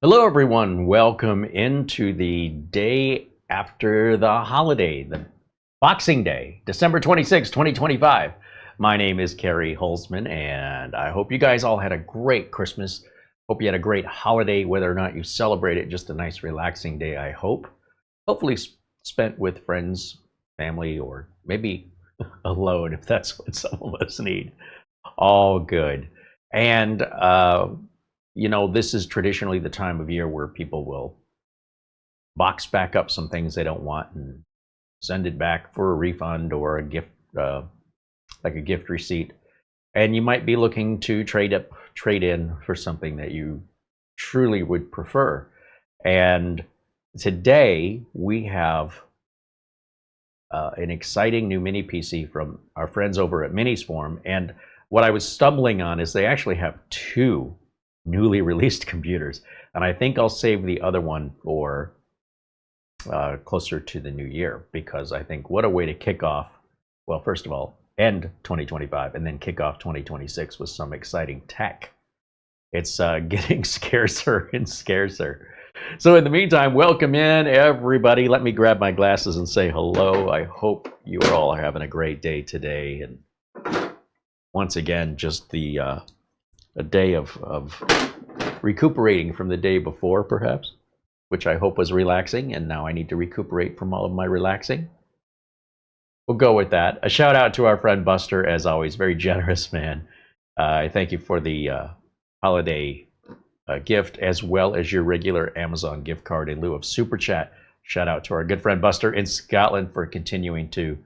Hello, everyone. Welcome into the day after the holiday, the Boxing Day, December 26, 2025. My name is CareyHolzman, and I hope you guys all had a great Christmas. Hope you had a great holiday, whether or not you celebrate it, just a nice, relaxing day, I hope. Hopefully spent with friends, family, or maybe alone if that's what some of us need. All good. And this is traditionally the time of year where people will box back up some things they don't want and send it back for a refund or a gift, like a gift receipt. And you might be looking to trade in for something that you truly would prefer. And today we have an exciting new mini PC from our friends over at MINISFORUM. And what I was stumbling on is they actually have two newly released computers, and I think I'll save the other one for closer to the new year, because I think what a way to kick off, well, first of all, end 2025 and then kick off 2026 with some exciting tech. It's getting scarcer and scarcer. So in the meantime, welcome in everybody. Let me grab my glasses and say hello. I hope you are all having a great day today, and once again, just a day of recuperating from the day before, perhaps, which I hope was relaxing, and now I need to recuperate from all of my relaxing. We'll go with that. A shout out to our friend Buster, as always, very generous man. I thank you for the holiday gift, as well as your regular Amazon gift card in lieu of Super Chat. Shout out to our good friend Buster in Scotland for continuing to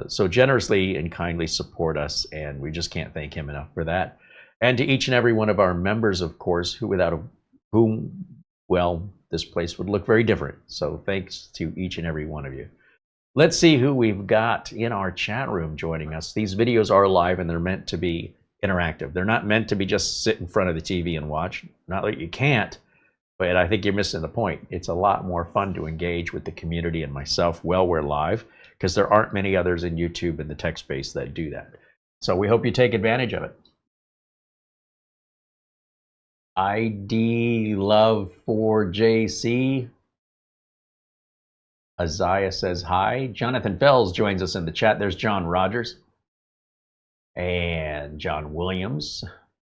so generously and kindly support us, and we just can't thank him enough for that. And to each and every one of our members, of course, without whom, well, this place would look very different. So thanks to each and every one of you. Let's see who we've got in our chat room joining us. These videos are live and they're meant to be interactive. They're not meant to be just sit in front of the TV and watch. Not that you can't, but I think you're missing the point. It's a lot more fun to engage with the community and myself while we're live, because there aren't many others in YouTube and the tech space that do that. So we hope you take advantage of it. ID Love for JC. Isaiah says hi. Jonathan Fells joins us in the chat. There's John Rogers. And John Williams.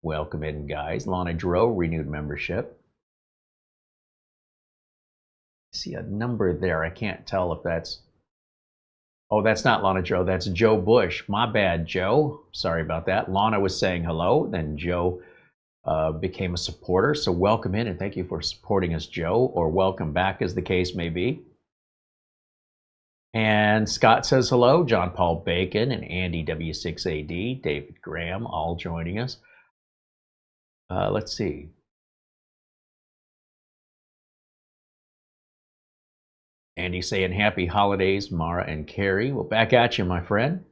Welcome in, guys. Lana Dro, renewed membership. I see a number there. I can't tell if that's... Oh, that's not Lana Dro. That's Joe Bush. My bad, Joe. Sorry about that. Lana was saying hello. Then Joe became a supporter. So welcome in and thank you for supporting us, Joe, or welcome back as the case may be. And Scott says hello. John Paul Bacon and Andy W6AD, David Graham, all joining us. Let's see. Andy saying happy holidays, Mara and Carrie. Well, back at you, my friend.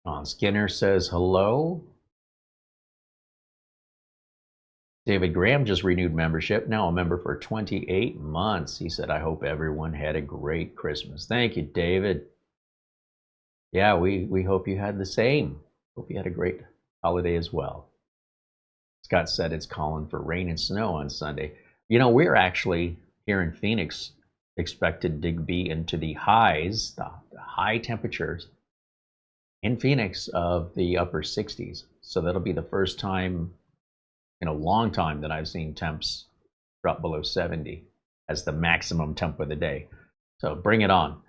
Don Skinner says hello. David Graham just renewed membership, now a member for 28 months. He said, I hope everyone had a great Christmas. Thank you, David. Yeah, we hope you had the same. Hope you had a great holiday as well. Scott said it's calling for rain and snow on Sunday. You know, we're actually here in Phoenix expected to be into the highs, the high temperatures in Phoenix of the upper 60s. So that'll be the first time in a long time that I've seen temps drop below 70 as the maximum temp of the day. So bring it on.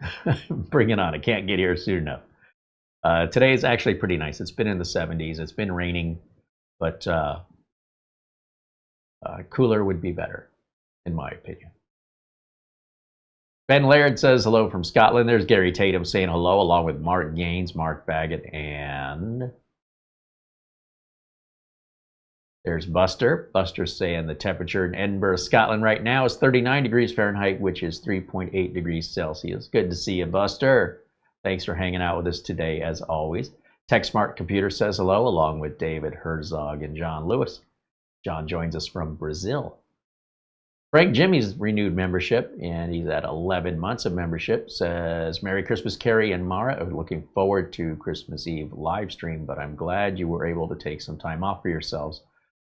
Bring it on. I can't get here soon enough. Today is actually pretty nice. It's been in the 70s. It's been raining, but cooler would be better, in my opinion. Ben Laird says hello from Scotland. There's Gary Tatum saying hello, along with Mark Gaines, Mark Baggett, and there's Buster. Buster's saying the temperature in Edinburgh, Scotland right now is 39 degrees Fahrenheit, which is 3.8 degrees Celsius. Good to see you, Buster. Thanks for hanging out with us today, as always. Tech Smart Computer says hello, along with David Herzog and John Lewis. John joins us from Brazil. Frank Jimmy's renewed membership, and he's at 11 months of membership. Says, Merry Christmas, Carey and Mara. I'm looking forward to Christmas Eve live stream, but I'm glad you were able to take some time off for yourselves.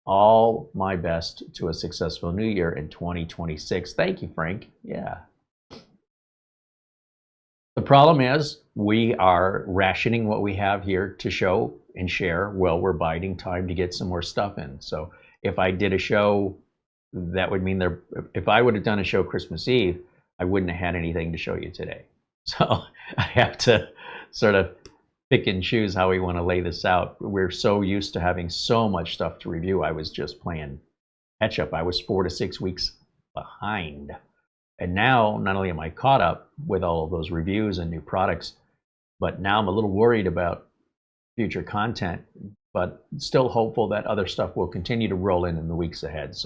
All my best to a successful new year in 2026. Thank you, Frank. Yeah. The problem is we are rationing what we have here to show and share while we're biding time to get some more stuff in. So if I did a show, that would mean if I would have done a show Christmas Eve, I wouldn't have had anything to show you today. So I have to sort of pick and choose how we want to lay this out. We're so used to having so much stuff to review. I was just playing catch up. I was 4 to 6 weeks behind. And now, not only am I caught up with all of those reviews and new products, but now I'm a little worried about future content, but still hopeful that other stuff will continue to roll in the weeks ahead.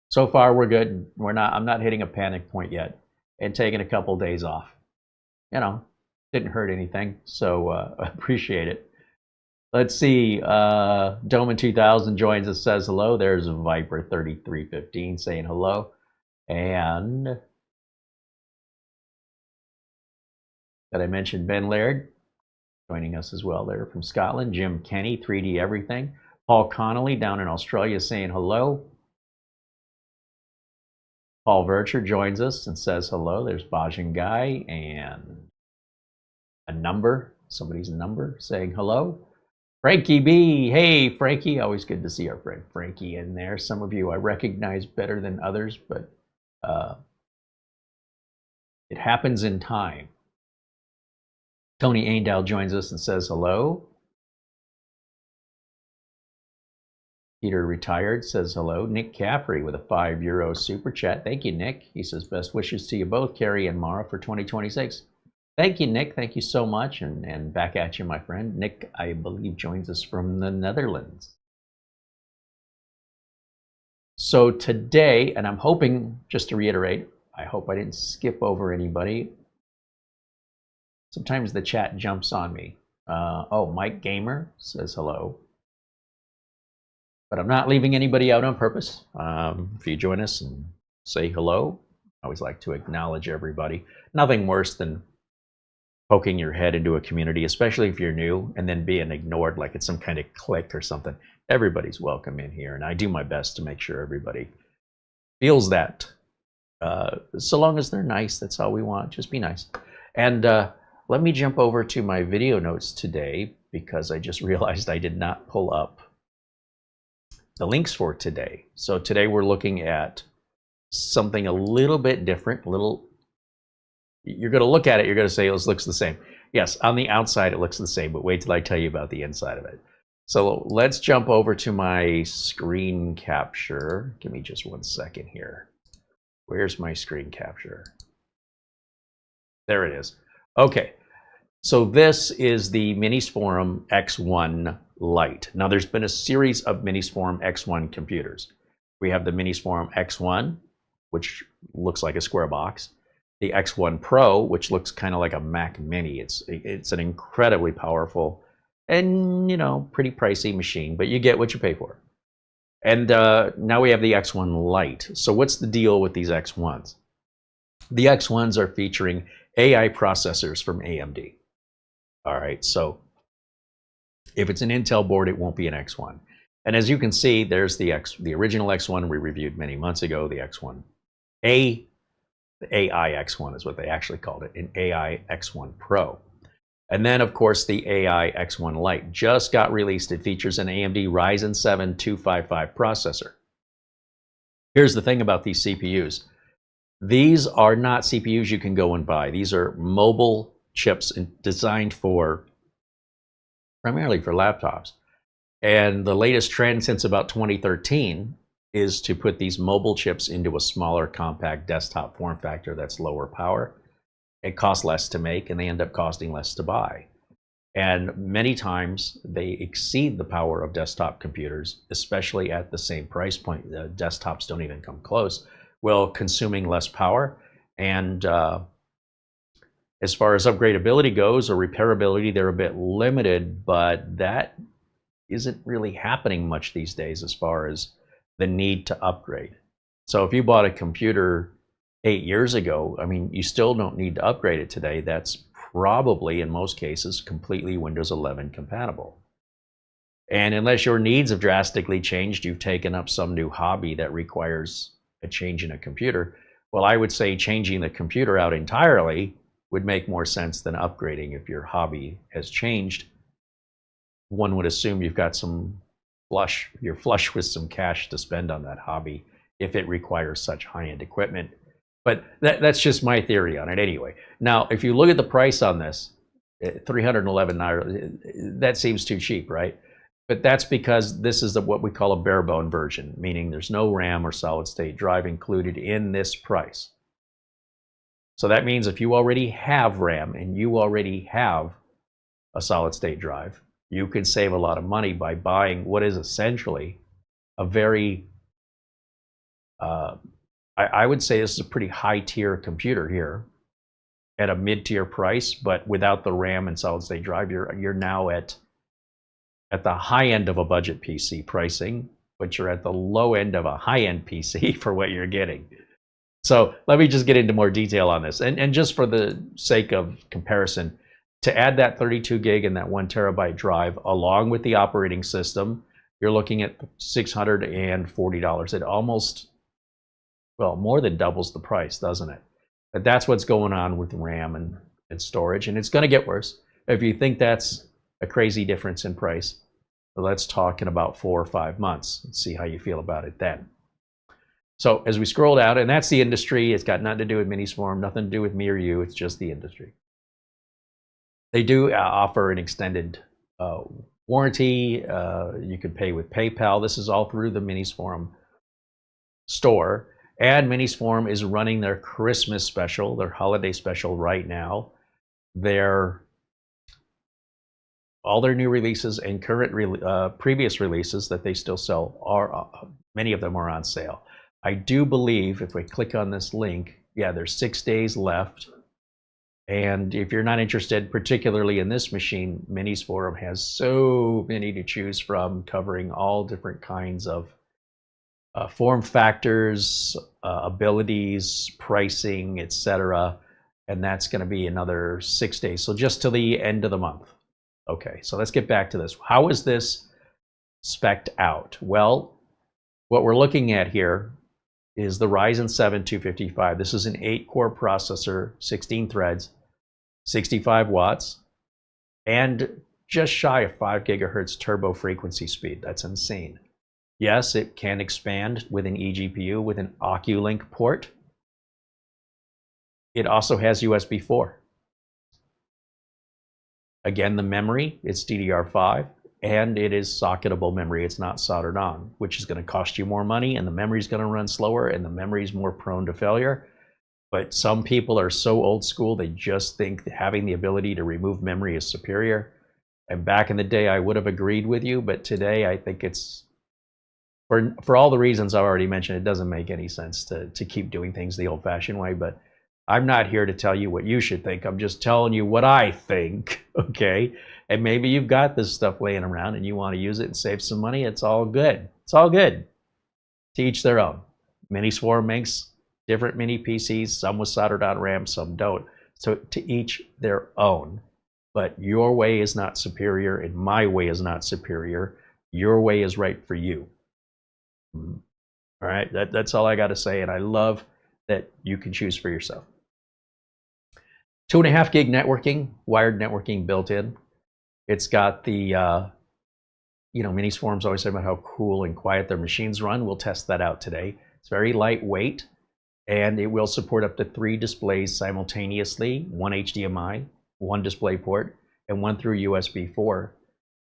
So far we're good. I'm not hitting a panic point yet, and taking a couple days off, didn't hurt anything. So appreciate it. Let's see. Doman 2000 joins us, says hello. There's Viper 3315 saying hello. And did I mention Ben Laird joining us as well there from Scotland? Jim Kenny, 3D Everything. Paul Connolly down in Australia saying hello. Paul Vercher joins us and says hello. There's Bajan Guy and somebody's number saying hello. Frankie B. Hey, Frankie. Always good to see our friend Frankie in there. Some of you I recognize better than others, but it happens in time. Tony Aindow joins us and says hello. Peter Retired says hello. Nick Caffrey with a €5 super chat. Thank you, Nick. He says, best wishes to you both, Carey and Mara, for 2026. Thank you, Nick. Thank you so much. And back at you, my friend. Nick, I believe, joins us from the Netherlands. So today, and I'm hoping, just to reiterate, I hope I didn't skip over anybody. Sometimes the chat jumps on me. Mike Gamer says hello. But I'm not leaving anybody out on purpose. If you join us and say hello, I always like to acknowledge everybody. Nothing worse than poking your head into a community, especially if you're new, and then being ignored like it's some kind of clique or something. Everybody's welcome in here, and I do my best to make sure everybody feels that. So long as they're nice, that's all we want. Just be nice. And let me jump over to my video notes today, because I just realized I did not pull up the links for today. So today we're looking at something a little bit different. You're going to look at it, you're going to say, this looks the same. Yes, on the outside it looks the same, but wait till I tell you about the inside of it. So let's jump over to my screen capture. Give me just 1 second here. Where's my screen capture? There it is. Okay, so this is the MINISFORUM X1 Lite. Now there's been a series of MINISFORUM X1 computers. We have the MINISFORUM X1, which looks like a square box. The X1 Pro, which looks kind of like a Mac Mini. It's an incredibly powerful and, pretty pricey machine, but you get what you pay for. And now we have the X1 Lite. So what's the deal with these X1s? The X1s are featuring AI processors from AMD. All right, so if it's an Intel board, it won't be an X1. And as you can see, there's the original X1 we reviewed many months ago, the X1A. The AI X1 is what they actually called it, an AI X1 Pro. And then, of course, the AI X1 Lite just got released. It features an AMD Ryzen 7 255 processor. Here's the thing about these CPUs. These are not CPUs you can go and buy. These are mobile chips designed primarily for laptops. And the latest trend since about 2013 is to put these mobile chips into a smaller, compact desktop form factor that's lower power. It costs less to make, and they end up costing less to buy. And many times they exceed the power of desktop computers, especially at the same price point. The desktops don't even come close, while consuming less power. And as far as upgradability goes, or repairability, they're a bit limited, but that isn't really happening much these days as far as the need to upgrade. So if you bought a computer 8 years ago, I mean, you still don't need to upgrade it today. That's probably, in most cases, completely Windows 11 compatible. And unless your needs have drastically changed, you've taken up some new hobby that requires a change in a computer, well, I would say changing the computer out entirely would make more sense than upgrading. If your hobby has changed, one would assume you've got you're flush with some cash to spend on that hobby if it requires such high-end equipment. But that's just my theory on it anyway. Now, if you look at the price on this, 311 naira, that seems too cheap, right? But that's because this is what we call a bare bone version, meaning there's no RAM or solid state drive included in this price. So that means if you already have RAM and you already have a solid state drive, you can save a lot of money by buying what is essentially a very, I would say this is a pretty high tier computer here at a mid-tier price, but without the RAM and solid state drive, you're now at the high end of a budget PC pricing, but you're at the low end of a high-end PC for what you're getting. So let me just get into more detail on this. And just for the sake of comparison, to add that 32 gig and that 1 terabyte drive along with the operating system, you're looking at $640. It almost, well, more than doubles the price, doesn't it? But that's what's going on with RAM and storage, and it's going to get worse. If you think that's a crazy difference in price, let's talk in about 4 or 5 months and see how you feel about it then. So as we scroll down, and that's the industry, it's got nothing to do with MINISFORUM, nothing to do with me or you, it's just the industry. They do offer an extended warranty. You can pay with PayPal. This is all through the MINISFORUM store. And MINISFORUM is running their Christmas special, their holiday special right now. All their new releases and current previous releases that they still sell, many of them are on sale. I do believe if we click on this link, yeah, there's 6 days left. And if you're not interested, particularly in this machine, MINISFORUM has so many to choose from, covering all different kinds of form factors, abilities, pricing, etc. And that's going to be another 6 days. So just till the end of the month. Okay, so let's get back to this. How is this spec'd out? Well, what we're looking at here is the Ryzen 7 255. This is an 8-core processor, 16 threads, 65 watts, and just shy of 5 gigahertz turbo frequency speed. That's insane. Yes, it can expand with an eGPU with an OCuLink port. It also has USB 4. Again, the memory, it's DDR5, and it is socketable memory. It's not soldered on, which is going to cost you more money, and the memory is going to run slower, and the memory is more prone to failure. But some people are so old school, they just think that having the ability to remove memory is superior. And back in the day, I would have agreed with you, but today I think it's, for all the reasons I already mentioned, it doesn't make any sense to keep doing things the old-fashioned way. But I'm not here to tell you what you should think. I'm just telling you what I think, okay? And maybe you've got this stuff laying around and you want to use it and save some money. It's all good. It's all good. To each their own. MINISFORUM makes different mini PCs, some with soldered on RAM, some don't. So to each their own. But your way is not superior and my way is not superior. Your way is right for you. All right, that's all I got to say, and I love that you can choose for yourself. 2.5 gig networking, wired networking built in. It's got the, MINISFORUM's always say about how cool and quiet their machines run. We'll test that out today. It's very lightweight, and it will support up to 3 displays simultaneously, 1 HDMI, 1 DisplayPort, and 1 through USB 4,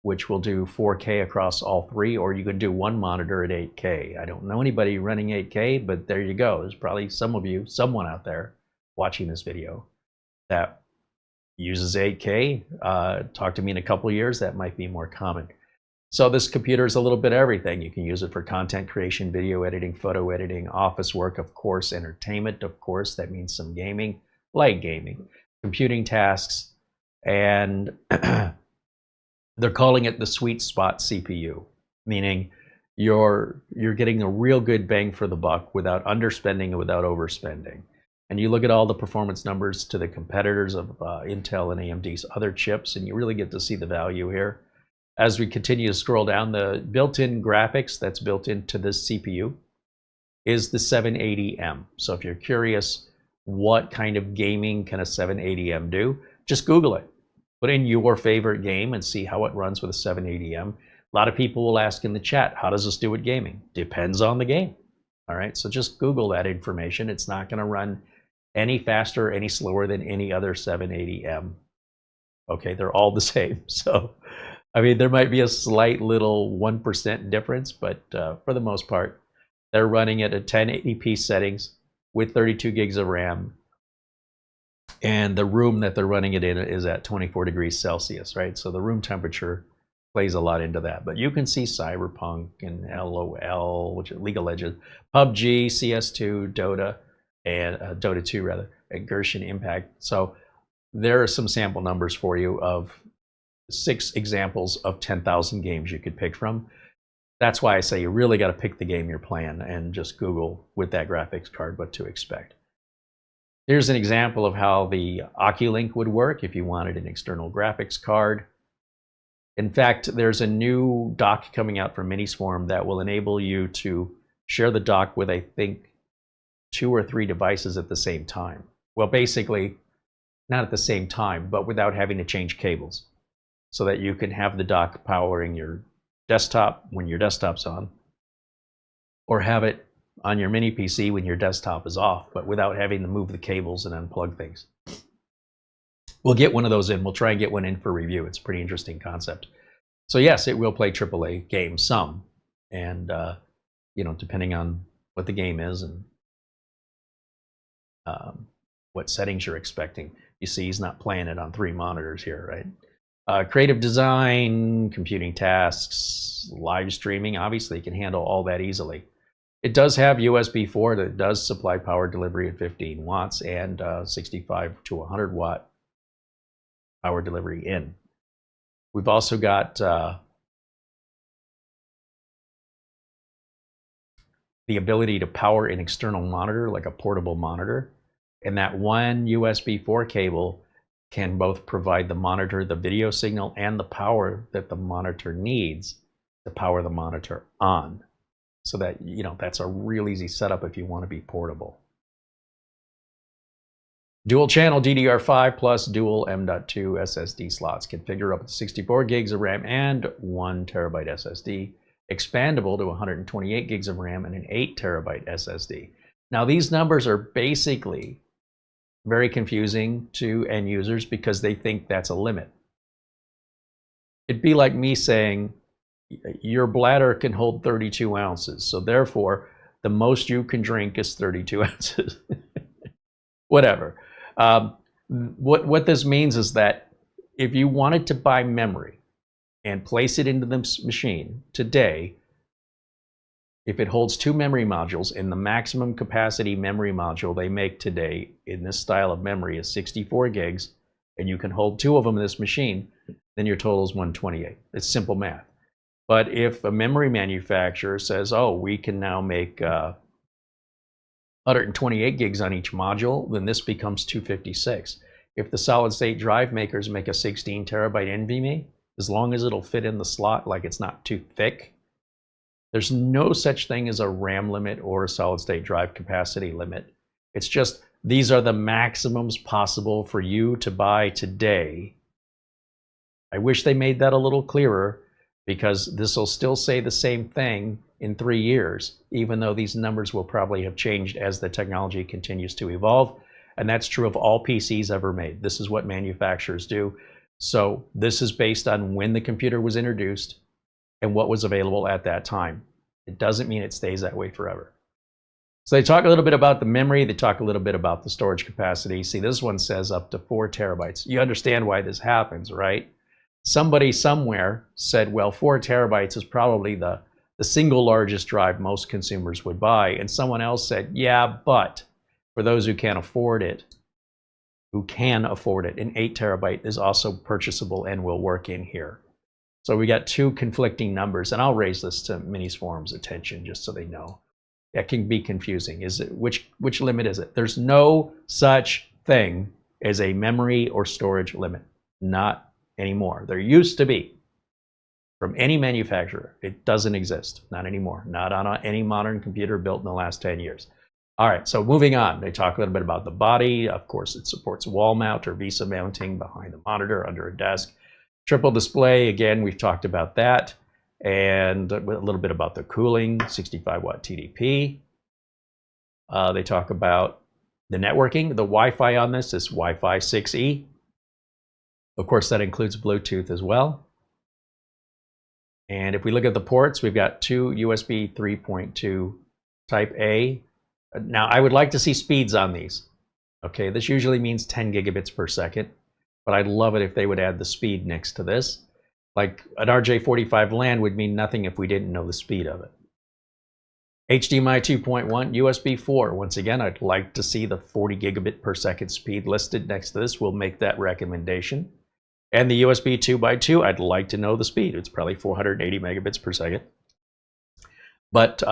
which will do 4K across all 3, or you can do 1 monitor at 8K. I don't know anybody running 8K, but there you go. There's probably someone out there watching this video that uses 8K. Talk to me in a couple of years, that might be more common. So this computer is a little bit of everything. You can use it for content creation, video editing, photo editing, office work, of course, entertainment, of course, that means some gaming, light gaming, computing tasks, and they're calling it the sweet spot CPU, meaning you're getting a real good bang for the buck without underspending and without overspending. And you look at all the performance numbers to the competitors of Intel and AMD's other chips, and you really get to see the value here. As we continue to scroll down, the built-in graphics that's built into this CPU is the 780M. So if you're curious what kind of gaming can a 780M do, just Google it. Put in your favorite game and see how it runs with a 780M. A lot of people will ask in the chat, how does this do with gaming? Depends on the game. All right, so just Google that information. It's not going to run any faster, any slower than any other 780M. Okay, they're all the same. So, I mean, there might be a slight little 1% difference, but for the most part, they're running it at 1080p settings with 32 gigs of RAM. And the room that they're running it in is at 24 degrees Celsius, right? So the room temperature plays a lot into that. But you can see Cyberpunk and LOL, which is League of Legends, PUBG, CS2, Dota, and Dota 2 rather, and Genshin Impact. So there are some sample numbers for you of 6 examples of 10,000 games you could pick from. That's why I say you really got to pick the game you're playing and just Google with that graphics card what to expect. Here's an example of how the OCuLink would work if you wanted an external graphics card. In fact, there's a new dock coming out from MINISFORUM that will enable you to share the dock with, I think, 2 or 3 devices at the same time. Well, basically, not at the same time, but without having to change cables, so that you can have the dock powering your desktop when your desktop's on, or have it on your mini PC when your desktop is off, but without having to move the cables and unplug things. We'll get one of those in. We'll try and get one in for review. It's a pretty interesting concept. So yes, it will play AAA games some, and you know, depending on what the game is and what settings you're expecting. You see, he's not playing it on 3 monitors here, right? Creative design, computing tasks, live streaming. Obviously, you can handle all that easily. It does have USB 4 that does supply power delivery at 15 watts and 65 to 100 watt power delivery in. We've also got the ability to power an external monitor, like a portable monitor. And that one USB 4 cable can both provide the monitor the video signal and the power that the monitor needs to power the monitor on. So that, you know, that's a real easy setup if you want to be portable. Dual channel DDR5 plus dual M.2 SSD slots. Configure up to 64 gigs of RAM and 1 terabyte SSD. Expandable to 128 gigs of RAM and an 8 terabyte SSD. Now these numbers are basically very confusing to end users because they think that's a limit. It'd be like me saying your bladder can hold 32 ounces, so therefore the most you can drink is 32 ounces. Whatever. What this means is that if you wanted to buy memory and place it into the machine today, if it holds 2 memory modules, and the maximum capacity memory module they make today in this style of memory is 64 gigs, and you can hold 2 of them in this machine, then your total is 128. It's simple math. But if a memory manufacturer says, oh, we can now make 128 gigs on each module, then this becomes 256. If the solid state drive makers make a 16 terabyte NVMe, as long as it'll fit in the slot, like it's not too thick, there's no such thing as a RAM limit or a solid state drive capacity limit. It's just these are the maximums possible for you to buy today. I wish they made that a little clearer, because this will still say the same thing in 3 years, even though these numbers will probably have changed as the technology continues to evolve. And that's true of all PCs ever made. This is what manufacturers do. So this is based on when the computer was introduced and what was available at that time. It doesn't mean it stays that way forever. So they talk a little bit about the memory. They talk a little bit about the storage capacity. See, this one says up to 4 terabytes. You understand why this happens, right? Somebody somewhere said, well, 4 terabytes is probably the single largest drive most consumers would buy. And someone else said, yeah, but for those who can't afford it, an 8 terabyte is also purchasable and will work in here. So we got two conflicting numbers, and I'll raise this to MINISFORUM's attention just so they know. That can be confusing. Is it which limit is it? There's no such thing as a memory or storage limit. Not anymore. There used to be. From any manufacturer, it doesn't exist. Not anymore. Not on any modern computer built in the last 10 years. All right, so moving on. They talk a little bit about the body. Of course, it supports wall mount or VESA mounting behind the monitor under a desk. Triple display, again, we've talked about that. And a little bit about the cooling, 65-watt TDP. They talk about the networking. The Wi-Fi on this is Wi-Fi 6E. Of course, that includes Bluetooth as well. And if we look at the ports, we've got two USB 3.2 Type A. Now, I would like to see speeds on these. Okay, this usually means 10 gigabits per second, but I'd love it if they would add the speed next to this. Like an RJ45 LAN would mean nothing if we didn't know the speed of it. HDMI 2.1, USB 4. Once again, I'd like to see the 40 gigabit per second speed listed next to this. We'll make that recommendation. And the USB 2x2, I'd like to know the speed. It's probably 480 megabits per second. But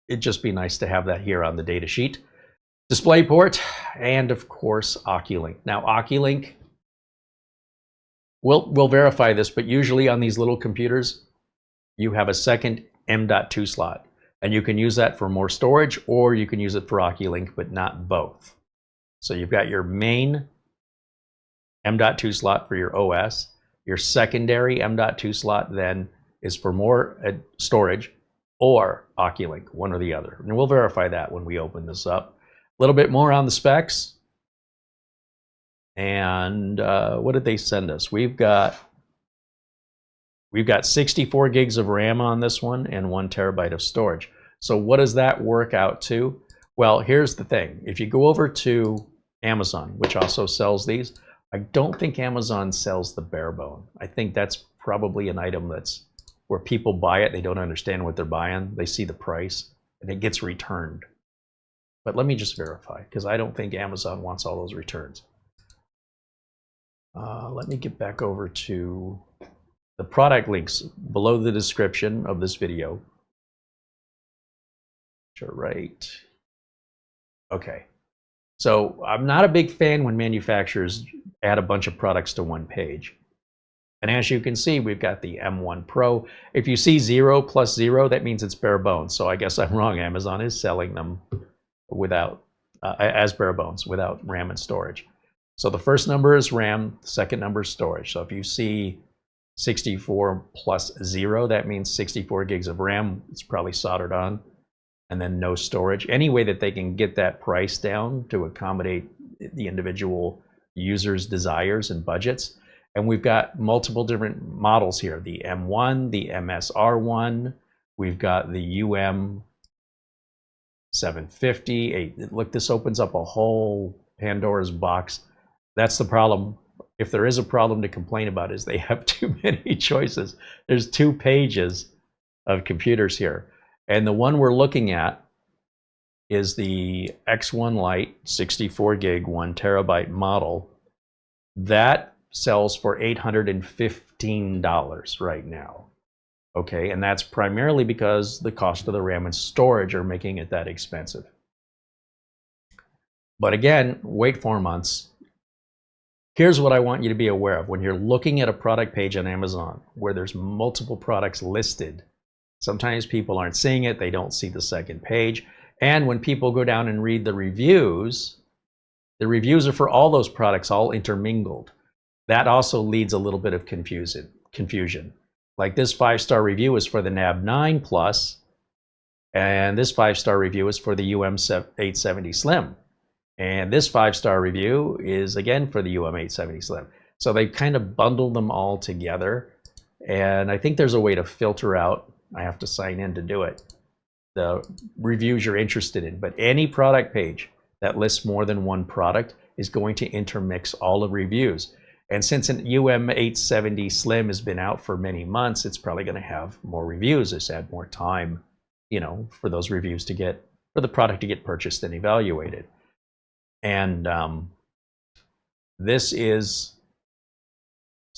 it'd just be nice to have that here on the data sheet. DisplayPort, and of course, OCuLink. Now, OCuLink, we'll verify this, but usually on these little computers, you have a second M.2 slot. And you can use that for more storage, or you can use it for OCuLink, but not both. So you've got your main M.2 slot for your OS. Your secondary M.2 slot then is for more storage, or OCuLink, one or the other. And we'll verify that when we open this up. A little bit more on the specs. And what did they send us? We've got 64 gigs of RAM on this one and 1 terabyte of storage. So what does that work out to? Well, here's the thing. If you go over to Amazon, which also sells these, I don't think Amazon sells the bare bone. I think that's probably an item that's where people buy it, they don't understand what they're buying, they see the price, and it gets returned. But let me just verify, because I don't think Amazon wants all those returns. Let me get back over to the product links below the description of this video. Sure, right. Okay. So I'm not a big fan when manufacturers add a bunch of products to one page. And as you can see, we've got the M1 Pro. If you see 0 plus 0, that means it's bare bones. So I guess I'm wrong. Amazon is selling them without, as bare bones, without RAM and storage. So the first number is RAM, the second number is storage. So if you see 64 plus 0, that means 64 gigs of RAM. It's probably soldered on. And then no storage. Any way that they can get that price down to accommodate the individual user's desires and budgets. And we've got multiple different models here. The M1, the MSR1, we've got the UM750. Look, this opens up a whole Pandora's box. That's the problem. If there is a problem to complain about, is they have too many choices. There's 2 pages of computers here. And the one we're looking at is the X1 Lite 64 gig 1 terabyte model. That sells for $815 right now. Okay, and that's primarily because the cost of the RAM and storage are making it that expensive. But again, wait 4 months. Here's what I want you to be aware of. When you're looking at a product page on Amazon where there's multiple products listed, sometimes people aren't seeing it, they don't see the second page. And when people go down and read the reviews are for all those products all intermingled. That also leads a little bit of confusion. Like this 5-star review is for the NAB 9 Plus, and this 5-star review is for the UM870 Slim. And this 5-star review is again for the UM870 Slim. So they kind of bundle them all together. And I think there's a way to filter out, I have to sign in to do it, the reviews you're interested in. But any product page that lists more than one product is going to intermix all the reviews. And since an UM870 Slim has been out for many months, it's probably going to have more reviews. It's had more time, you know, for those reviews to get, for the product to get purchased and evaluated. And this is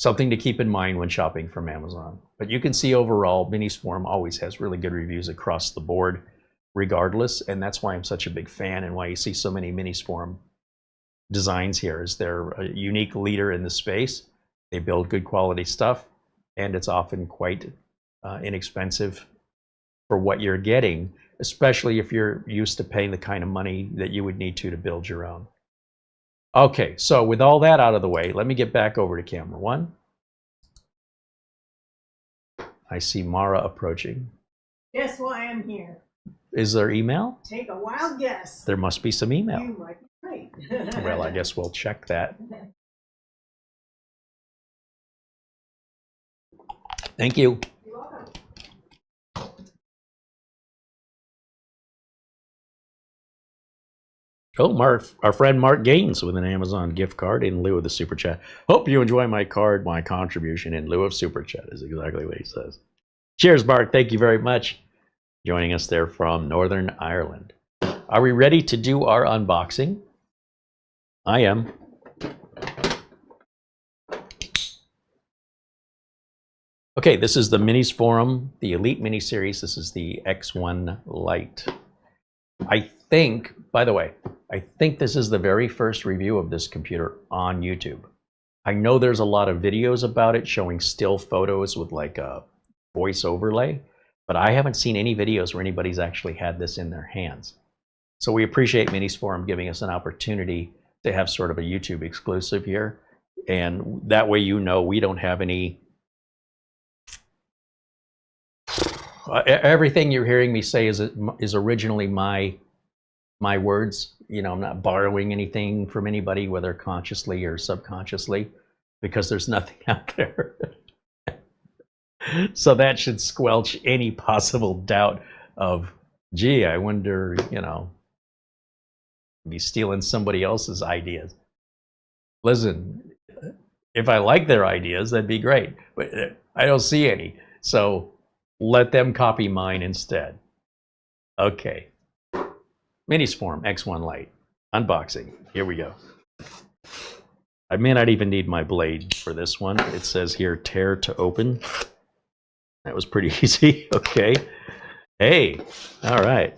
something to keep in mind when shopping from Amazon. But you can see overall, MINISFORUM always has really good reviews across the board, regardless, and that's why I'm such a big fan and why you see so many MINISFORUM designs here. Is they're a unique leader in the space. They build good quality stuff, and it's often quite inexpensive for what you're getting, especially if you're used to paying the kind of money that you would need to build your own. Okay, so with all that out of the way, let me get back over to camera one. I see Mara approaching. Guess why I'm here? Is there email? Take a wild guess. There must be some email. You might be right. Well, I guess we'll check that. Thank you. You're welcome. Oh, our friend Mark Gaines with an Amazon gift card in lieu of the super chat. Hope you enjoy my card. My contribution in lieu of super chat is exactly what he says. Cheers, Mark. Thank you very much. Joining us there from Northern Ireland. Are we ready to do our unboxing? I am. Okay, this is the MINISFORUM, the Elite Mini Series. This is the X1 Lite. I think, by the way, I think this is the very first review of this computer on YouTube. I know there's a lot of videos about it showing still photos with like a voice overlay, but I haven't seen any videos where anybody's actually had this in their hands. So we appreciate MINISFORUM giving us an opportunity to have sort of a YouTube exclusive here. And that way, you know, we don't have any... everything you're hearing me say is originally my words. You know, I'm not borrowing anything from anybody, whether consciously or subconsciously, because there's nothing out there. So that should squelch any possible doubt of, gee, I wonder, you know, be stealing somebody else's ideas. Listen, if I like their ideas, that'd be great, but I don't see any. So let them copy mine instead. Okay. MINISFORUM X1 Lite. Unboxing. Here we go. I may not even need my blade for this one. It says here, tear to open. That was pretty easy. Okay. Hey. All right.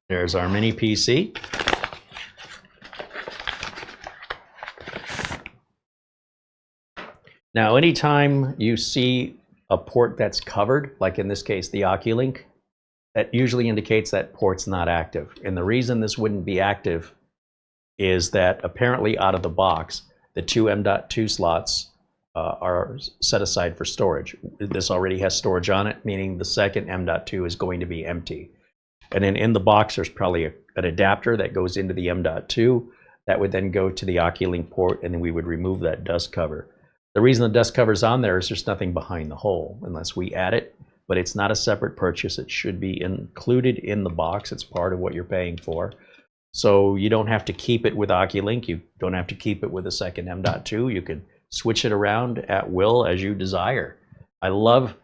There's our mini PC. Now, anytime you see a port that's covered, like in this case, the OCuLink, that usually indicates that port's not active. And the reason this wouldn't be active is that apparently out of the box, the two M.2 slots are set aside for storage. This already has storage on it, meaning the second M.2 is going to be empty. And then in the box, there's probably an adapter that goes into the M.2 that would then go to the OCuLink port, and then we would remove that dust cover. The reason the dust cover's on there is there's nothing behind the hole unless we add it, but it's not a separate purchase. It should be included in the box. It's part of what you're paying for. So you don't have to keep it with OCuLink. You don't have to keep it with a second M.2. You can switch it around at will as you desire. I love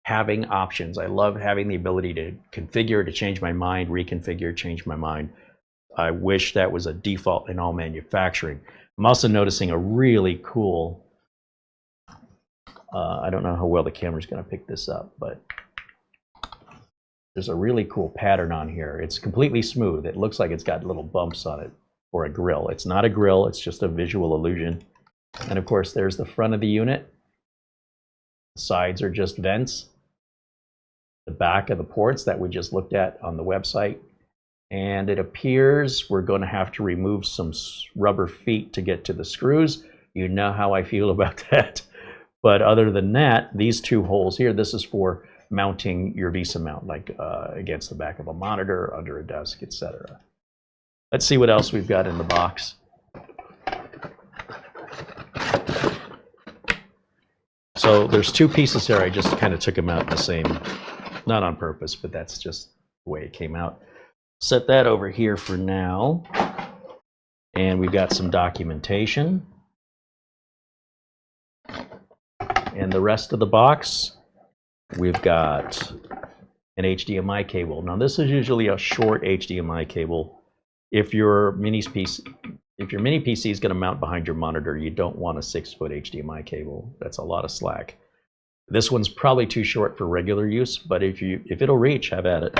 having options. I love having the ability to configure, to change my mind, reconfigure, change my mind. I wish that was a default in all manufacturing. I'm also noticing a really cool, I don't know how well the camera's going to pick this up, but there's a really cool pattern on here. It's completely smooth. It looks like it's got little bumps on it for a grill. It's not a grill, it's just a visual illusion. And of course, there's the front of the unit. The sides are just vents. The back of the ports that we just looked at on the website. And it appears we're going to have to remove some rubber feet to get to the screws. You know how I feel about that. But other than that, these two holes here, this is for mounting your VESA mount, like against the back of a monitor, under a desk, etc. Let's see what else we've got in the box. So there's two pieces here. I just kind of took them out in the same, not on purpose, but that's just the way it came out. Set that over here for now. And we've got some documentation. And the rest of the box, we've got an HDMI cable. Now this is usually a short HDMI cable. If your mini PC is going to mount behind your monitor, you don't want a 6-foot HDMI cable. That's a lot of slack. This one's probably too short for regular use, but if it'll reach, have at it.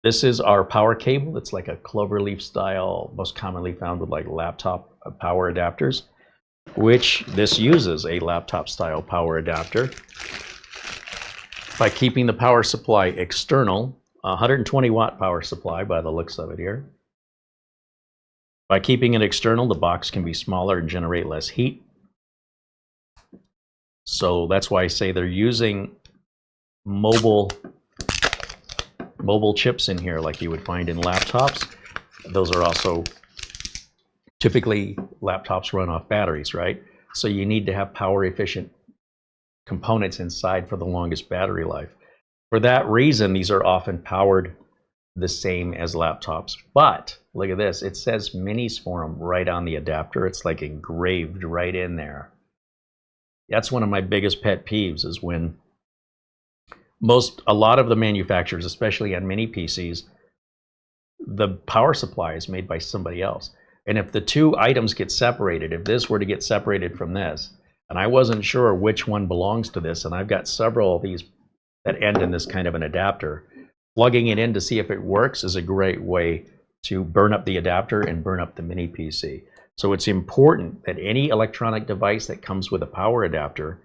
This is our power cable. It's like a cloverleaf style, most commonly found with like laptop power adapters, which this uses a laptop style power adapter. By keeping the power supply external, 120 watt power supply by the looks of it here. By keeping it external, the box can be smaller and generate less heat. So that's why I say they're using mobile chips in here like you would find in laptops. Those are also typically laptops run off batteries, right? So you need to have power efficient components inside for the longest battery life. For that reason, these are often powered the same as laptops. But look at this, it says MINISFORUM right on the adapter. It's like engraved right in there. That's one of my biggest pet peeves, is when a lot of the manufacturers, especially on mini PCs, the power supply is made by somebody else. And if the two items get separated, if this were to get separated from this, and I wasn't sure which one belongs to this, and I've got several of these that end in this kind of an adapter, plugging it in to see if it works is a great way to burn up the adapter and burn up the mini PC. So it's important that any electronic device that comes with a power adapter,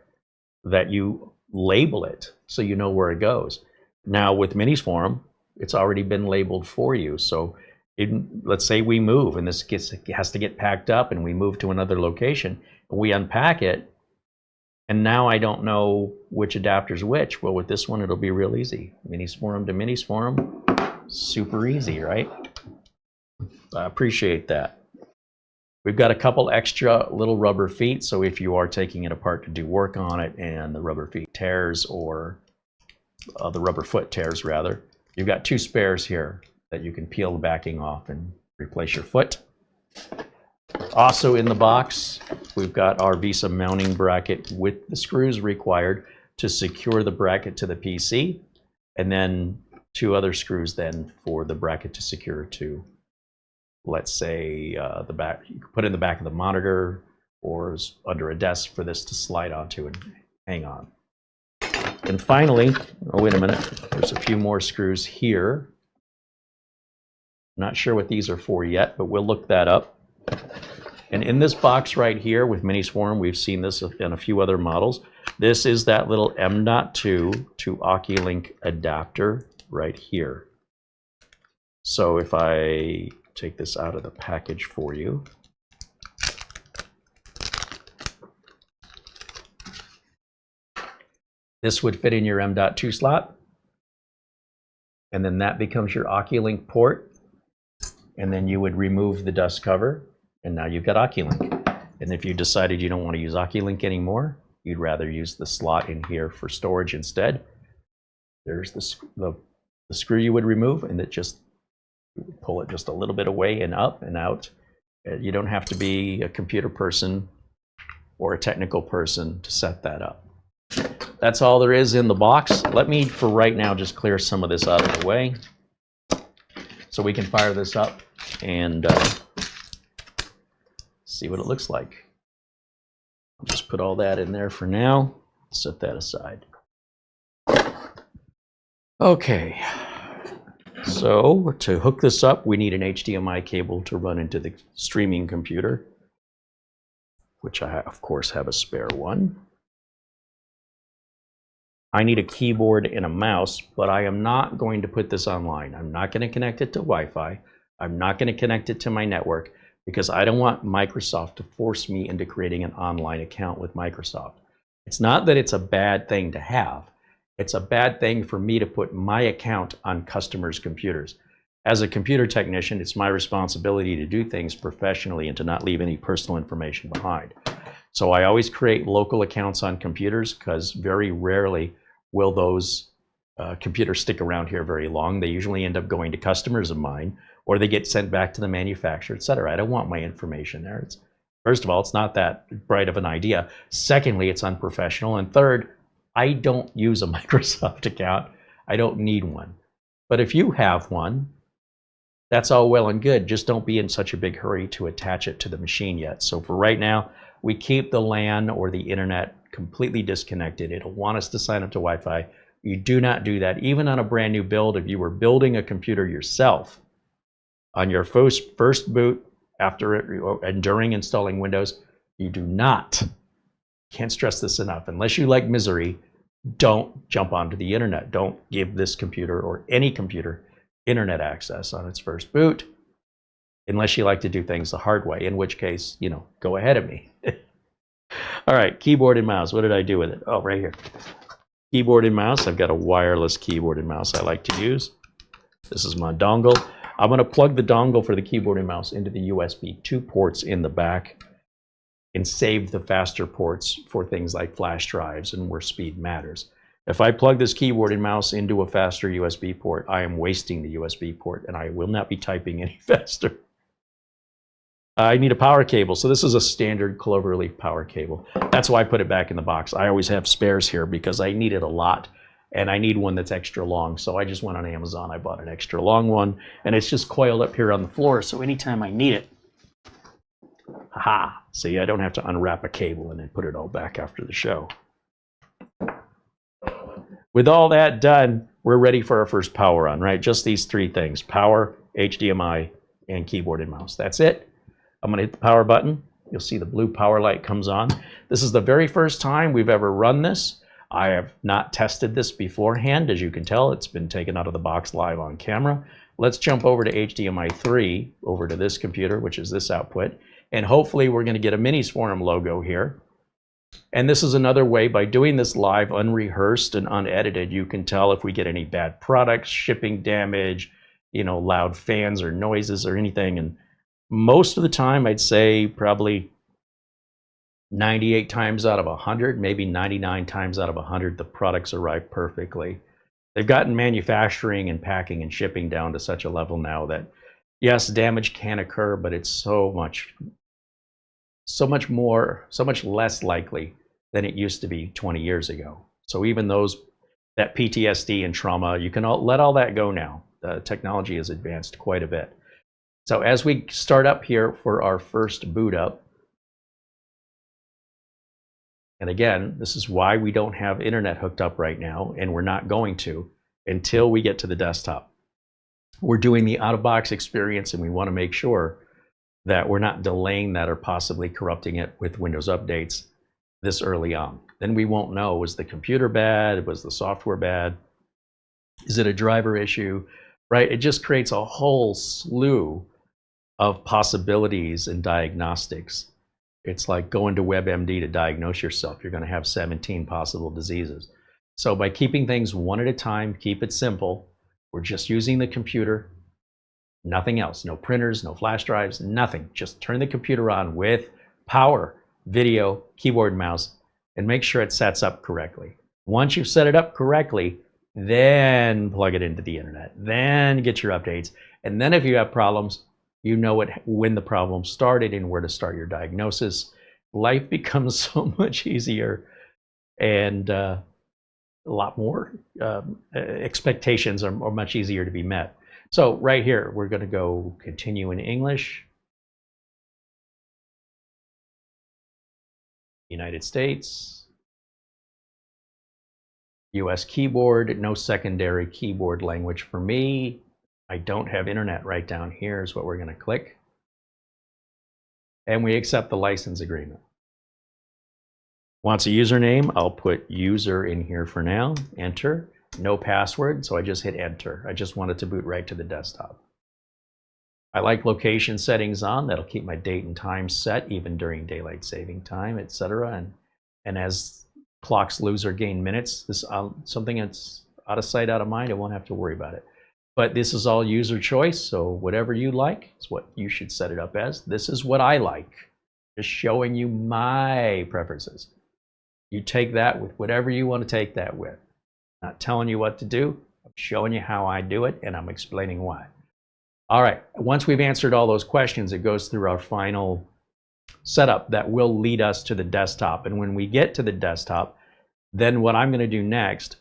that you label it so you know where it goes. Now with MINISFORUM, it's already been labeled for you. So let's say we move and this has to get packed up and we move to another location, and we unpack it, and now I don't know which adapter's which. Well, with this one, it'll be real easy. MINISFORUM to MINISFORUM, super easy, right? I appreciate that. We've got a couple extra little rubber feet, so if you are taking it apart to do work on it and the rubber feet tears, or the rubber foot tears rather, you've got 2 spares here that you can peel the backing off and replace your foot. Also in the box, we've got our VESA mounting bracket with the screws required to secure the bracket to the PC, and then 2 other screws then for the bracket to secure to, let's say, the back. You can put in the back of the monitor or under a desk for this to slide onto and hang on. And finally, oh wait a minute, there's a few more screws here. Not sure what these are for yet, but we'll look that up. And in this box right here with MINISFORUM, we've seen this in a few other models. This is that little M.2 to OCuLink adapter right here. So if I take this out of the package for you, this would fit in your M.2 slot, and then that becomes your OCuLink port, and then you would remove the dust cover, and now you've got OCuLink. And if you decided you don't want to use OCuLink anymore, you'd rather use the slot in here for storage instead, there's the screw you would remove, and it just pull it just a little bit away and up and out. You don't have to be a computer person or a technical person to set that up. That's all there is in the box. Let me, for right now, just clear some of this out of the way so we can fire this up and see what it looks like. I'll just put all that in there for now. Set that aside. Okay. So to hook this up, we need an HDMI cable to run into the streaming computer, which I, of course, have a spare one. I need a keyboard and a mouse, but I am not going to put this online. I'm not going to connect it to Wi-Fi. I'm not going to connect it to my network because I don't want Microsoft to force me into creating an online account with Microsoft. It's not that it's a bad thing to have. It's a bad thing for me to put my account on customers' computers. As a computer technician, it's my responsibility to do things professionally and to not leave any personal information behind. So I always create local accounts on computers because very rarely will those computers stick around here very long. They usually end up going to customers of mine, or they get sent back to the manufacturer, etc. I don't want my information there. First of all, it's not that bright of an idea. Secondly, it's unprofessional. And third, I don't use a Microsoft account. I don't need one. But if you have one, that's all well and good. Just don't be in such a big hurry to attach it to the machine yet. So for right now, we keep the LAN or the internet completely disconnected. It'll want us to sign up to Wi-Fi. You do not do that. Even on a brand new build, if you were building a computer yourself, on your first boot after it and during installing Windows, you do not, can't stress this enough, unless you like misery, don't jump onto the internet. Don't give this computer or any computer internet access on its first boot, unless you like to do things the hard way, in which case, you know, go ahead of me. All right, keyboard and mouse. What did I do with it? Oh, right here. Keyboard and mouse. I've got a wireless keyboard and mouse I like to use. This is my dongle. I'm going to plug the dongle for the keyboard and mouse into the USB 2 ports in the back and save the faster ports for things like flash drives and where speed matters. If I plug this keyboard and mouse into a faster USB port, I am wasting the USB port and I will not be typing any faster. I need a power cable. So this is a standard cloverleaf power cable. That's why I put it back in the box. I always have spares here because I need it a lot and I need one that's extra long. So I just went on Amazon. I bought an extra long one and it's just coiled up here on the floor. So anytime I need it, aha, see, I don't have to unwrap a cable and then put it all back after the show. With all that done, we're ready for our first power on, right? Just these three things: power, HDMI, and keyboard and mouse. That's it. I'm going to hit the power button. You'll see the blue power light comes on. This is the very first time we've ever run this. I have not tested this beforehand. As you can tell, it's been taken out of the box live on camera. Let's jump over to HDMI 3, over to this computer, which is this output. And hopefully we're going to get a MINISFORUM logo here. And this is another way, by doing this live, unrehearsed and unedited, you can tell if we get any bad products, shipping damage, you know, loud fans or noises or anything. And most of the time, I'd say probably 98 times out of 100, maybe 99 times out of 100, the products arrive perfectly. They've gotten manufacturing and packing and shipping down to such a level now that, yes, damage can occur, but it's so much less likely than it used to be 20 years ago. So even that PTSD and trauma, you can let all that go now. The technology has advanced quite a bit. So as we start up here for our first boot up, and again, this is why we don't have internet hooked up right now, and we're not going to until we get to the desktop. We're doing the out-of-box experience, and we want to make sure that we're not delaying that or possibly corrupting it with Windows updates this early on. Then we won't know, was the computer bad? Was the software bad? Is it a driver issue? Right? It just creates a whole slew of possibilities and diagnostics. It's like going to WebMD to diagnose yourself. You're going to have 17 possible diseases. So by keeping things one at a time, keep it simple. We're just using the computer, nothing else. No printers, no flash drives, nothing. Just turn the computer on with power, video, keyboard, mouse, and make sure it sets up correctly. Once you've set it up correctly, then plug it into the internet. Then get your updates. And then if you have problems, you know when the problem started and where to start your diagnosis. Life becomes so much easier, and a lot more expectations are much easier to be met. So right here, we're going to go continue in English. United States. US keyboard, no secondary keyboard language for me. I don't have internet. Right down here is what we're going to click. And we accept the license agreement. Wants a username. I'll put user in here for now. Enter. No password, so I just hit enter. I just want it to boot right to the desktop. I like location settings on. That'll keep my date and time set even during daylight saving time, etc. And as clocks lose or gain minutes, this something that's out of sight, out of mind, I won't have to worry about it. But this is all user choice, so whatever you like is what you should set it up as. This is what I like. Just showing you my preferences. You take that with whatever you want to take that with. Not telling you what to do. I'm showing you how I do it, and I'm explaining why. All right, once we've answered all those questions, it goes through our final setup that will lead us to the desktop. And when we get to the desktop, Then what I'm going to do next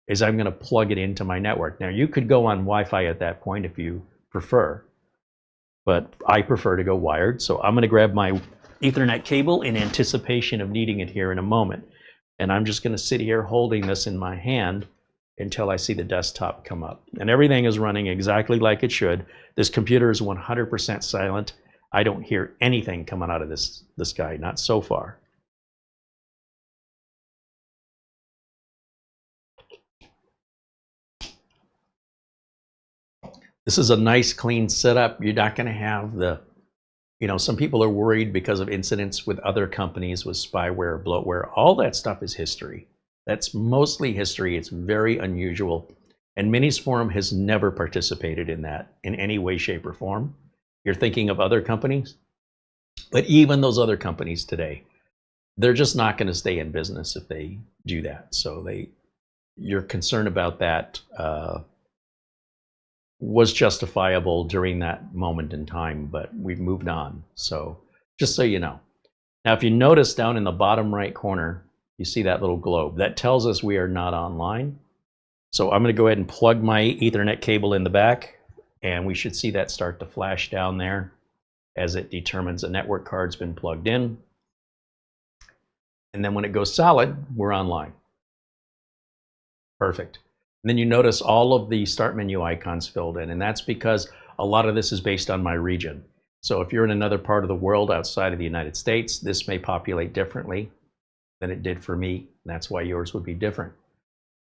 is I'm going to plug it into my network. Now you could go on Wi-Fi at that point if you prefer, but I prefer to go wired. So I'm going to grab my Ethernet cable in anticipation of needing it here in a moment. And I'm just going to sit here holding this in my hand until I see the desktop come up. And everything is running exactly like it should. This computer is 100% silent. I don't hear anything coming out of this guy, not so far. This is a nice clean setup. You're not going to have the, some people are worried because of incidents with other companies with spyware, bloatware. All that stuff is history. That's mostly history. It's very unusual. And MINISFORUM has never participated in that in any way, shape, or form. You're thinking of other companies, but even those other companies today, they're just not going to stay in business if they do that. So your concern about that was justifiable during that moment in time, but we've moved on. So just so you know. Now, if you notice down in the bottom right corner, you see that little globe. That tells us we are not online. So I'm going to go ahead and plug my Ethernet cable in the back, and we should see that start to flash down there as it determines a network card's been plugged in. And then when it goes solid, we're online. Perfect. And then you notice all of the start menu icons filled in, and that's because a lot of this is based on my region. So if you're in another part of the world outside of the United States, this may populate differently than it did for me. And that's why yours would be different.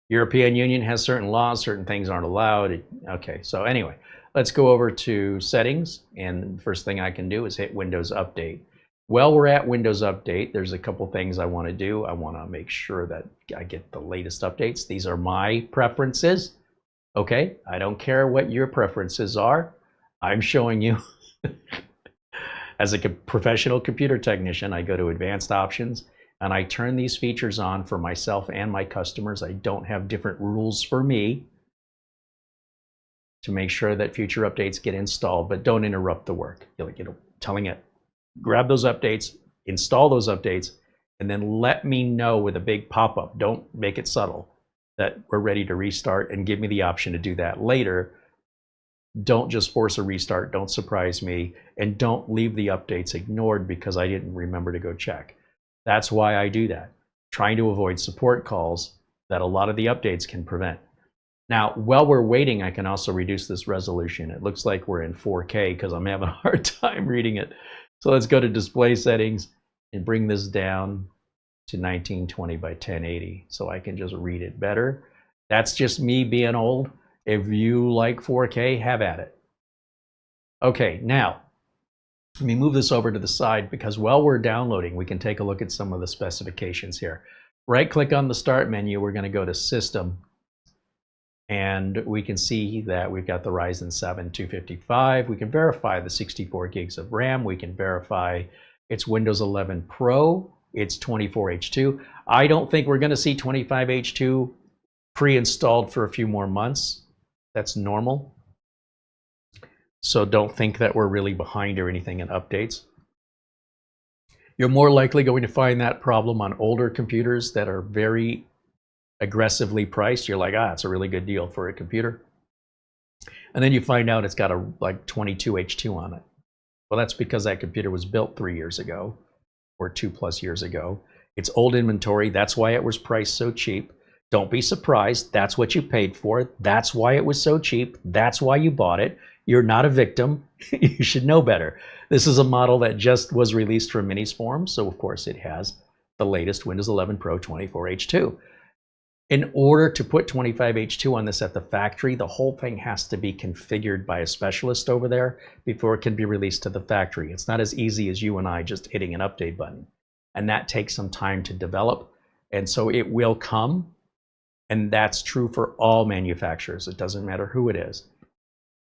European Union has certain laws, certain things aren't allowed. Okay, so anyway, let's go over to settings, and the first thing I can do is hit Windows Update. While we're at Windows Update, there's a couple things I want to do. I want to make sure that I get the latest updates. These are my preferences. Okay, I don't care what your preferences are. I'm showing you. As a professional computer technician, I go to Advanced Options, and I turn these features on for myself and my customers. I don't have different rules for me to make sure that future updates get installed, but don't interrupt the work. You're telling it, grab those updates, install those updates, and then let me know with a big pop-up. Don't make it subtle that we're ready to restart, and give me the option to do that later. Don't just force a restart. Don't surprise me, and don't leave the updates ignored because I didn't remember to go check. That's why I do that, trying to avoid support calls that a lot of the updates can prevent. Now, while we're waiting, I can also reduce this resolution. It looks like we're in 4K because I'm having a hard time reading it. So let's go to display settings and bring this down to 1920 by 1080 so I can just read it better. That's just me being old. If you like 4K, have at it. Okay, now let me move this over to the side because while we're downloading, we can take a look at some of the specifications here. Right-click on the Start menu. We're going to go to System, and we can see that we've got the Ryzen 7 255. We can verify the 64 gigs of RAM. We can verify it's Windows 11 Pro. It's 24H2. I don't think we're going to see 25H2 pre-installed for a few more months. That's normal. So don't think that we're really behind or anything in updates. You're more likely going to find that problem on older computers that are very aggressively priced. You're like, it's a really good deal for a computer. And then you find out it's got a like 22H2 on it. Well, that's because that computer was built 3 years ago or 2+ years ago. It's old inventory. That's why it was priced so cheap. Don't be surprised. That's what you paid for. That's why it was so cheap. That's why you bought it. You're not a victim. You should know better. This is a model that just was released from MINISFORUM, so of course it has the latest Windows 11 Pro 24H2. In order to put 25H2 on this at the factory, the whole thing has to be configured by a specialist over there before it can be released to the factory. It's not as easy as you and I just hitting an update button. And that takes some time to develop. And so it will come. And that's true for all manufacturers. It doesn't matter who it is.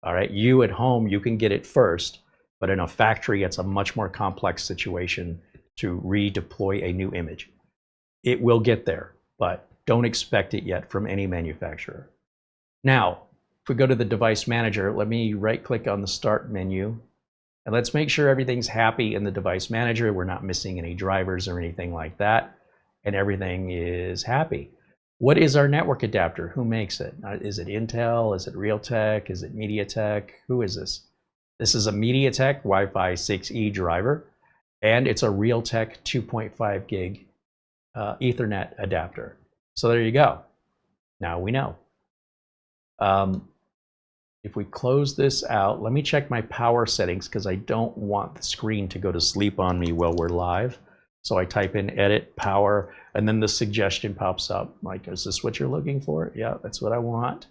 All right, you at home, you can get it first. But in a factory, it's a much more complex situation to redeploy a new image. It will get there, but don't expect it yet from any manufacturer. Now, if we go to the device manager, let me right-click on the Start menu. And let's make sure everything's happy in the device manager. We're not missing any drivers or anything like that. and everything is happy. What is our network adapter? Who makes it? Is it Intel? Is it Realtek? Is it MediaTek? Who is this? This is a MediaTek Wi-Fi 6E driver, and it's a Realtek 2.5 gig Ethernet adapter. So there you go. Now we know. If we close this out, let me check my power settings because I don't want the screen to go to sleep on me while we're live. So I type in edit power, and then the suggestion pops up. Like, is this what you're looking for? Yeah, that's what I want.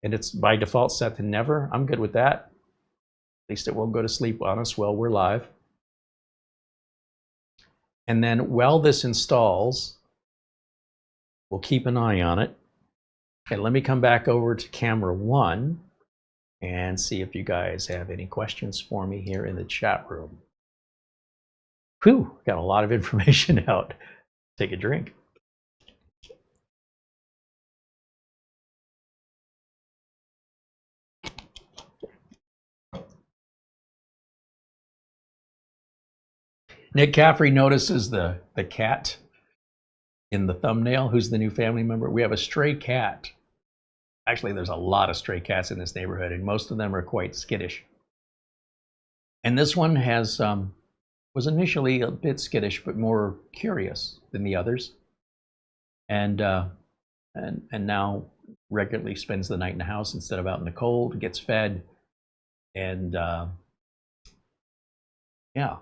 And it's by default set to never. I'm good with that. At least it won't go to sleep on us while we're live. And then while this installs, we'll keep an eye on it. And let me come back over to camera 1 and see if you guys have any questions for me here in the chat room. Whew, got a lot of information out. Take a drink. Nick Caffrey notices the cat in the thumbnail. Who's the new family member? We have a stray cat. Actually, there's a lot of stray cats in this neighborhood, and most of them are quite skittish. And this one has was initially a bit skittish, but more curious than the others. And now regularly spends the night in the house instead of out in the cold, gets fed, and yeah.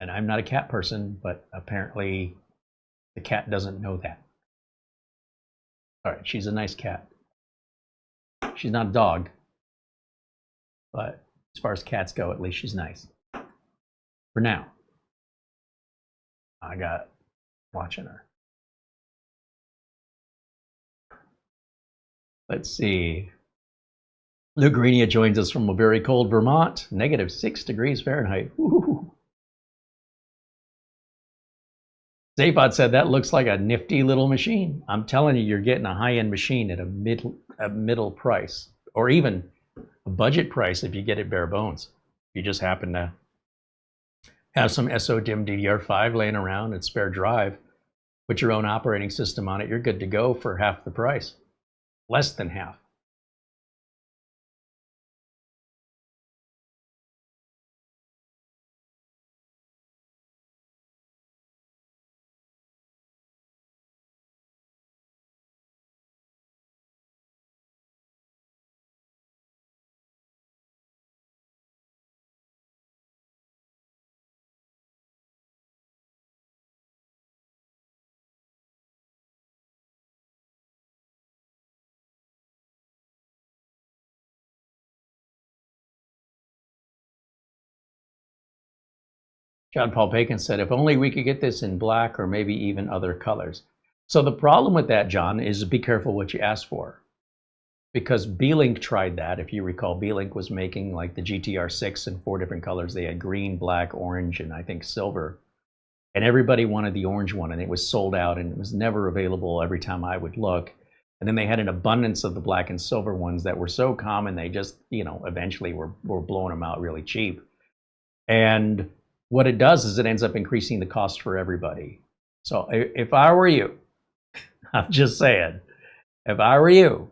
And I'm not a cat person, but apparently the cat doesn't know that. All right, she's a nice cat. She's not a dog, but as far as cats go, at least she's nice. For now. I got watching her. Let's see. Lou Greenia joins us from a very cold Vermont, -6 degrees Fahrenheit. Ooh. Zapod said that looks like a nifty little machine. I'm telling you, you're getting a high-end machine at a middle price, or even a budget price if you get it bare bones. You just happen to have some SODIMM DDR5 laying around and spare drive, put your own operating system on it, you're good to go for half the price. Less than half. John Paul Bacon said, if only we could get this in black or maybe even other colors. So the problem with that, John, is be careful what you ask for. Because B-Link tried that. If you recall, B-Link was making like the GTR6 in 4 different colors. They had green, black, orange, and I think silver. And everybody wanted the orange one, and it was sold out, and it was never available every time I would look. And then they had an abundance of the black and silver ones that were so common, they just, eventually were blowing them out really cheap. And what it does is it ends up increasing the cost for everybody. So if I were you, I'm just saying, if I were you,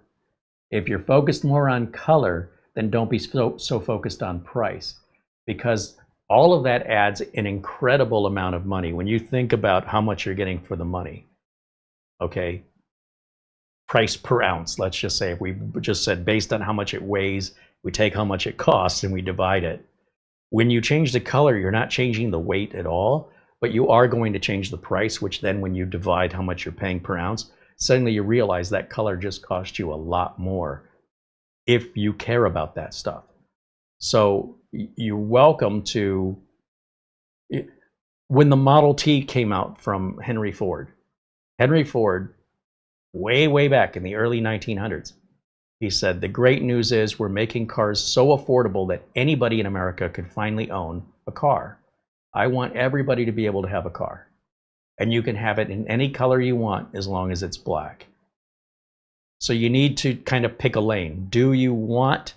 if you're focused more on color, then don't be so focused on price, because all of that adds an incredible amount of money when you think about how much you're getting for the money. Okay, price per ounce, let's just say, if we just said based on how much it weighs, we take how much it costs and we divide it. When you change the color, you're not changing the weight at all, but you are going to change the price, which then when you divide how much you're paying per ounce, suddenly you realize that color just cost you a lot more if you care about that stuff. So you're welcome to, when the Model T came out from Henry Ford, way back in the early 1900s, he said, the great news is we're making cars so affordable that anybody in America could finally own a car. I want everybody to be able to have a car. And you can have it in any color you want as long as it's black. So you need to kind of pick a lane. Do you want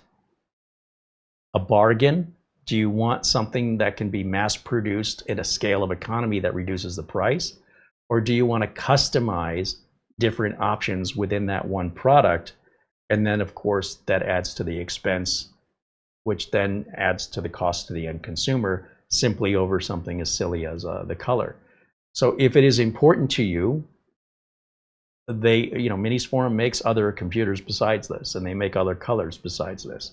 a bargain? Do you want something that can be mass produced at a scale of economy that reduces the price? Or do you want to customize different options within that one product? And then, of course, that adds to the expense, which then adds to the cost to the end consumer, simply over something as silly as the color. So if it is important to you, MINISFORUM makes other computers besides this, and they make other colors besides this.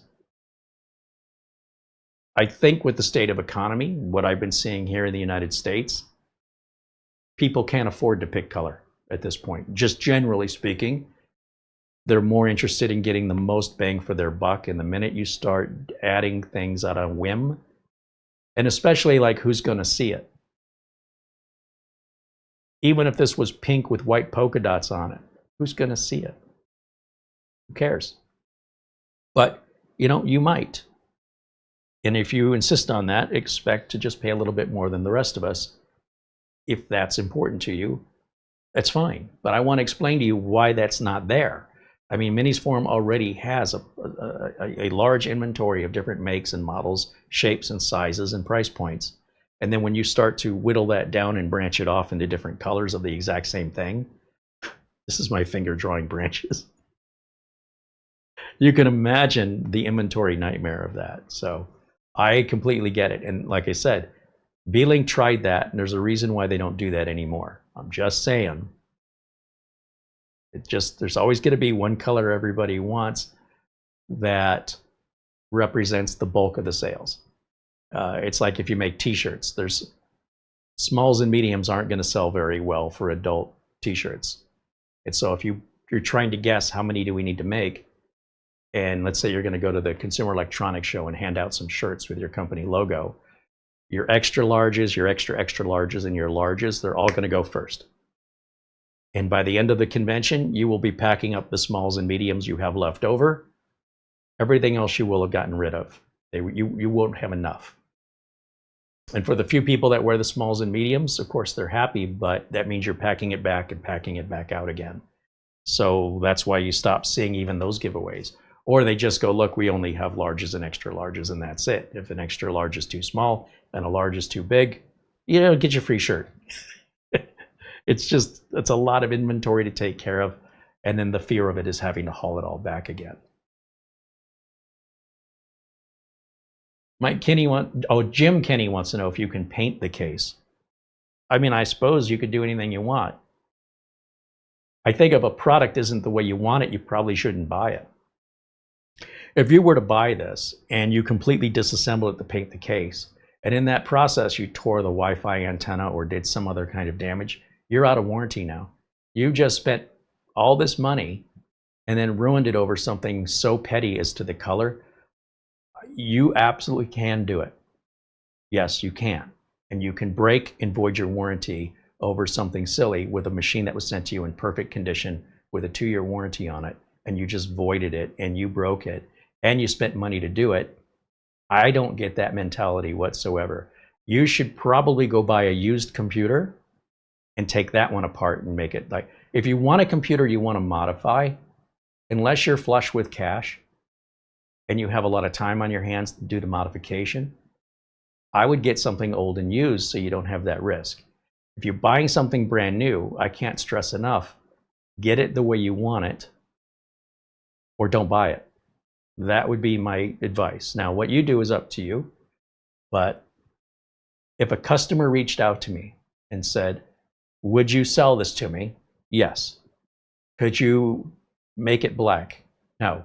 I think with the state of economy, what I've been seeing here in the United States, people can't afford to pick color at this point. Just generally speaking, they're more interested in getting the most bang for their buck. And the minute you start adding things out of whim, and especially like who's going to see it? Even if this was pink with white polka dots on it, who's going to see it? Who cares? But, you might. And if you insist on that, expect to just pay a little bit more than the rest of us. If that's important to you, that's fine. But I want to explain to you why that's not there. I mean, MINISFORUM already has a large inventory of different makes and models, shapes and sizes and price points. And then when you start to whittle that down and branch it off into different colors of the exact same thing, this is my finger drawing branches. You can imagine the inventory nightmare of that. So I completely get it. And like I said, Beelink tried that, and there's a reason why they don't do that anymore. I'm just saying. There's always going to be one color everybody wants that represents the bulk of the sales. It's like if you make t-shirts, there's smalls and mediums aren't going to sell very well for adult t-shirts. And so if you're trying to guess how many do we need to make, and let's say you're going to go to the Consumer Electronics Show and hand out some shirts with your company logo, your extra larges, your extra larges, and your larges, they're all going to go first. And by the end of the convention, you will be packing up the smalls and mediums you have left over. Everything else you will have gotten rid of. You won't have enough. And for the few people that wear the smalls and mediums, of course, they're happy, but that means you're packing it back and packing it back out again. So that's why you stop seeing even those giveaways. Or they just go, look, we only have larges and extra larges, and that's it. If an extra large is too small and a large is too big, get your free shirt. It's a lot of inventory to take care of, and then the fear of it is having to haul it all back again. Jim Kenny wants to know if you can paint the case. I mean, I suppose you could do anything you want. I think if a product isn't the way you want it, you probably shouldn't buy it. If you were to buy this and you completely disassemble it to paint the case, and in that process you tore the Wi-Fi antenna or did some other kind of damage, you're out of warranty now. You just spent all this money and then ruined it over something so petty as to the color. You absolutely can do it. Yes, you can. And you can break and void your warranty over something silly with a machine that was sent to you in perfect condition with a 2-year warranty on it, and you just voided it and you broke it and you spent money to do it. I don't get that mentality whatsoever. You should probably go buy a used computer and take that one apart and make it like, if you want a computer you want to modify, unless you're flush with cash and you have a lot of time on your hands to do the modification, I would get something old and used so you don't have that risk. If you're buying something brand new, I can't stress enough, get it the way you want it or don't buy it. That would be my advice. Now, what you do is up to you, but if a customer reached out to me and said, would you sell this to me? Yes. Could you make it black? No.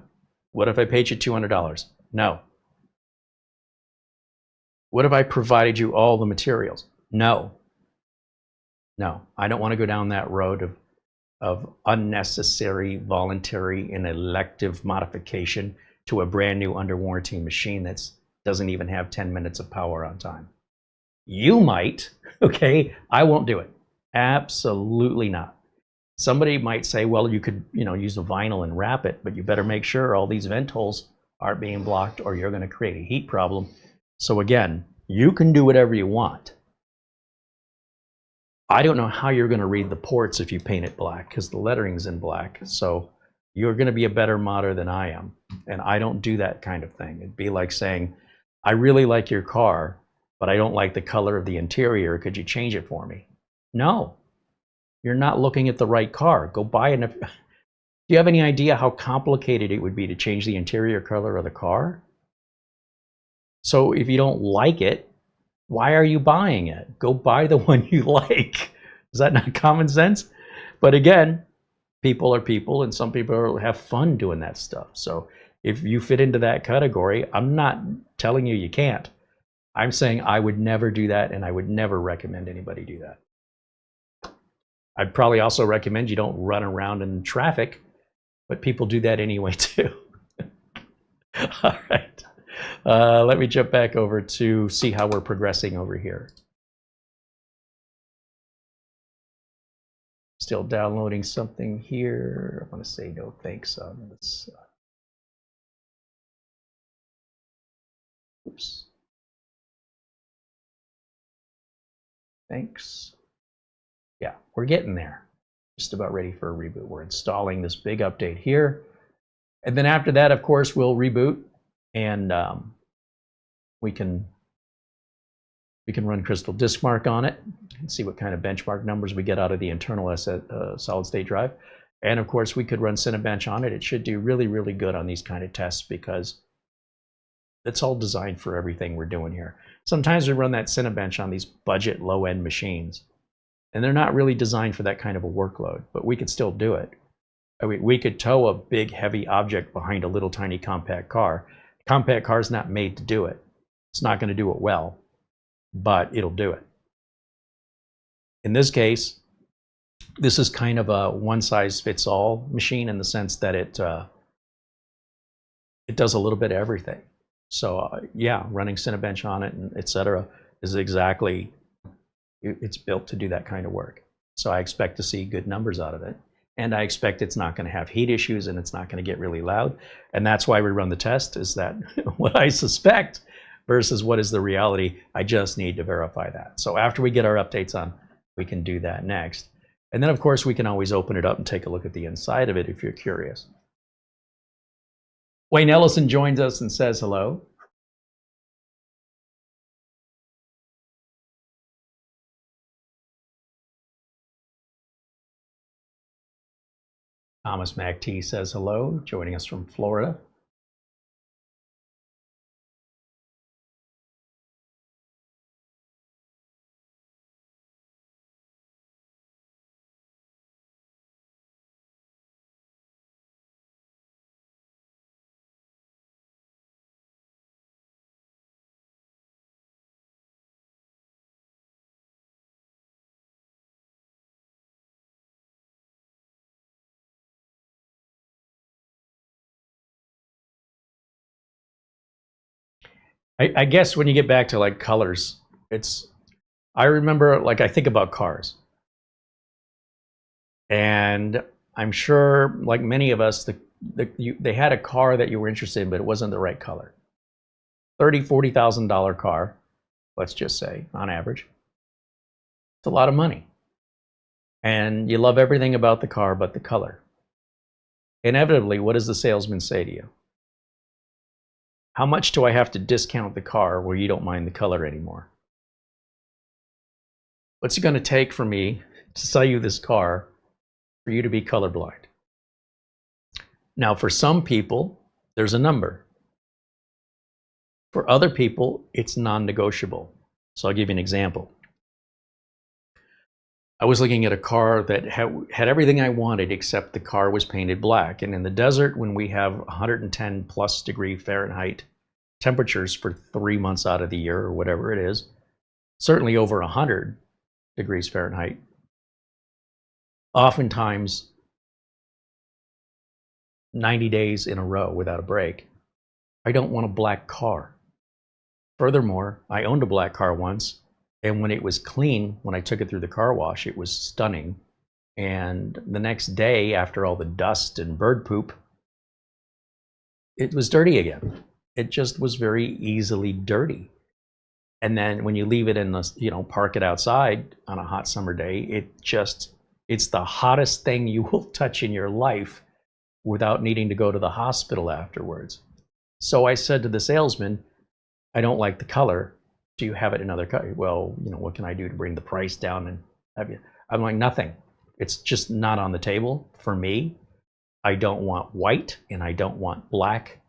What if I paid you $200? No. What if I provided you all the materials? No. No, I don't want to go down that road of unnecessary, voluntary, and elective modification to a brand new under warranty machine that doesn't even have 10 minutes of power on time. You might, okay? I won't do it. Absolutely not. Somebody might say, well, you could, use a vinyl and wrap it, but you better make sure all these vent holes aren't being blocked or you're going to create a heat problem. So again, you can do whatever you want. I don't know how you're going to read the ports if you paint it black because the lettering's in black. So you're going to be a better modder than I am. And I don't do that kind of thing. It'd be like saying, I really like your car, but I don't like the color of the interior. Could you change it for me? No. You're not looking at the right car. Go buy an... Do you have any idea how complicated it would be to change the interior color of the car? So if you don't like it, why are you buying it? Go buy the one you like. Is that not common sense? But again, people are people, and some people have fun doing that stuff. So if you fit into that category, I'm not telling you you can't. I'm saying I would never do that, and I would never recommend anybody do that. I'd probably also recommend you don't run around in traffic, but people do that anyway too. All right, let me jump back over to see how we're progressing over here. Still downloading something here. I'm going to say no thanks on this. Oops. Thanks. Yeah, we're getting there. Just about ready for a reboot. We're installing this big update here. And then after that, of course, we'll reboot, and we can run Crystal Disk Mark on it and see what kind of benchmark numbers we get out of the internal solid state drive. And of course, we could run Cinebench on it. It should do really, really good on these kind of tests because it's all designed for everything we're doing here. Sometimes we run that Cinebench on these budget low-end machines, and they're not really designed for that kind of a workload, but we could still do it. I mean, we could tow a big, heavy object behind a little tiny compact car. A compact car is not made to do it. It's not going to do it well, but it'll do it. In this case, this is kind of a one-size-fits-all machine in the sense that it does a little bit of everything. So yeah, running Cinebench on it, and etc., is exactly, it's built to do that kind of work. So I expect to see good numbers out of it. And I expect it's not going to have heat issues, and it's not going to get really loud. And that's why we run the test, is that what I suspect versus what is the reality. I just need to verify that. So after we get our updates on, we can do that next. And then, of course, we can always open it up and take a look at the inside of it if you're curious. Wayne Ellison joins us and says hello. Thomas MacT says hello, joining us from Florida. I guess when you get back to like colors, I remember, like, I think about cars. And I'm sure, like many of us, they had a car that you were interested in, but it wasn't the right color. $30,000, $40,000 car, let's just say, on average. It's a lot of money. And you love everything about the car but the color. Inevitably, what does the salesman say to you? How much do I have to discount the car where you don't mind the color anymore? What's it going to take for me to sell you this car for you to be colorblind? Now, for some people, there's a number. For other people, it's non-negotiable. So I'll give you an example. I was looking at a car that had everything I wanted except the car was painted black. And in the desert, when we have 110 plus degree Fahrenheit temperatures for 3 months out of the year or whatever it is, certainly over 100 degrees Fahrenheit, oftentimes 90 days in a row without a break, I don't want a black car. Furthermore, I owned a black car once, and when it was clean, when I took it through the car wash, it was stunning. And the next day, after all the dust and bird poop, it was dirty again. It just was very easily dirty. And then when you leave it in the, park it outside on a hot summer day, it's the hottest thing you will touch in your life without needing to go to the hospital afterwards. So I said to the salesman, I don't like the color. Do you have it in another color? Well, what can I do to bring the price down and have you? I'm like, nothing. It's just not on the table for me. I don't want white and I don't want black.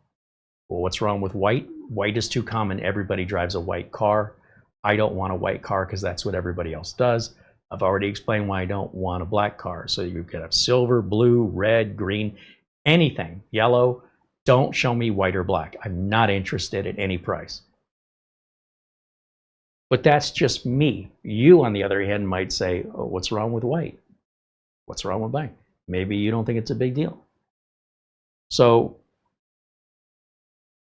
Well, what's wrong with white? White is too common. Everybody drives a white car. I don't want a white car because that's what everybody else does. I've already explained why I don't want a black car. So you could have silver, blue, red, green, anything, yellow. Don't show me white or black. I'm not interested at any price. But that's just me. You, on the other hand, might say, oh, what's wrong with white? What's wrong with black? Maybe you don't think it's a big deal. So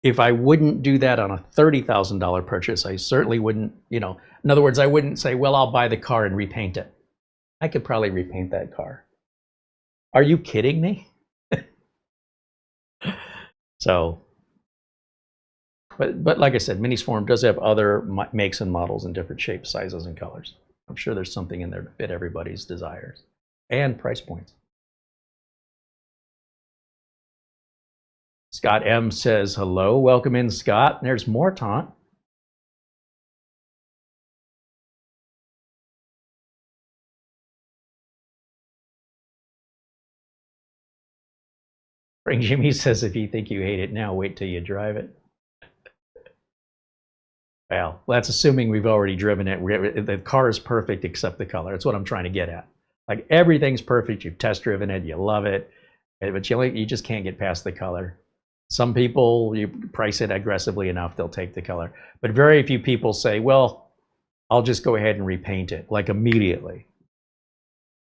if I wouldn't do that on a $30,000 purchase, I certainly wouldn't, in other words, I wouldn't say, well, I'll buy the car and repaint it. I could probably repaint that car. Are you kidding me? So, but like I said, MINISFORUM does have other makes and models in different shapes, sizes, and colors. I'm sure there's something in there to fit everybody's desires and price points. Scott M says, hello, welcome in, Scott. There's more taunt. Frank Jimmy says, if you think you hate it now, wait till you drive it. Well, that's assuming we've already driven it. The car is perfect except the color. That's what I'm trying to get at. Like everything's perfect. You've test driven it. You love it. But you just can't get past the color. Some people, you price it aggressively enough, they'll take the color. But very few people say, well, I'll just go ahead and repaint it, like immediately.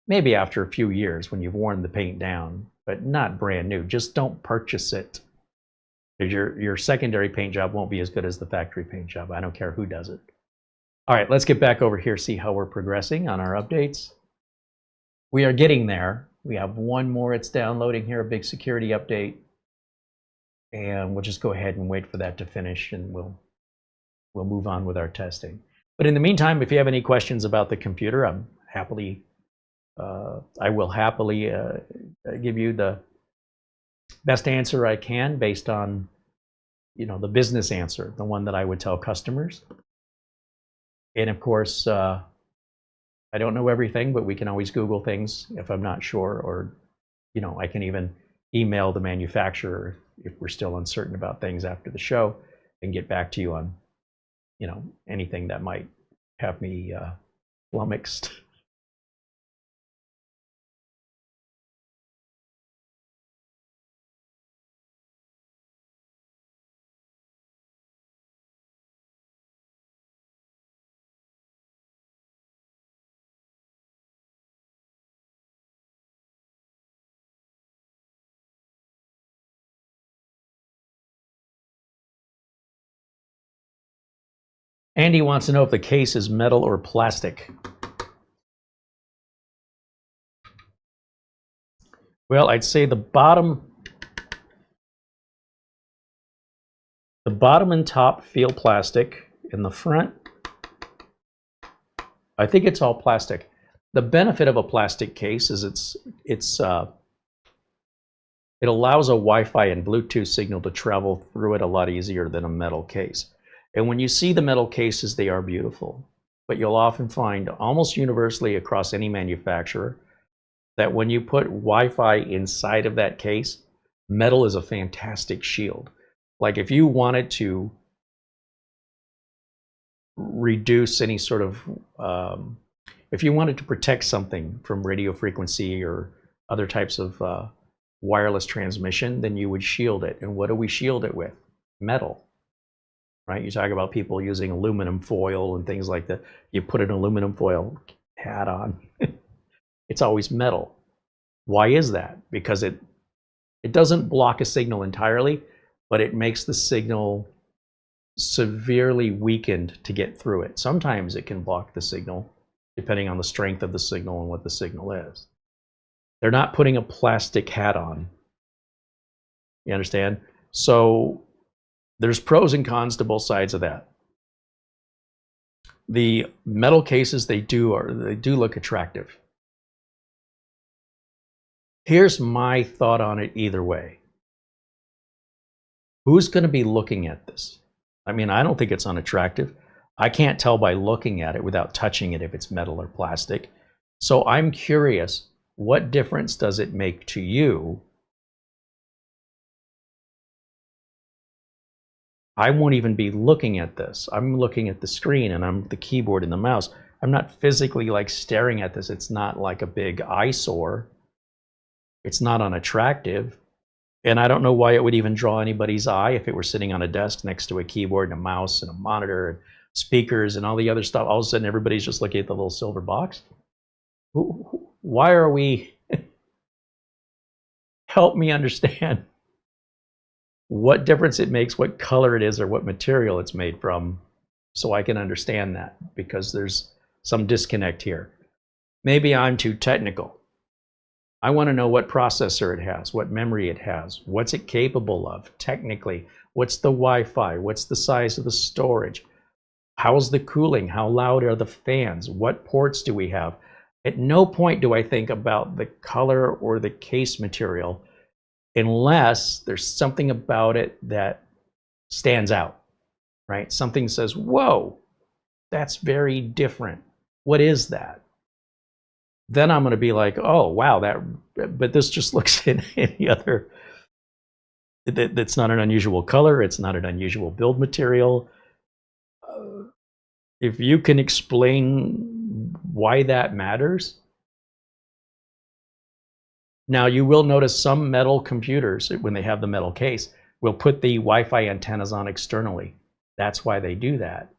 Maybe after a few years when you've worn the paint down, but not brand new. Just don't purchase it. Because your secondary paint job won't be as good as the factory paint job. I don't care who does it. All right, let's get back over here, see how we're progressing on our updates. We are getting there. We have one more. It's downloading here, a big security update. And we'll just go ahead and wait for that to finish, and we'll move on with our testing. But in the meantime, if you have any questions about the computer, I will happily give you the best answer I can based on, the business answer, the one that I would tell customers. And of course, I don't know everything, but we can always Google things if I'm not sure, or I can even email the manufacturer if we're still uncertain about things after the show, and get back to you on, anything that might have me flummoxed. Andy wants to know if the case is metal or plastic. Well, I'd say the bottom and top feel plastic. In the front, I think it's all plastic. The benefit of a plastic case is it allows a Wi-Fi and Bluetooth signal to travel through it a lot easier than a metal case. And when you see the metal cases, they are beautiful. But you'll often find almost universally across any manufacturer that when you put Wi-Fi inside of that case, metal is a fantastic shield. Like if you wanted to reduce any sort of, if you wanted to protect something from radio frequency or other types of wireless transmission, then you would shield it. And what do we shield it with? Metal. Right? You talk about people using aluminum foil and things like that. You put an aluminum foil hat on. It's always metal. Why is that? Because it doesn't block a signal entirely, but it makes the signal severely weakened to get through it. Sometimes it can block the signal, depending on the strength of the signal and what the signal is. They're not putting a plastic hat on. You understand? So there's pros and cons to both sides of that. The metal cases, they do look attractive. Here's my thought on it either way. Who's going to be looking at this? I mean, I don't think it's unattractive. I can't tell by looking at it without touching it if it's metal or plastic. So I'm curious, What difference does it make to you? I won't even be looking at this. I'm looking at the screen and I'm the keyboard and the mouse. I'm not physically like staring at this. It's not like a big eyesore. It's not unattractive. And I don't know why it would even draw anybody's eye if it were sitting on a desk next to a keyboard and a mouse and a monitor and speakers and all the other stuff. All of a sudden, everybody's just looking at the little silver box. Why are we? Help me understand what difference it makes, what color it is, or what material it's made from, so I can understand that, because there's some disconnect here. Maybe I'm too technical. I want to know what processor it has, what memory it has, what's it capable of technically, what's the Wi-Fi, what's the size of the storage, how's the cooling, how loud are the fans, what ports do we have. At no point do I think about the color or the case material unless there's something about it that stands out, right? Something says, whoa, that's very different. What is that? Then I'm going to be like, oh, wow, but this just looks at any other. That's not an unusual color. It's not an unusual build material. If you can explain why that matters. Now, you will notice some metal computers, when they have the metal case, will put the Wi-Fi antennas on externally. That's why they do that.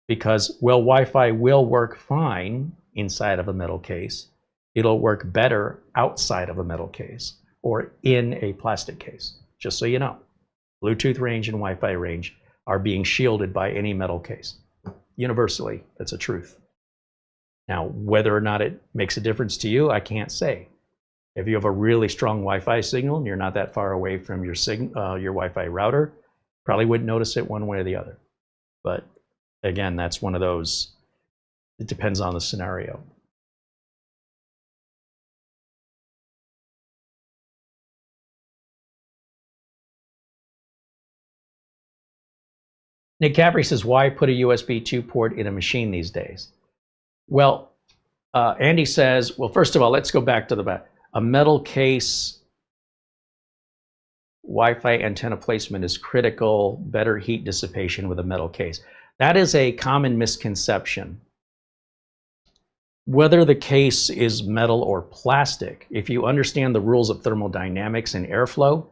Because, well, Wi-Fi will work fine inside of a metal case. It'll work better outside of a metal case or in a plastic case, just so you know. Bluetooth range and Wi-Fi range are being shielded by any metal case. Universally, that's a truth. Now, whether or not it makes a difference to you, I can't say. If you have a really strong Wi-Fi signal and you're not that far away from your Wi-Fi router, probably wouldn't notice it one way or the other. But again, that's one of those, it depends on the scenario. Nick Capri says, why put a USB 2 port in a machine these days? Well, Andy says, well, first of all, let's go back to the back. A metal case Wi-Fi antenna placement is critical, better heat dissipation with a metal case. That is a common misconception. Whether the case is metal or plastic, if you understand the rules of thermodynamics and airflow,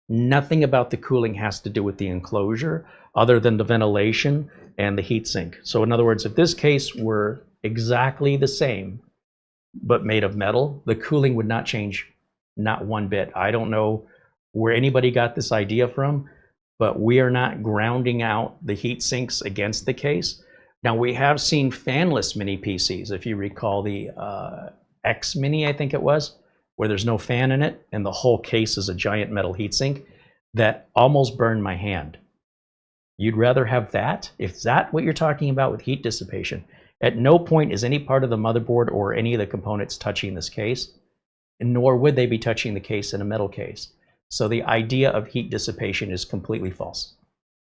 nothing about the cooling has to do with the enclosure other than the ventilation and the heat sink. So in other words, if this case were exactly the same, but made of metal, the cooling would not change, not one bit. I don't know where anybody got this idea from, but we are not grounding out the heat sinks against the case. Now, we have seen fanless mini PCs, if you recall the X Mini, I think it was, where there's no fan in it and the whole case is a giant metal heatsink, that almost burned my hand. You'd rather have that? If that's what you're talking about with heat dissipation, at no point is any part of the motherboard or any of the components touching this case, and nor would they be touching the case in a metal case. So the idea of heat dissipation is completely false.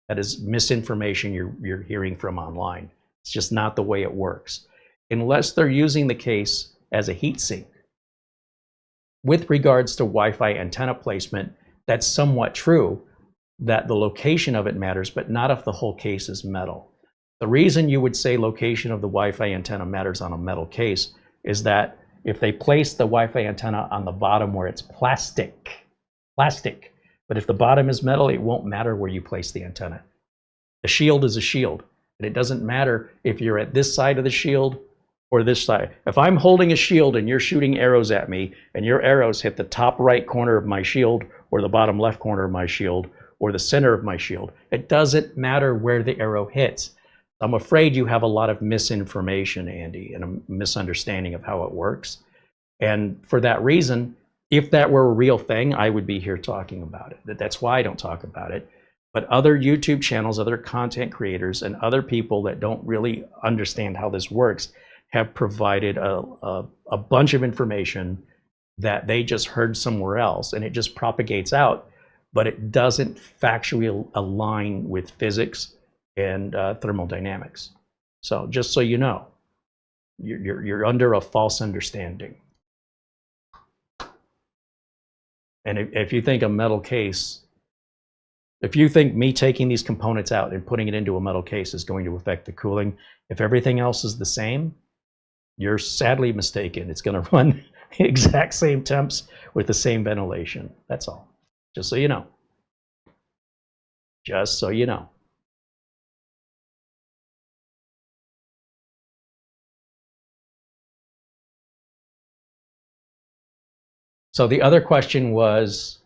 That is misinformation you're hearing from online. It's just not the way it works. Unless they're using the case as a heat sink. With regards to Wi-Fi antenna placement, that's somewhat true, that the location of it matters, but not if the whole case is metal. The reason you would say location of the Wi-Fi antenna matters on a metal case is that if they place the Wi-Fi antenna on the bottom where it's plastic, but if the bottom is metal, it won't matter where you place the antenna. A shield is a shield, and it doesn't matter if you're at this side of the shield or this side. If I'm holding a shield and you're shooting arrows at me, and your arrows hit the top right corner of my shield or the bottom left corner of my shield or the center of my shield, it doesn't matter where the arrow hits. I'm afraid you have a lot of misinformation, Andy, and a misunderstanding of how it works. And for that reason, if that were a real thing, I would be here talking about it. That's why I don't talk about it. But other YouTube channels, other content creators, and other people that don't really understand how this works have provided a bunch of information that they just heard somewhere else, and it just propagates out, but it doesn't factually align with physics and thermodynamics. So just so you know, you're under a false understanding. And if you think a metal case, if you think me taking these components out and putting it into a metal case is going to affect the cooling, if everything else is the same, you're sadly mistaken. It's going to run the exact same temps with the same ventilation. That's all. Just so you know. Just so you know. So the other question was,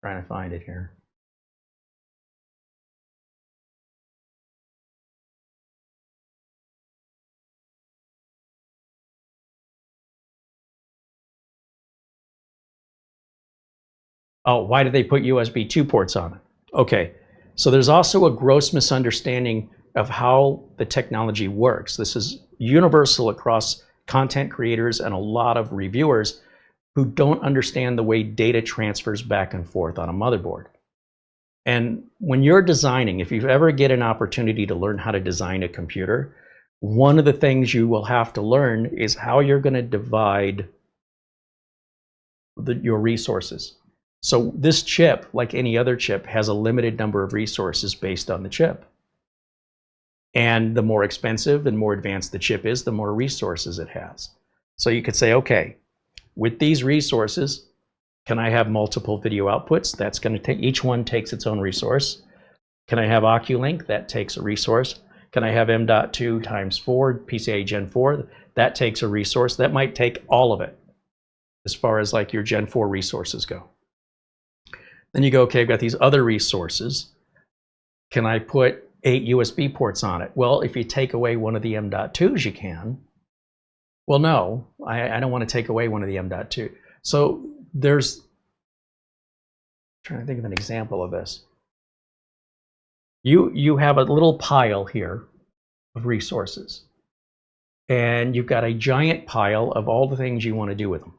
trying to find it here. Oh, why did they put USB 2 ports on it? Okay, so there's also a gross misunderstanding of how the technology works. This is universal across content creators and a lot of reviewers who don't understand the way data transfers back and forth on a motherboard. And when you're designing, if you ever get an opportunity to learn how to design a computer, one of the things you will have to learn is how you're going to divide your resources. So this chip, like any other chip, has a limited number of resources based on the chip. And the more expensive and more advanced the chip is, the more resources it has. So you could say, okay, with these resources, can I have multiple video outputs? That's going to take, each one takes its own resource. Can I have OCuLink? That takes a resource. Can I have M.2 times 4, PCIe Gen 4? That takes a resource. That might take all of it as far as like your Gen 4 resources go. Then you go, okay, I've got these other resources. Can I put 8 USB ports on it? Well, if you take away one of the M.2s, you can. Well, no, I don't want to take away one of the M.2. So there's, I'm trying to think of an example of this. You have a little pile here of resources, and you've got a giant pile of all the things you want to do with them.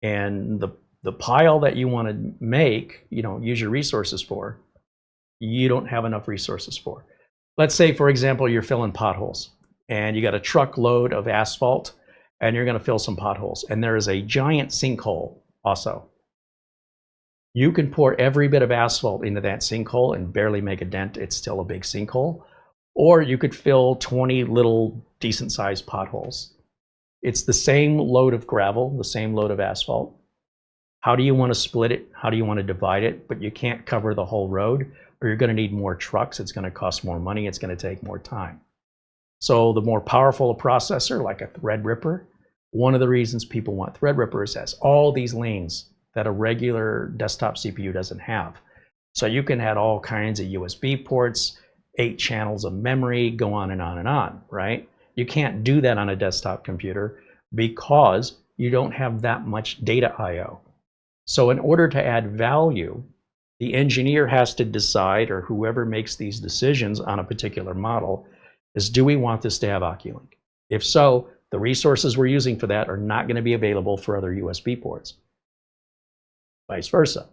And the pile that you want to make, use your resources for, you don't have enough resources for. Let's say, for example, you're filling potholes, and you got a truckload of asphalt, and you're going to fill some potholes, and there is a giant sinkhole also. You can pour every bit of asphalt into that sinkhole and barely make a dent. It's still a big sinkhole. Or you could fill 20 little decent-sized potholes. It's the same load of gravel, the same load of asphalt. How do you want to split it? How do you want to divide it? But you can't cover the whole road, or you're going to need more trucks. It's going to cost more money. It's going to take more time. So the more powerful a processor, like a Threadripper, one of the reasons people want Threadripper is it has all these lanes that a regular desktop CPU doesn't have. So you can add all kinds of USB ports, 8 channels of memory, go on and on and on, right? You can't do that on a desktop computer because you don't have that much data I/O. So in order to add value, the engineer has to decide, or whoever makes these decisions on a particular model, is do we want this to have OCuLink? If so, the resources we're using for that are not going to be available for other USB ports. Vice versa.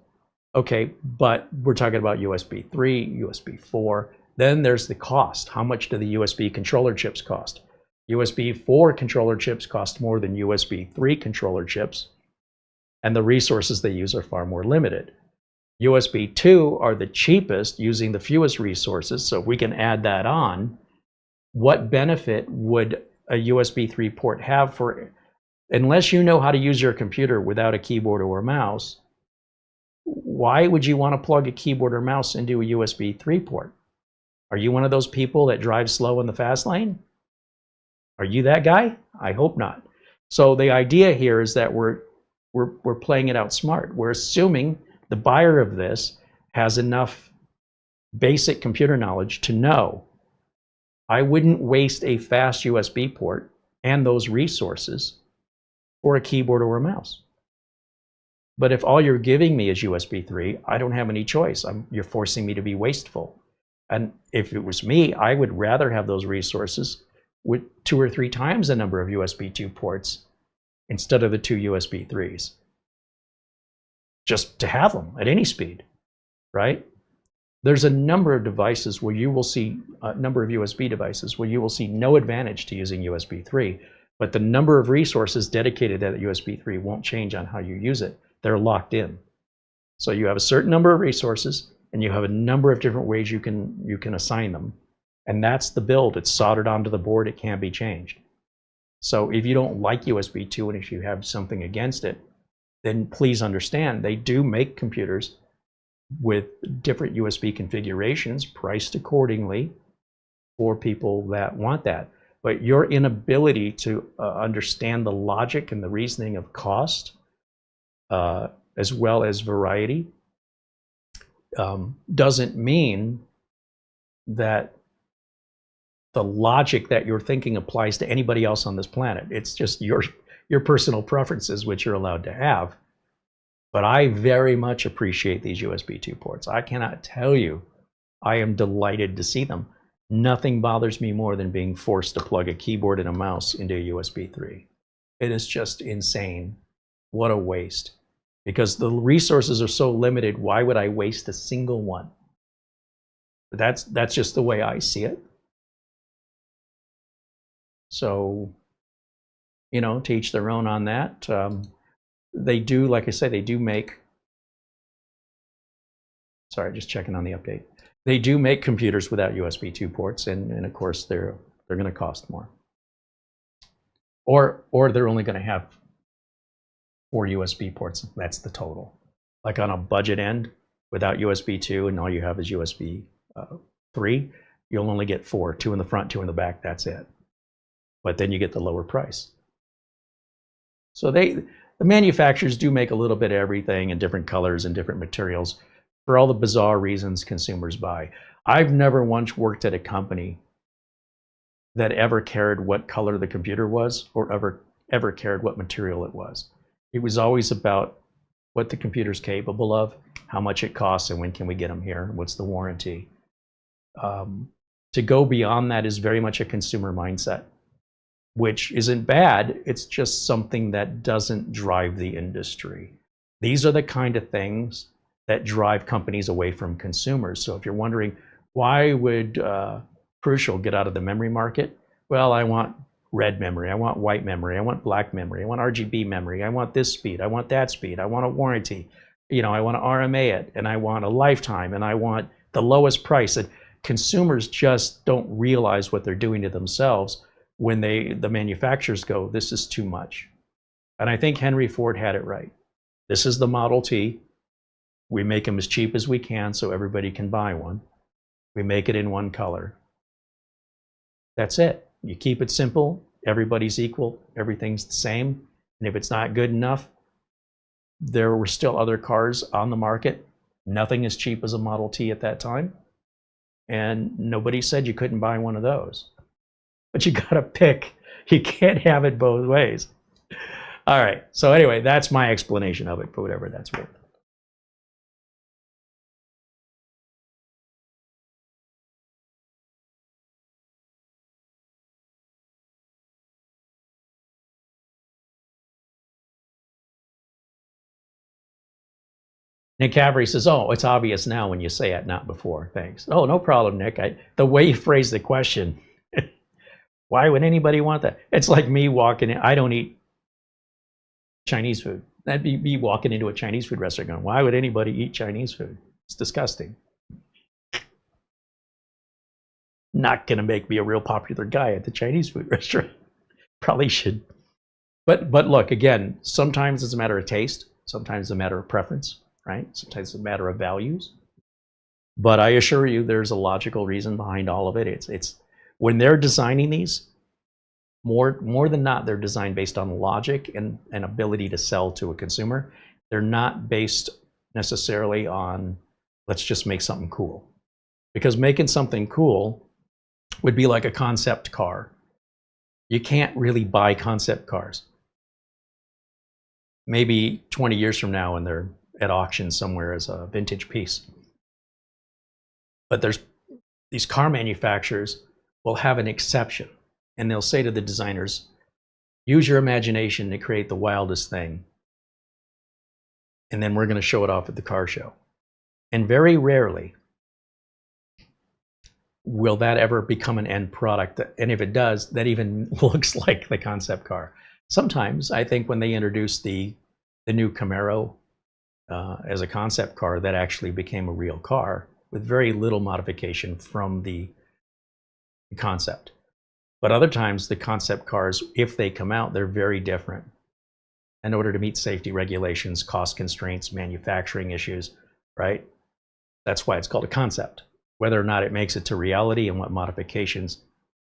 Okay, but we're talking about USB 3, USB 4. Then there's the cost. How much do the USB controller chips cost? USB 4 controller chips cost more than USB 3 controller chips, and the resources they use are far more limited. USB 2 are the cheapest, using the fewest resources, so if we can add that on, what benefit would a USB 3 port have for, unless you know how to use your computer without a keyboard or a mouse, why would you want to plug a keyboard or mouse into a USB 3 port? Are you one of those people that drive slow in the fast lane? Are you that guy? I hope not. So the idea here is that we're playing it out smart. We're assuming the buyer of this has enough basic computer knowledge to know I wouldn't waste a fast USB port and those resources for a keyboard or a mouse. But if all you're giving me is USB 3, I don't have any choice. You're forcing me to be wasteful. And if it was me, I would rather have those resources with 2 or 3 times the number of USB 2 ports instead of the 2 USB 3s. Just to have them at any speed, right? There's a number of devices where you will see a number of USB devices where you will see no advantage to using USB 3, but the number of resources dedicated to that USB 3 won't change on how you use it. They're locked in. So you have a certain number of resources, and you have a number of different ways you can assign them. And that's the build. It's soldered onto the board. It can't be changed. So if you don't like USB 2 and if you have something against it, then please understand they do make computers with different USB configurations priced accordingly for people that want that. But your inability to understand the logic and the reasoning of cost, as well as variety, doesn't mean that the logic that you're thinking applies to anybody else on this planet. It's just your personal preferences, which you're allowed to have. But I very much appreciate these USB 2 ports. I cannot tell you, I am delighted to see them. Nothing bothers me more than being forced to plug a keyboard and a mouse into a USB 3. It is just insane. What a waste. Because the resources are so limited, why would I waste a single one? That's just the way I see it. So, you know, to each their own on that. They do, like I say, they do make, sorry, just checking on the update. They do make computers without USB 2 ports, and of course they're going to cost more. Or they're only going to have 4 USB ports. That's the total. Like on a budget end, without USB 2 and all you have is USB 3, you'll only get 4, 2 in the front, 2 in the back, that's it. But then you get the lower price. So the manufacturers do make a little bit of everything in different colors and different materials for all the bizarre reasons consumers buy. I've never once worked at a company that ever cared what color the computer was or ever cared what material it was. It was always about what the computer's capable of, how much it costs, and when can we get them here, what's the warranty. To go beyond that is very much a consumer mindset, which isn't bad. It's just something that doesn't drive the industry. These are the kind of things that drive companies away from consumers. So if you're wondering, why would Crucial get out of the memory market? Well, I want red memory, I want white memory, I want black memory, I want RGB memory, I want this speed, I want that speed, I want a warranty, you know, I want to RMA it, and I want a lifetime, and I want the lowest price. And consumers just don't realize what they're doing to themselves when the manufacturers go, this is too much. And I think Henry Ford had it right. This is the Model T. We make them as cheap as we can so everybody can buy one. We make it in one color. That's it. You keep it simple, everybody's equal, everything's the same. And if it's not good enough, there were still other cars on the market, nothing as cheap as a Model T at that time. And nobody said you couldn't buy one of those. But you gotta pick. You can't have it both ways. All right, so anyway, that's my explanation of it, for whatever that's worth. Nick Cavery says, oh, it's obvious now when you say it, not before. Thanks. Oh, no problem, Nick. The way you phrased the question, why would anybody want that? It's like me walking in. I don't eat Chinese food. That'd be me walking into a Chinese food restaurant going, why would anybody eat Chinese food? It's disgusting. Not going to make me a real popular guy at the Chinese food restaurant. Probably should. But look, again, sometimes it's a matter of taste. Sometimes it's a matter of preference. Right? Sometimes it's a matter of values. But I assure you there's a logical reason behind all of it. It's when they're designing these, more than not, they're designed based on logic and ability to sell to a consumer. They're not based necessarily on, let's just make something cool. Because making something cool would be like a concept car. You can't really buy concept cars. Maybe 20 years from now when they're at auction somewhere as a vintage piece. But there's these car manufacturers will have an exception, and they'll say to the designers, use your imagination to create the wildest thing, and then we're going to show it off at the car show. And very rarely will that ever become an end product? And if it does, that even looks like the concept car. Sometimes I think when they introduced the new Camaro as a concept car, that actually became a real car with very little modification from the concept. But other times the concept cars, if they come out, they're very different in order to meet safety regulations, cost constraints, manufacturing issues, right? That's why it's called a concept. Whether or not it makes it to reality and what modifications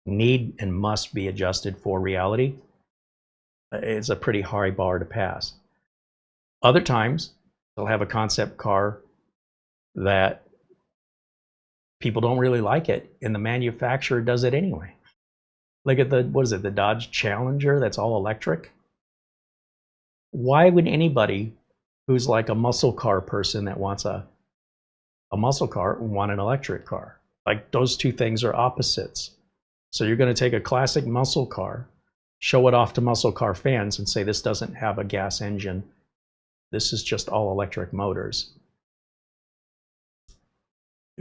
need and must be adjusted for reality is a pretty high bar to pass. Other times, they'll have a concept car that people don't really like it, and the manufacturer does it anyway. Look at the Dodge Challenger that's all electric. Why would anybody who's like a muscle car person that wants a muscle car want an electric car? Like, those two things are opposites. So you're going to take a classic muscle car, show it off to muscle car fans and say this doesn't have a gas engine. This is just all electric motors.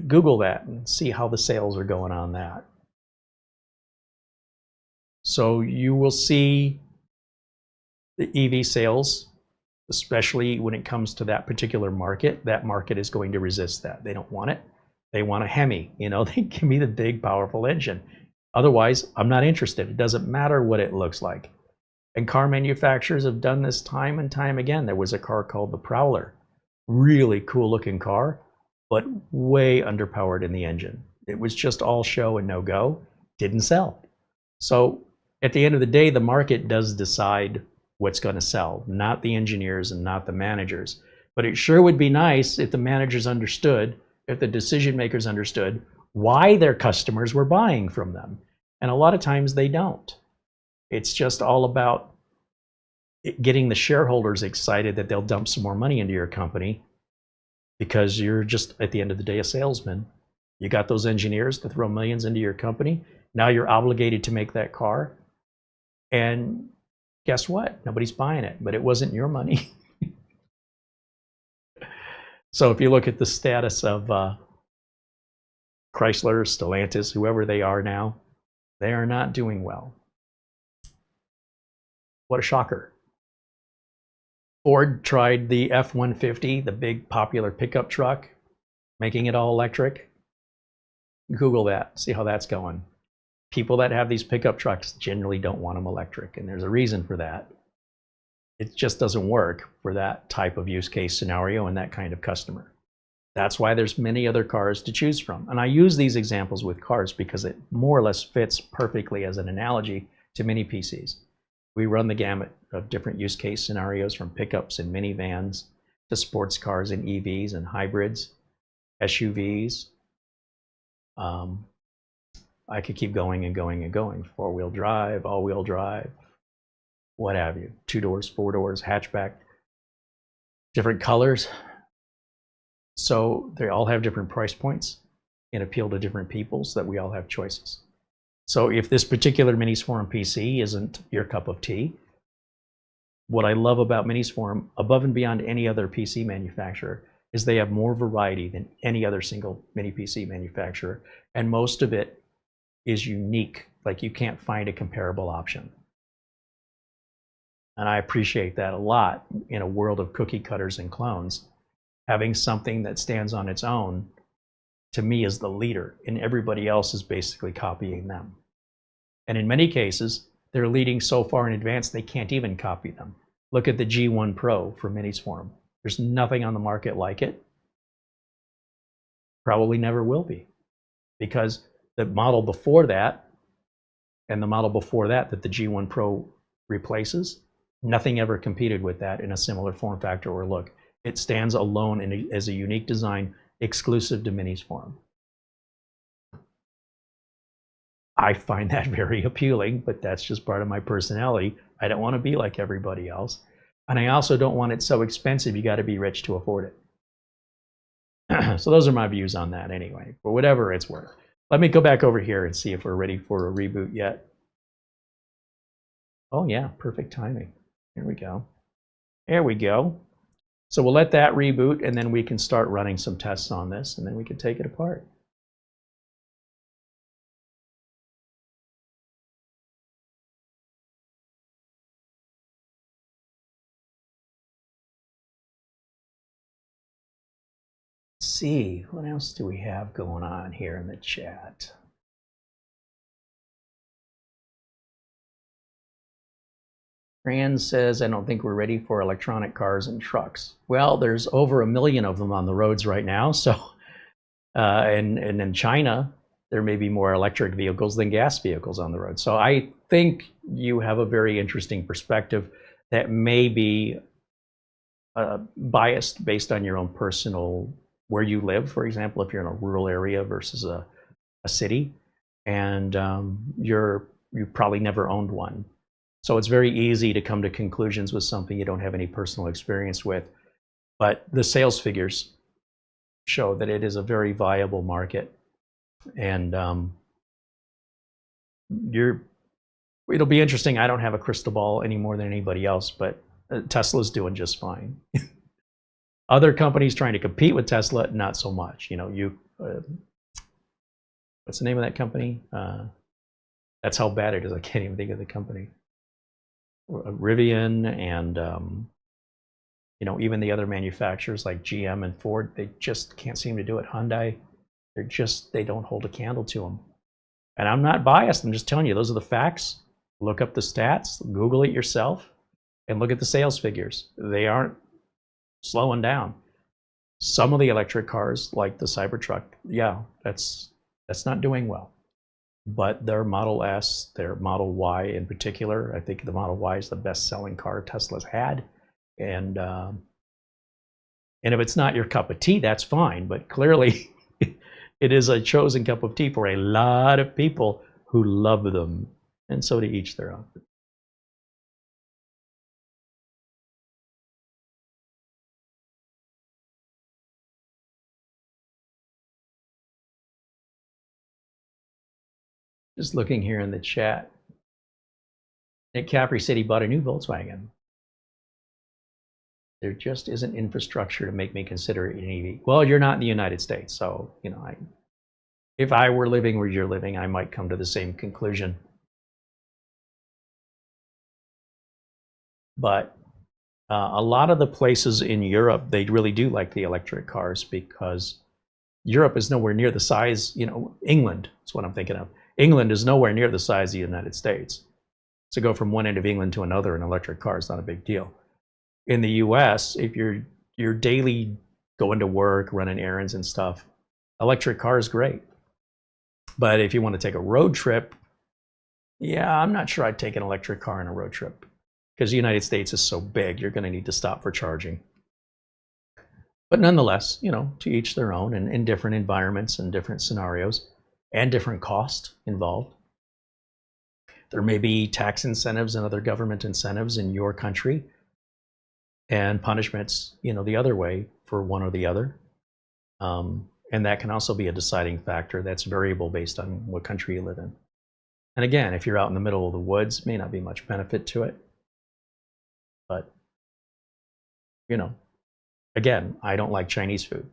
Google that and see how the sales are going on that. So you will see the EV sales, especially when it comes to that particular market. That market is going to resist that. They don't want it. They want a Hemi. You know, they give me the big, powerful engine. Otherwise, I'm not interested. It doesn't matter what it looks like. And car manufacturers have done this time and time again. There was a car called the Prowler. Really cool looking car, but way underpowered in the engine. It was just all show and no go. Didn't sell. So at the end of the day, the market does decide what's going to sell, not the engineers and not the managers. But it sure would be nice if the managers understood, if the decision makers understood why their customers were buying from them. And a lot of times they don't. It's just all about getting the shareholders excited that they'll dump some more money into your company, because you're just, at the end of the day, a salesman. You got those engineers to throw millions into your company. Now you're obligated to make that car. And guess what? Nobody's buying it, but it wasn't your money. So if you look at the status of Chrysler, Stellantis, whoever they are now, they are not doing well. What a shocker. Ford tried the F-150, the big popular pickup truck, making it all electric. Google that, see how that's going. People that have these pickup trucks generally don't want them electric, and there's a reason for that. It just doesn't work for that type of use case scenario and that kind of customer. That's why there's many other cars to choose from. And I use these examples with cars because it more or less fits perfectly as an analogy to mini PCs. We run the gamut of different use case scenarios, from pickups and minivans to sports cars and EVs and hybrids, SUVs. I could keep going and going and going. Four-wheel drive, all-wheel drive, what have you. 2 doors, 4 doors, hatchback, different colors. So they all have different price points and appeal to different people, so that we all have choices. So if this particular MINISFORUM PC isn't your cup of tea, what I love about MINISFORUM, above and beyond any other PC manufacturer, is they have more variety than any other single mini PC manufacturer. And most of it is unique. Like, you can't find a comparable option. And I appreciate that a lot in a world of cookie cutters and clones. Having something that stands on its own, to me, is the leader, and everybody else is basically copying them. And in many cases, they're leading so far in advance they can't even copy them. Look at the G1 Pro for MINISFORUM. There's nothing on the market like it. Probably never will be, because the model before that and the model before that the G1 Pro replaces, nothing ever competed with that in a similar form factor or look. It stands alone as a unique design exclusive to MINISFORUM. I find that very appealing, but that's just part of my personality. I don't want to be like everybody else. And I also don't want it so expensive you got to be rich to afford it. So those are my views on that anyway, for whatever it's worth. Let me go back over here and see if we're ready for a reboot yet. Oh yeah, perfect timing. Here we go. There we go. So we'll let that reboot, and then we can start running some tests on this, and then we can take it apart. see, what else do we have going on here in the chat? Fran says, I don't think we're ready for electronic cars and trucks. Well, there's over 1 million of them on the roads right now. So, and in China, there may be more electric vehicles than gas vehicles on the road. So I think you have a very interesting perspective that may be biased based on your own personal, where you live, for example, if you're in a rural area versus a city, and you probably never owned one. So it's very easy to come to conclusions with something you don't have any personal experience with. But the sales figures show that it is a very viable market. And it'll be interesting. I don't have a crystal ball any more than anybody else, but Tesla's doing just fine. Other companies trying to compete with Tesla, not so much. You know, what's the name of that company? That's how bad it is. I can't even think of the company. Rivian and you know, even the other manufacturers like GM and Ford, they just can't seem to do it. Hyundai, they don't hold a candle to them. And I'm not biased. I'm just telling you, those are the facts. Look up the stats, Google it yourself, and look at the sales figures. They aren't slowing down. Some of the electric cars, like the Cybertruck, yeah, that's not doing well. But their Model S, their Model Y in particular, I think the Model Y is the best-selling car Tesla's had. And if it's not your cup of tea, that's fine. But clearly, it is a chosen cup of tea for a lot of people who love them. And so to each their own. Just looking here in the chat. Nick Capri said he bought a new Volkswagen. There just isn't infrastructure to make me consider it an EV. Well, you're not in the United States, so you know, if I were living where you're living, I might come to the same conclusion. But a lot of the places in Europe, they really do like the electric cars because Europe is nowhere near the size, you know, England is what I'm thinking of. England is nowhere near the size of the United States. To go from one end of England to another in an electric car is not a big deal. In the US, if you're daily going to work, running errands and stuff, electric car is great. But if you want to take a road trip, yeah, I'm not sure I'd take an electric car on a road trip because the United States is so big, you're going to need to stop for charging. But nonetheless, you know, to each their own, and in different environments and different scenarios and different costs involved. There may be tax incentives and other government incentives in your country and punishments, you know, the other way for one or the other. And that can also be a deciding factor that's variable based on what country you live in. And again, if you're out in the middle of the woods, may not be much benefit to it. But, you know, again, I don't like Chinese food.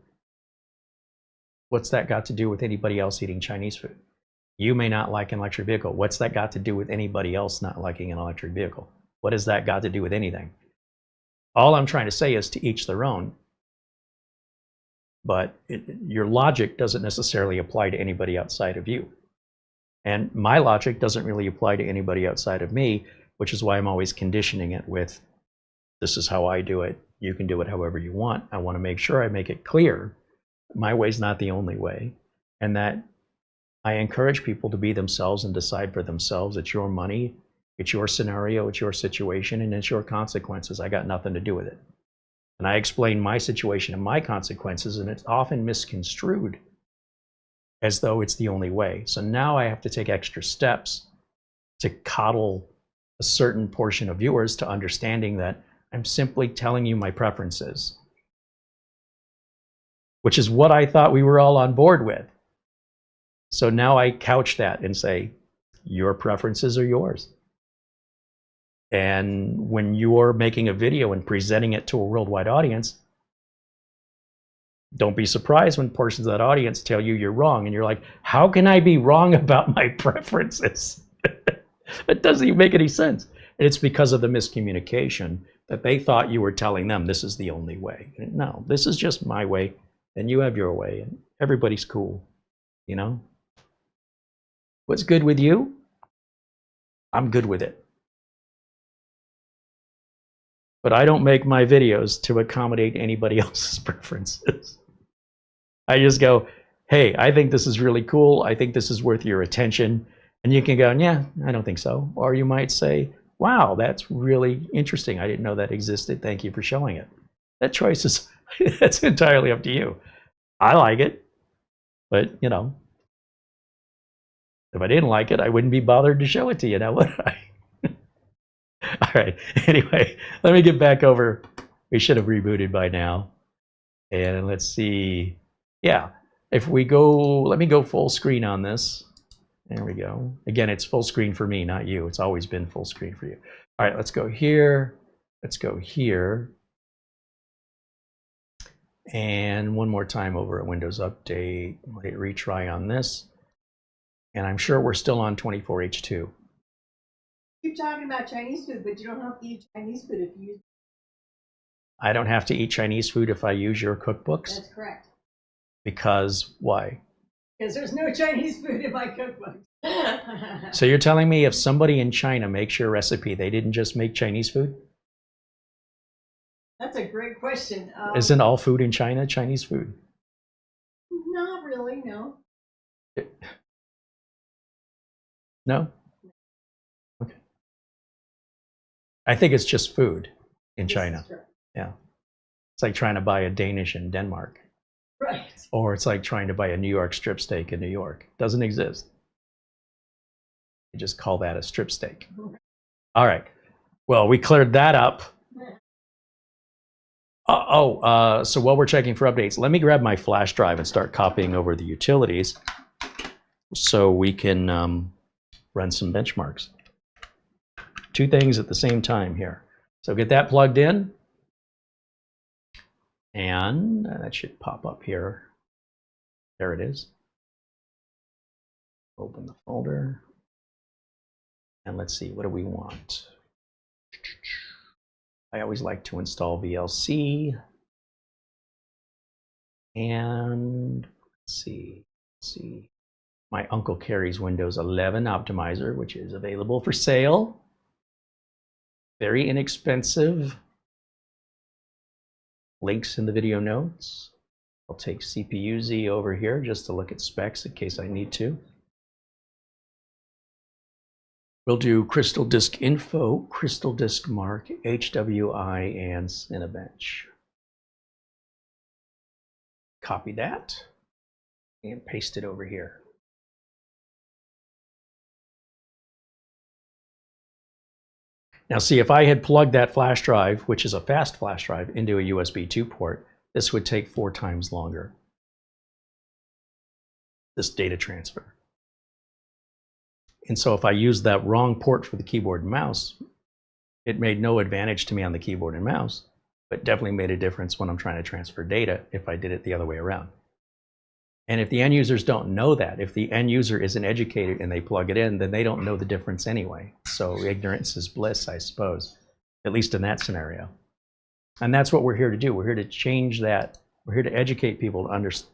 What's that got to do with anybody else eating Chinese food? You may not like an electric vehicle. What's that got to do with anybody else not liking an electric vehicle? What has that got to do with anything? All I'm trying to say is to each their own. But your logic doesn't necessarily apply to anybody outside of you. And my logic doesn't really apply to anybody outside of me, which is why I'm always conditioning it with, this is how I do it. You can do it however you want. I want to make sure I make it clear my way's not the only way, and that I encourage people to be themselves and decide for themselves. It's your money, it's your scenario, it's your situation, and it's your consequences. I got nothing to do with it. And I explain my situation and my consequences, and it's often misconstrued as though it's the only way. So now I have to take extra steps to coddle a certain portion of viewers to understanding that I'm simply telling you my preferences, which is what I thought we were all on board with. So now I couch that and say, your preferences are yours. And when you're making a video and presenting it to a worldwide audience, don't be surprised when portions of that audience tell you you're wrong. And you're like, how can I be wrong about my preferences? It doesn't even make any sense. And it's because of the miscommunication that they thought you were telling them this is the only way. No, this is just my way. and you have your way, and everybody's cool, you know? What's good with you? I'm good with it. But I don't make my videos to accommodate anybody else's preferences. I just go, hey, I think this is really cool. I think this is worth your attention. And you can go, yeah, I don't think so. Or you might say, wow, that's really interesting. I didn't know that existed. Thank you for showing it. That choice is, that's entirely up to you. I like it, but you know, if I didn't like it, I wouldn't be bothered to show it to you now, would I? All right, anyway, let me get back over. We should have rebooted by now. And let's see. Yeah, if we go, let me go full screen on this. There we go. Again, it's full screen for me, not you. It's always been full screen for you. All right, let's go here. Let's go here. And one more time over at Windows Update. Let it retry on this. And I'm sure we're still on 24H2. You're talking about Chinese food, but you don't have to eat Chinese food if you use. I don't have to eat Chinese food if I use your cookbooks? That's correct. Because why? Because there's no Chinese food in my cookbook. So you're telling me if somebody in China makes your recipe, they didn't just make Chinese food? That's a great question. Isn't all food in China Chinese food? Not really, no. No? Okay. I think it's just food in China. Yeah. It's like trying to buy a Danish in Denmark. Right. Or it's like trying to buy a New York strip steak in New York. Doesn't exist. You just call that a strip steak. All right. Well, we cleared that up. So while we're checking for updates, let me grab my flash drive and start copying over the utilities so we can run some benchmarks. Two things at the same time here. So get that plugged in. And that should pop up here. There it is. Open the folder. And let's see, what do we want? I always like to install VLC. And let's see. My Uncle Carey's Windows 11 optimizer, which is available for sale. Very inexpensive. Links in the video notes. I'll take CPU-Z over here just to look at specs in case I need to. We'll do Crystal Disk Info, Crystal Disk Mark, HWI, and Cinebench. Copy that and paste it over here. Now see, if I had plugged that flash drive, which is a fast flash drive, into a USB 2 port, this would take 4 times longer. This data transfer. And so if I used that wrong port for the keyboard and mouse, it made no advantage to me on the keyboard and mouse, but definitely made a difference when I'm trying to transfer data if I did it the other way around. And if the end users don't know that, if the end user isn't educated and they plug it in, then they don't know the difference anyway. So ignorance is bliss, I suppose, at least in that scenario. And that's what we're here to do. We're here to change that. We're here to educate people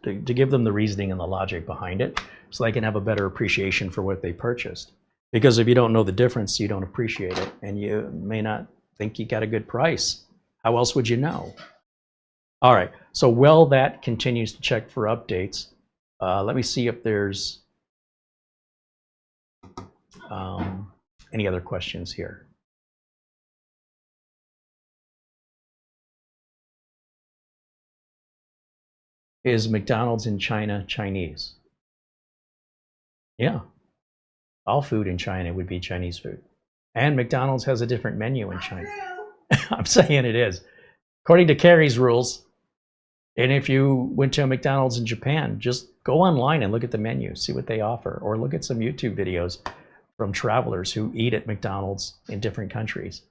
to give them the reasoning and the logic behind it so they can have a better appreciation for what they purchased. Because if you don't know the difference, you don't appreciate it, and you may not think you got a good price. How else would you know? All right, so while that continues to check for updates, let me see if there's any other questions here. Is McDonald's in China Chinese? Yeah. All food in China would be Chinese food. And McDonald's has a different menu in China. I'm saying it is. According to Carey's rules, and if you went to a McDonald's in Japan, just go online and look at the menu, see what they offer, or look at some YouTube videos from travelers who eat at McDonald's in different countries.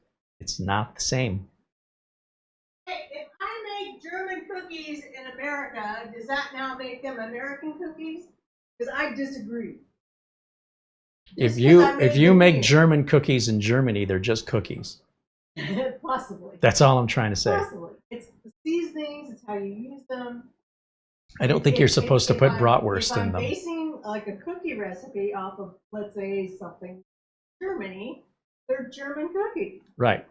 It's not the same. Hey, if I make German cookies in America, does that now make them American cookies? Because I disagree. If you make German cookies in Germany, they're just cookies. Possibly. That's all I'm trying to say. Possibly. It's the seasonings, it's how you use them. I don't think you're supposed to put if bratwurst in I'm them. basing like a cookie recipe off of, let's say, something Germany, they're German cookies. Right.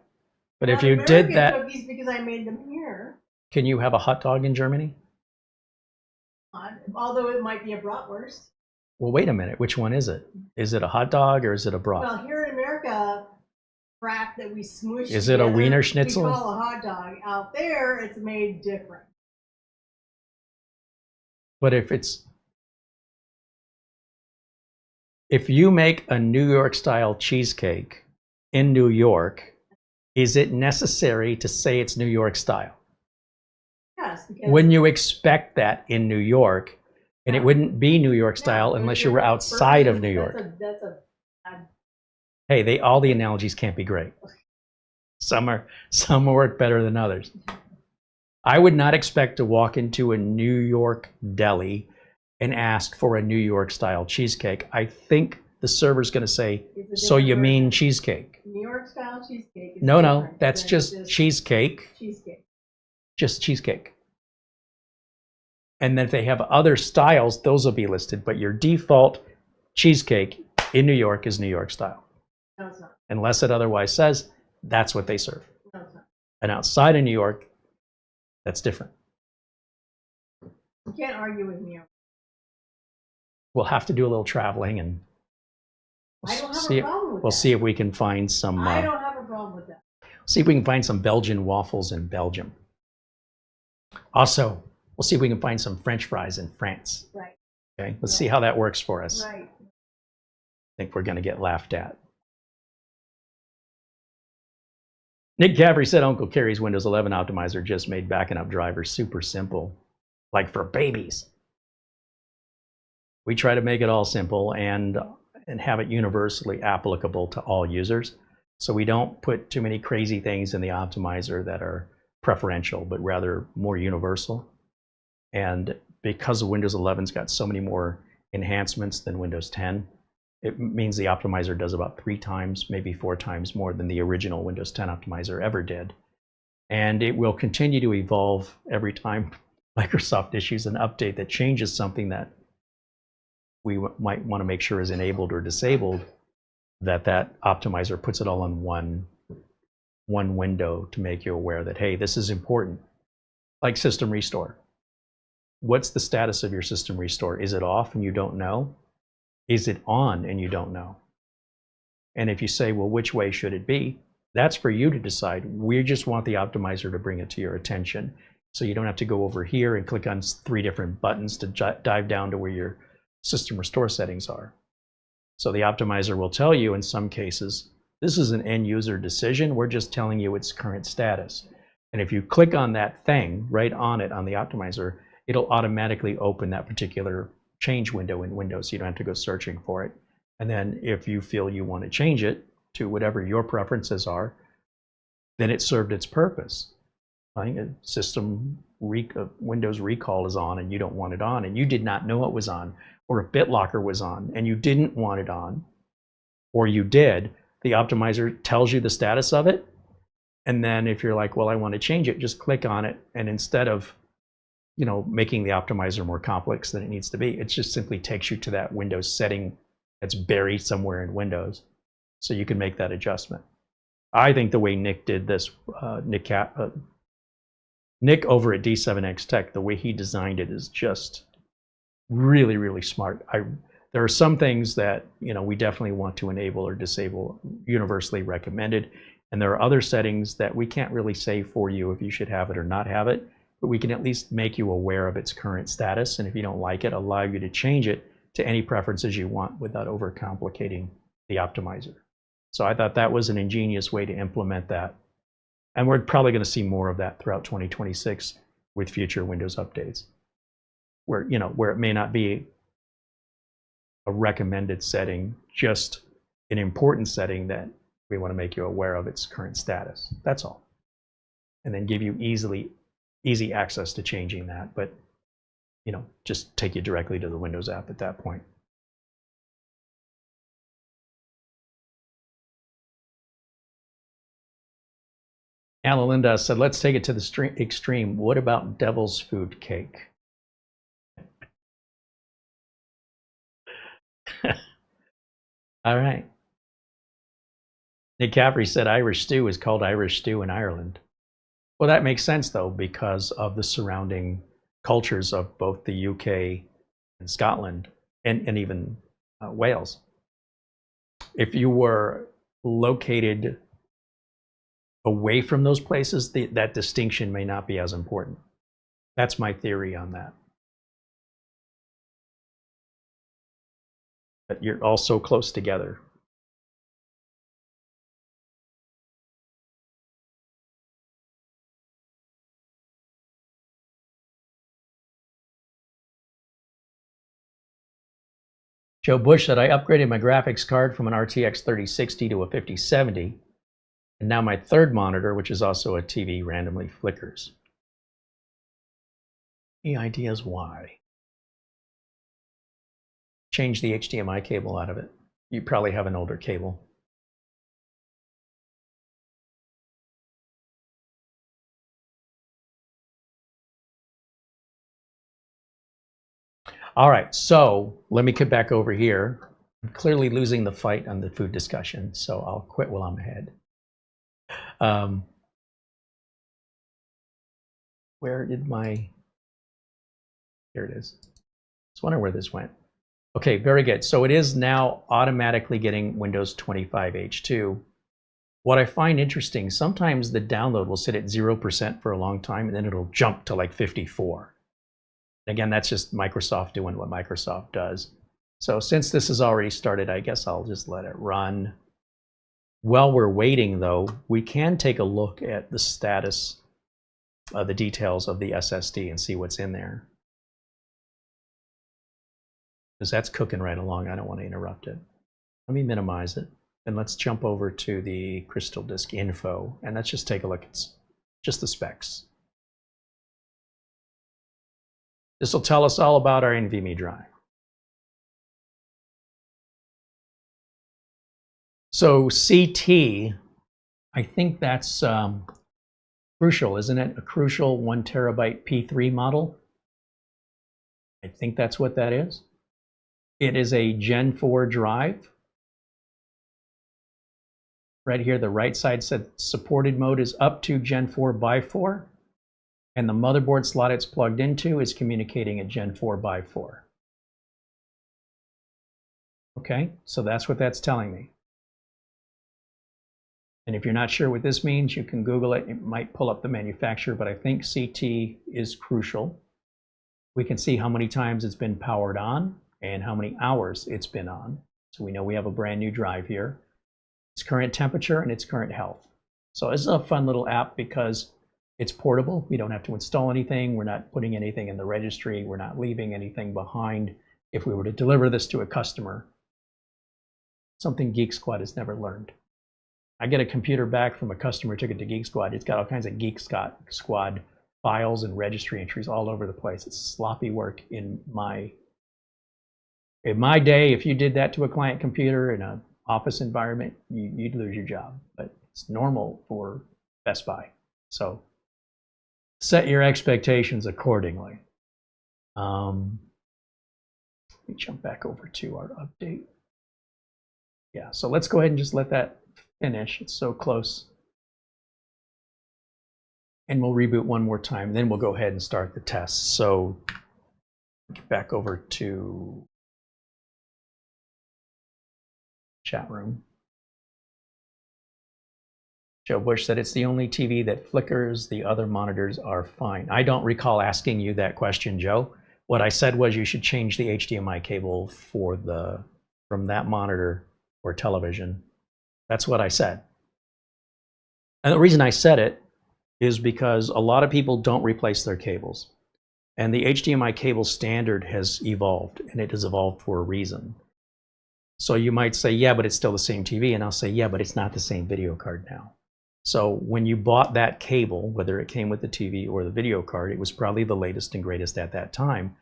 But if Not you American did that, cookies because I made them here. can you have a hot dog in Germany? Although it might be a bratwurst. Well, wait a minute. Which one is it? Is it a hot dog or is it a brat? Well, here in America, crap that we smush Is it a together, Wiener Schnitzel? we call a hot dog. Out there, it's made different. But if you make a New York style cheesecake in New York, is it necessary to say it's New York style? Yes. Because Wouldn't you expect that in New York? And it wouldn't be New York style no, unless you were outside of New York. That's a Hey, all the analogies can't be great. Some work better than others. I would not expect to walk into a New York deli and ask for a New York style cheesecake. I think the server's going to say, "So you mean cheesecake?" New York style cheesecake. Is No, that's just cheesecake. Cheesecake. Just cheesecake. And then if they have other styles, those will be listed. But your default cheesecake in New York is New York style. No, it's not. Unless it otherwise says, that's what they serve. No, it's not. And outside of New York, that's different. You can't argue with me. We'll have to do a little traveling and I don't have see a problem with we'll that. see if we can find some. I don't have a problem with that. See if we can find some Belgian waffles in Belgium. Also, we'll see if we can find some French fries in France. Right. Okay, let's see how that works for us. Right. I think we're going to get laughed at. Nick Gabry said Uncle Carey's Windows 11 optimizer just made backing up drivers super simple, like for babies. We try to make it all simple and have it universally applicable to all users. So we don't put too many crazy things in the optimizer that are preferential, but rather more universal. And because Windows 11's got so many more enhancements than Windows 10, it means the optimizer does about 3 times, maybe 4 times more than the original Windows 10 optimizer ever did. And it will continue to evolve every time Microsoft issues an update that changes something that we might want to make sure is enabled or disabled, that optimizer puts it all in one window to make you aware that, hey, this is important. Like system restore. What's the status of your system restore? Is it off and you don't know? Is it on and you don't know? And if you say, well, which way should it be? That's for you to decide. We just want the optimizer to bring it to your attention. So you don't have to go over here and click on 3 different buttons to dive down to where your system restore settings are. So the optimizer will tell you in some cases, this is an end user decision. We're just telling you its current status. And if you click on that thing right on it on the optimizer, it'll automatically open that particular change window in Windows, so you don't have to go searching for it. And then if you feel you want to change it to whatever your preferences are, then it served its purpose. Windows recall is on and you don't want it on, and you did not know it was on, or if BitLocker was on and you didn't want it on, or you did, the optimizer tells you the status of it. And then if you're like, well, I want to change it, just click on it, and instead of making the optimizer more complex than it needs to be, it just simply takes you to that Windows setting that's buried somewhere in Windows, so you can make that adjustment. I think the way Nick did this, Nick over at D7X Tech, the way he designed it is just really, really smart. There are some things that we definitely want to enable or disable, universally recommended, and there are other settings that we can't really say for you if you should have it or not have it, but we can at least make you aware of its current status, and if you don't like it, allow you to change it to any preferences you want without overcomplicating the optimizer. So I thought that was an ingenious way to implement that. And we're probably going to see more of that throughout 2026 with future Windows updates, where it may not be a recommended setting, just an important setting that we want to make you aware of its current status. That's all. And then give you easy access to changing that, but just take you directly to the Windows app at that point. Linda said, let's take it to the extreme. What about devil's food cake? All right. Nick Caffrey said Irish stew is called Irish stew in Ireland. Well, that makes sense, though, because of the surrounding cultures of both the UK and Scotland and even Wales. If you were located away from those places, that distinction may not be as important. That's my theory on that. But you're all so close together. Joe Bush said, I upgraded my graphics card from an RTX 3060 to a 5070, and now my third monitor, which is also a TV, randomly flickers. Any ideas why? Change the HDMI cable out of it. You probably have an older cable. All right, so let me get back over here. I'm clearly losing the fight on the food discussion, so I'll quit while I'm ahead. Where did my... Here it is. I was wondering where this went. Okay, very good. So it is now automatically getting Windows 25 H2. What I find interesting, sometimes the download will sit at 0% for a long time, and then it'll jump to like 54. Again, that's just Microsoft doing what Microsoft does. So since this has already started, I guess I'll just let it run. While we're waiting, though, we can take a look at the status, the details of the SSD and see what's in there. Because that's cooking right along. I don't want to interrupt it. Let me minimize it. And let's jump over to the Crystal Disk info. And let's just take a look at just the specs. This will tell us all about our NVMe drive. So CT, I think that's crucial, isn't it? A crucial 1 terabyte P3 model. I think that's what that is. It is a Gen 4 drive. Right here, the right side said supported mode is up to Gen 4 by 4. And the motherboard slot it's plugged into is communicating at Gen 4 by 4. Okay, so that's what that's telling me. And if you're not sure what this means, you can Google it. It might pull up the manufacturer, but I think CT is crucial. We can see how many times it's been powered on and how many hours it's been on. So we know we have a brand new drive here. Its current temperature and its current health. So this is a fun little app because it's portable. We don't have to install anything. We're not putting anything in the registry. We're not leaving anything behind if we were to deliver this to a customer. Something Geek Squad has never learned. I get a computer back from a customer, took it to Geek Squad. It's got all kinds of Geek Squad files and registry entries all over the place. It's sloppy work in my day. If you did that to a client computer in an office environment, you'd lose your job. But it's normal for Best Buy. So set your expectations accordingly. Let me jump back over to our update. Yeah, so let's go ahead and just let that finish. It's so close. And we'll reboot one more time, then we'll go ahead and start the test. So get back over to chat room. Joe Bush said it's the only TV that flickers, the other monitors are fine. I don't recall asking you that question, Joe. What I said was you should change the HDMI cable from that monitor or television. That's what I said. And the reason I said it is because a lot of people don't replace their cables. And the HDMI cable standard has evolved, and it has evolved for a reason. So you might say, yeah, but it's still the same TV. And I'll say, yeah, but it's not the same video card now. So when you bought that cable, whether it came with the TV or the video card, it was probably the latest and greatest at that time.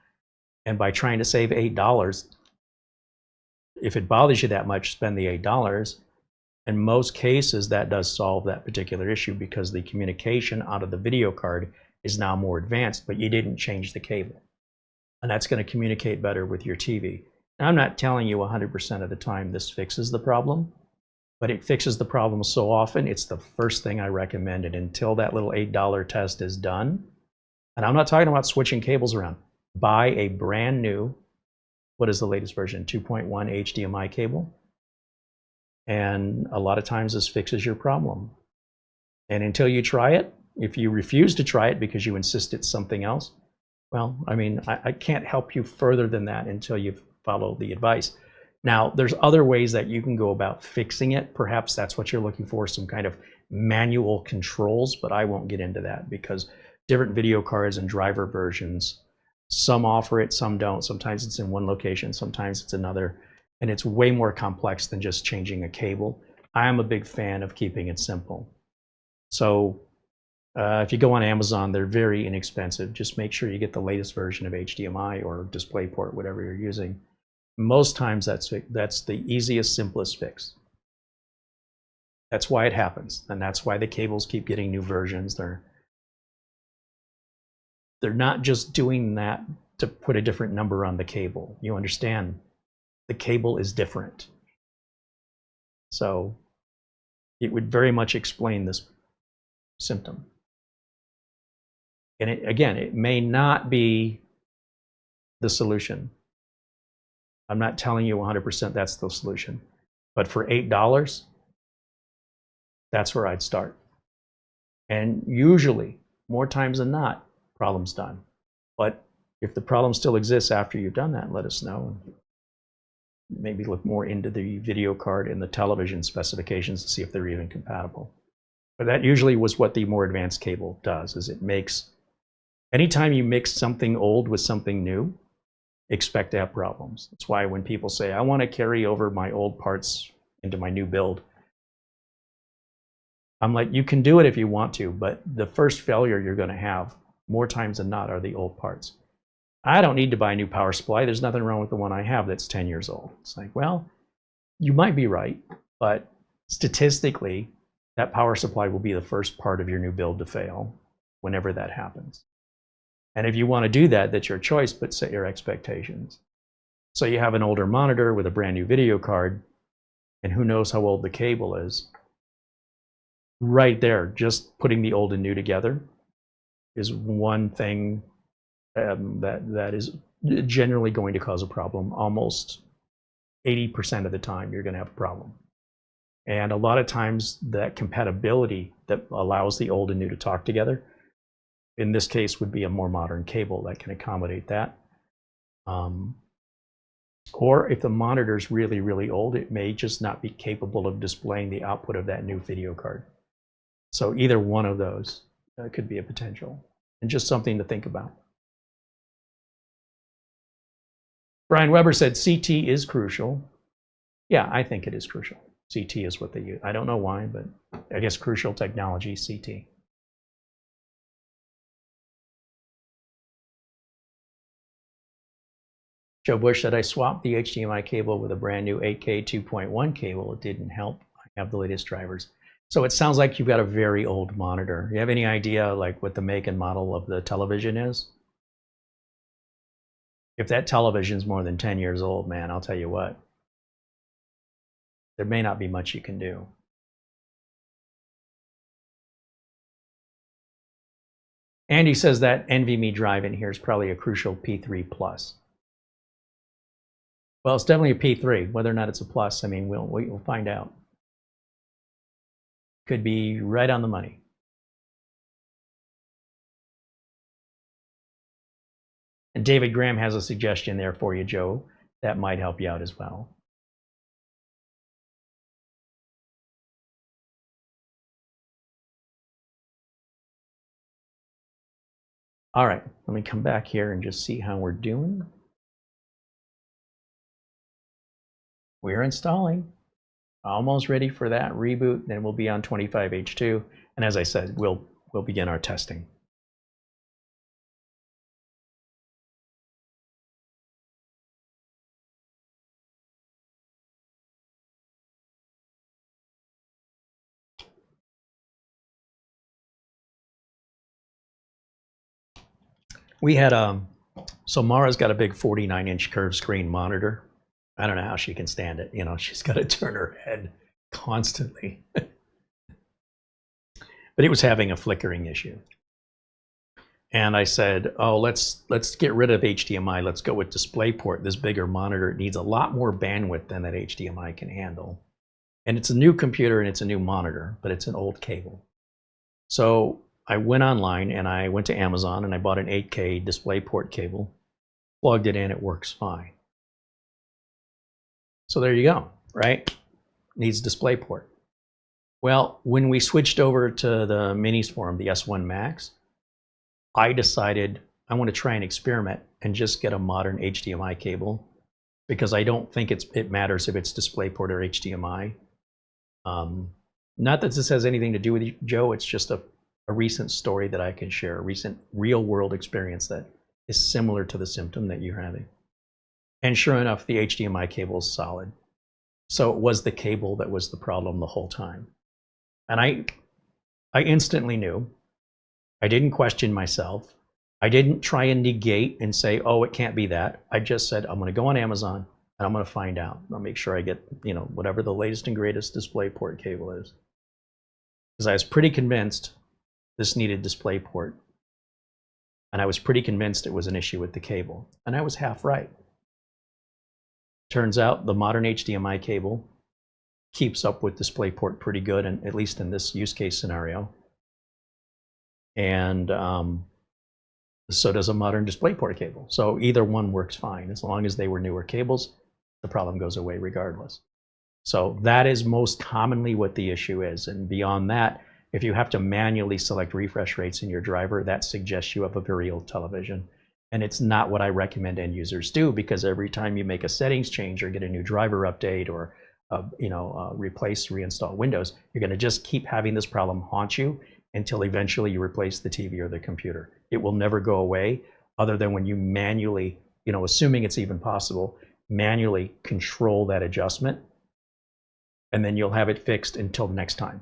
And by trying to save $8, if it bothers you that much, spend the $8. In most cases, that does solve that particular issue because the communication out of the video card is now more advanced, but you didn't change the cable. And that's going to communicate better with your TV. Now, I'm not telling you 100% of the time this fixes the problem, but it fixes the problem so often, it's the first thing I recommend. And until that little $8 test is done, and I'm not talking about switching cables around, buy a brand new, what is the latest version, 2.1 HDMI cable. And a lot of times this fixes your problem. And until you try it, if you refuse to try it because you insist it's something else, well, I mean, I can't help you further than that until you follow the advice. Now, there's other ways that you can go about fixing it. Perhaps that's what you're looking for, some kind of manual controls, but I won't get into that because different video cards and driver versions, some offer it, some don't. Sometimes it's in one location, sometimes it's another, and it's way more complex than just changing a cable. I am a big fan of keeping it simple. So if you go on Amazon, they're very inexpensive. Just make sure you get the latest version of HDMI or DisplayPort, whatever you're using. Most times that's the easiest, simplest fix. That's why it happens, and that's why the cables keep getting new versions. They're not just doing that to put a different number on the cable. You understand, the cable is different. So it would very much explain this symptom. And again, it may not be the solution. I'm not telling you 100% that's the solution. But for $8, that's where I'd start. And usually, more times than not, problem's done. But if the problem still exists after you've done that, let us know. Maybe look more into the video card and the television specifications to see if they're even compatible. But that usually was what the more advanced cable does, is it makes, anytime you mix something old with something new, expect to have problems. That's why when people say, I want to carry over my old parts into my new build, I'm like, you can do it if you want to, but the first failure you're going to have, more times than not, are the old parts. I don't need to buy a new power supply. There's nothing wrong with the one I have that's 10 years old. It's like, well, you might be right, but statistically, that power supply will be the first part of your new build to fail whenever that happens. And if you want to do that, that's your choice, but set your expectations. So you have an older monitor with a brand new video card, and who knows how old the cable is. Right there, just putting the old and new together is one thing that is generally going to cause a problem. Almost 80% of the time, you're going to have a problem. And a lot of times, that compatibility that allows the old and new to talk together, in this case, would be a more modern cable that can accommodate that. Or if the monitor is really, really old, it may just not be capable of displaying the output of that new video card. So either one of those could be a potential, and just something to think about. Brian Weber said CT is crucial. Yeah, I think it is crucial. CT is what they use. I don't know why, but I guess crucial technology, CT. Joe Bush said, I swapped the HDMI cable with a brand new 8K 2.1 cable. It didn't help. I have the latest drivers. So it sounds like you've got a very old monitor. You have any idea like what the make and model of the television is? If that television's more than 10 years old, man, I'll tell you what, there may not be much you can do. Andy says that NVMe drive in here is probably a crucial P3 plus. Well, it's definitely a P3. Whether or not it's a plus, I mean, we'll find out. Could be right on the money. And David Graham has a suggestion there for you, Joe, that might help you out as well. All right, let me come back here and just see how we're doing. We're installing. Almost ready for that reboot. Then we'll be on 25H2. And as I said, we'll begin our testing. We had so Mara's got a big 49-inch curved screen monitor, I don't know how she can stand it. You know, she's got to turn her head constantly. But it was having a flickering issue. And I said, oh, let's get rid of HDMI. Let's go with DisplayPort. This bigger monitor, it needs a lot more bandwidth than that HDMI can handle. And it's a new computer and it's a new monitor, but it's an old cable. So I went online and I went to Amazon and I bought an 8K DisplayPort cable, plugged it in, it works fine. So there you go, right? Needs DisplayPort. Well, when we switched over to the MINISFORUM, the S1 Max, I decided I want to try and experiment and just get a modern HDMI cable, because I don't think it matters if it's DisplayPort or HDMI. Not that this has anything to do with you, Joe, it's just a recent story that I can share, a recent real world experience that is similar to the symptom that you're having. And sure enough, the HDMI cable is solid. So it was the cable that was the problem the whole time. And I instantly knew. I didn't question myself. I didn't try and negate and say, oh, it can't be that. I just said, I'm going to go on Amazon and I'm going to find out. I'll make sure I get, you know, whatever the latest and greatest DisplayPort cable is. Because I was pretty convinced this needed DisplayPort. And I was pretty convinced it was an issue with the cable. And I was half right. Turns out the modern HDMI cable keeps up with DisplayPort pretty good, and at least in this use case scenario. And so does a modern DisplayPort cable. So either one works fine. As long as they were newer cables, the problem goes away regardless. So that is most commonly what the issue is. And beyond that, if you have to manually select refresh rates in your driver, that suggests you have a very old television. And it's not what I recommend end users do, because every time you make a settings change or get a new driver update or replace, reinstall Windows, you're going to just keep having this problem haunt you until eventually you replace the TV or the computer. It will never go away, other than when you manually, assuming it's even possible, manually control that adjustment, and then you'll have it fixed until the next time,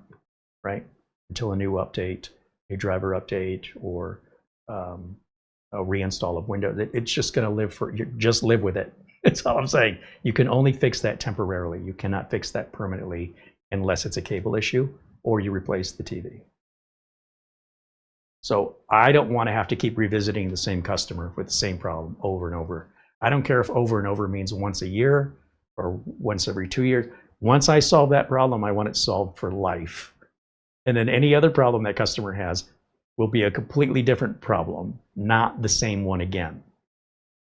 right? Until a new update, a driver update, or a reinstall of Windows. It's just going to just live with it. That's all I'm saying. You can only fix that temporarily. You cannot fix that permanently unless it's a cable issue or you replace the TV. So I don't want to have to keep revisiting the same customer with the same problem over and over. I don't care if over and over means once a year or once every 2 years. Once I solve that problem, I want it solved for life. And then any other problem that customer has will be a completely different problem, not the same one again.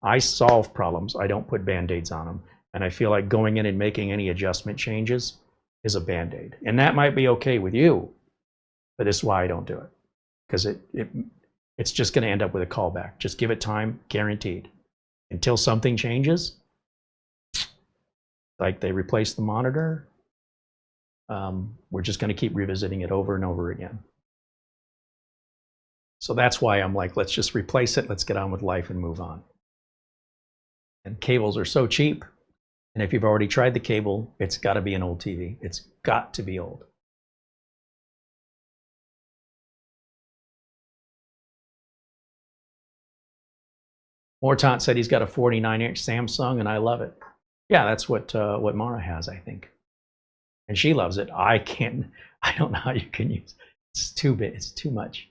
I solve problems. I don't put Band-Aids on them. And I feel like going in and making any adjustment changes is a Band-Aid. And that might be okay with you, but this is why I don't do it. Because it's just going to end up with a callback. Just give it time, guaranteed. Until something changes, like they replace the monitor, we're just going to keep revisiting it over and over again. So that's why I'm like, let's just replace it. Let's get on with life and move on. And cables are so cheap. And if you've already tried the cable, it's got to be an old TV. It's got to be old. Mortant said he's got a 49-inch Samsung, and I love it. Yeah, that's what Mara has, I think. And she loves it. I don't know how you can use it. It's too big. It's too much.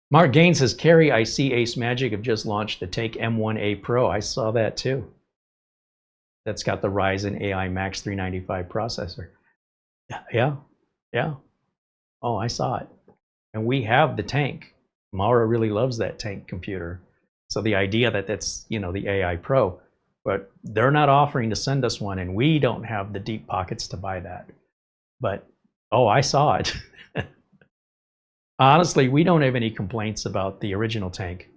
Mark Gaines says, Carey, I see Ace Magic have just launched the Take M1A Pro. I saw that too. That's got the Ryzen AI Max 395 processor. Yeah. Oh, I saw it. And we have the tank. Mara really loves that tank computer. So the idea that that's, the AI Pro, but they're not offering to send us one, and we don't have the deep pockets to buy that. But, oh, I saw it. Honestly, we don't have any complaints about the original tank.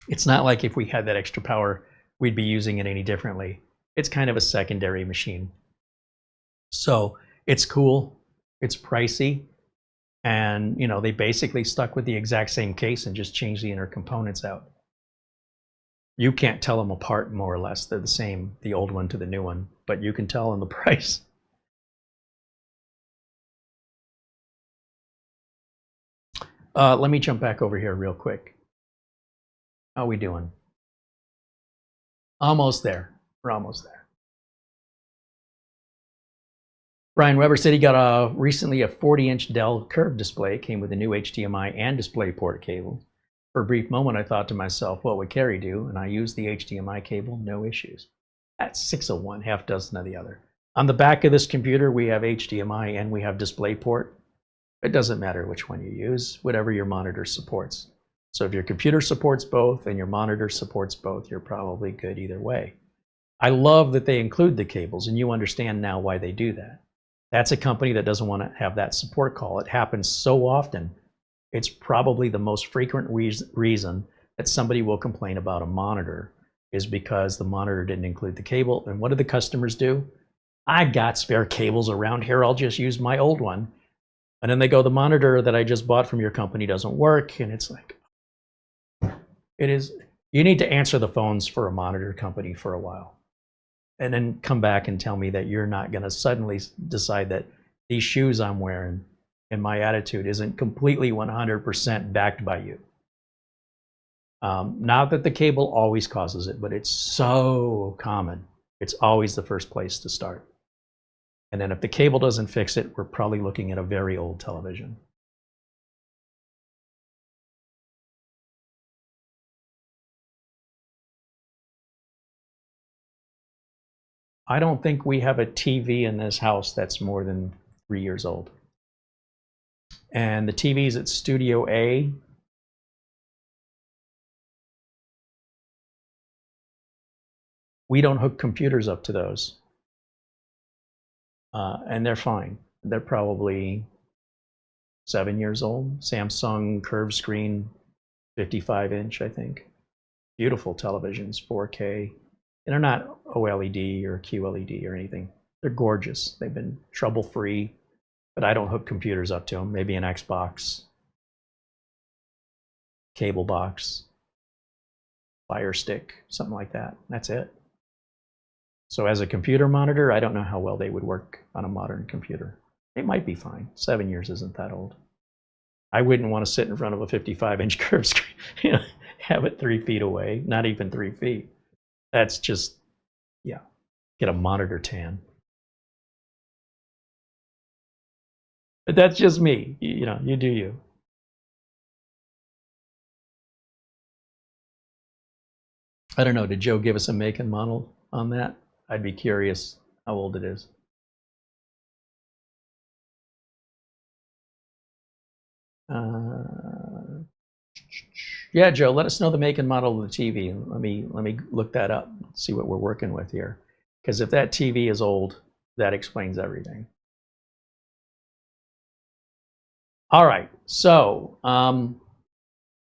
It's not like if we had that extra power, we'd be using it any differently. It's kind of a secondary machine. So it's cool. It's pricey. And, they basically stuck with the exact same case and just changed the inner components out. You can't tell them apart, more or less. They're the same, the old one to the new one, but you can tell on the price. Let me jump back over here real quick. How are we doing? Almost there. We're almost there. Brian Weber said he got recently a 40-inch Dell curved display. Came with a new HDMI and DisplayPort cable. For a brief moment, I thought to myself, what would Carey do? And I used the HDMI cable, no issues. That's 6 of one, half dozen of the other. On the back of this computer, we have HDMI and we have DisplayPort. It doesn't matter which one you use, whatever your monitor supports. So if your computer supports both and your monitor supports both, you're probably good either way. I love that they include the cables, and you understand now why they do that. That's a company that doesn't want to have that support call. It happens so often. It's probably the most frequent reason that somebody will complain about a monitor is because the monitor didn't include the cable. And what do the customers do? I've got spare cables around here. I'll just use my old one. And then they go, the monitor that I just bought from your company doesn't work. And it's like, it is, you need to answer the phones for a monitor company for a while. And then come back and tell me that you're not going to suddenly decide that these shoes I'm wearing and my attitude isn't completely 100% backed by you. Not that the cable always causes it, but it's so common. It's always the first place to start. And then if the cable doesn't fix it, we're probably looking at a very old television. I don't think we have a TV in this house that's more than 3 years old. And the TVs at Studio A, we don't hook computers up to those. And they're fine. They're probably 7 years old. Samsung curved screen, 55-inch, I think. Beautiful televisions, 4K. And they're not OLED or QLED or anything. They're gorgeous. They've been trouble-free, but I don't hook computers up to them. Maybe an Xbox, cable box, Fire Stick, something like that. That's it. So as a computer monitor, I don't know how well they would work on a modern computer. It might be fine. 7 years isn't that old. I wouldn't want to sit in front of a 55-inch curved screen, you know, have it 3 feet away, not even 3 feet. That's just, yeah, get a monitor tan. But that's just me, you know, you do you. I don't know, did Joe give us a make and model on that? I'd be curious how old it is. Yeah, Joe, let us know the make and model of the TV. Let me look that up, see what we're working with here. Because if that TV is old, that explains everything. All right, so, all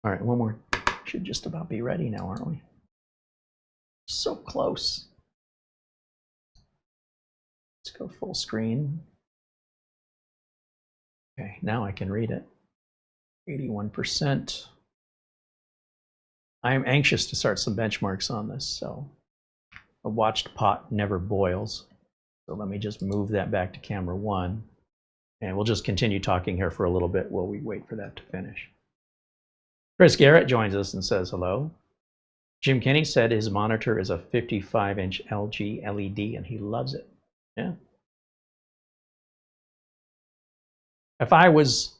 right, one more. Should just about be ready now, aren't we? So close. Let's go full screen. Okay, now I can read it. 81%. I am anxious to start some benchmarks on this. So a watched pot never boils. So let me just move that back to camera 1. And we'll just continue talking here for a little bit while we wait for that to finish. Chris Garrett joins us and says hello. Jim Kenny said his monitor is a 55-inch LG LED and he loves it. Yeah. If I was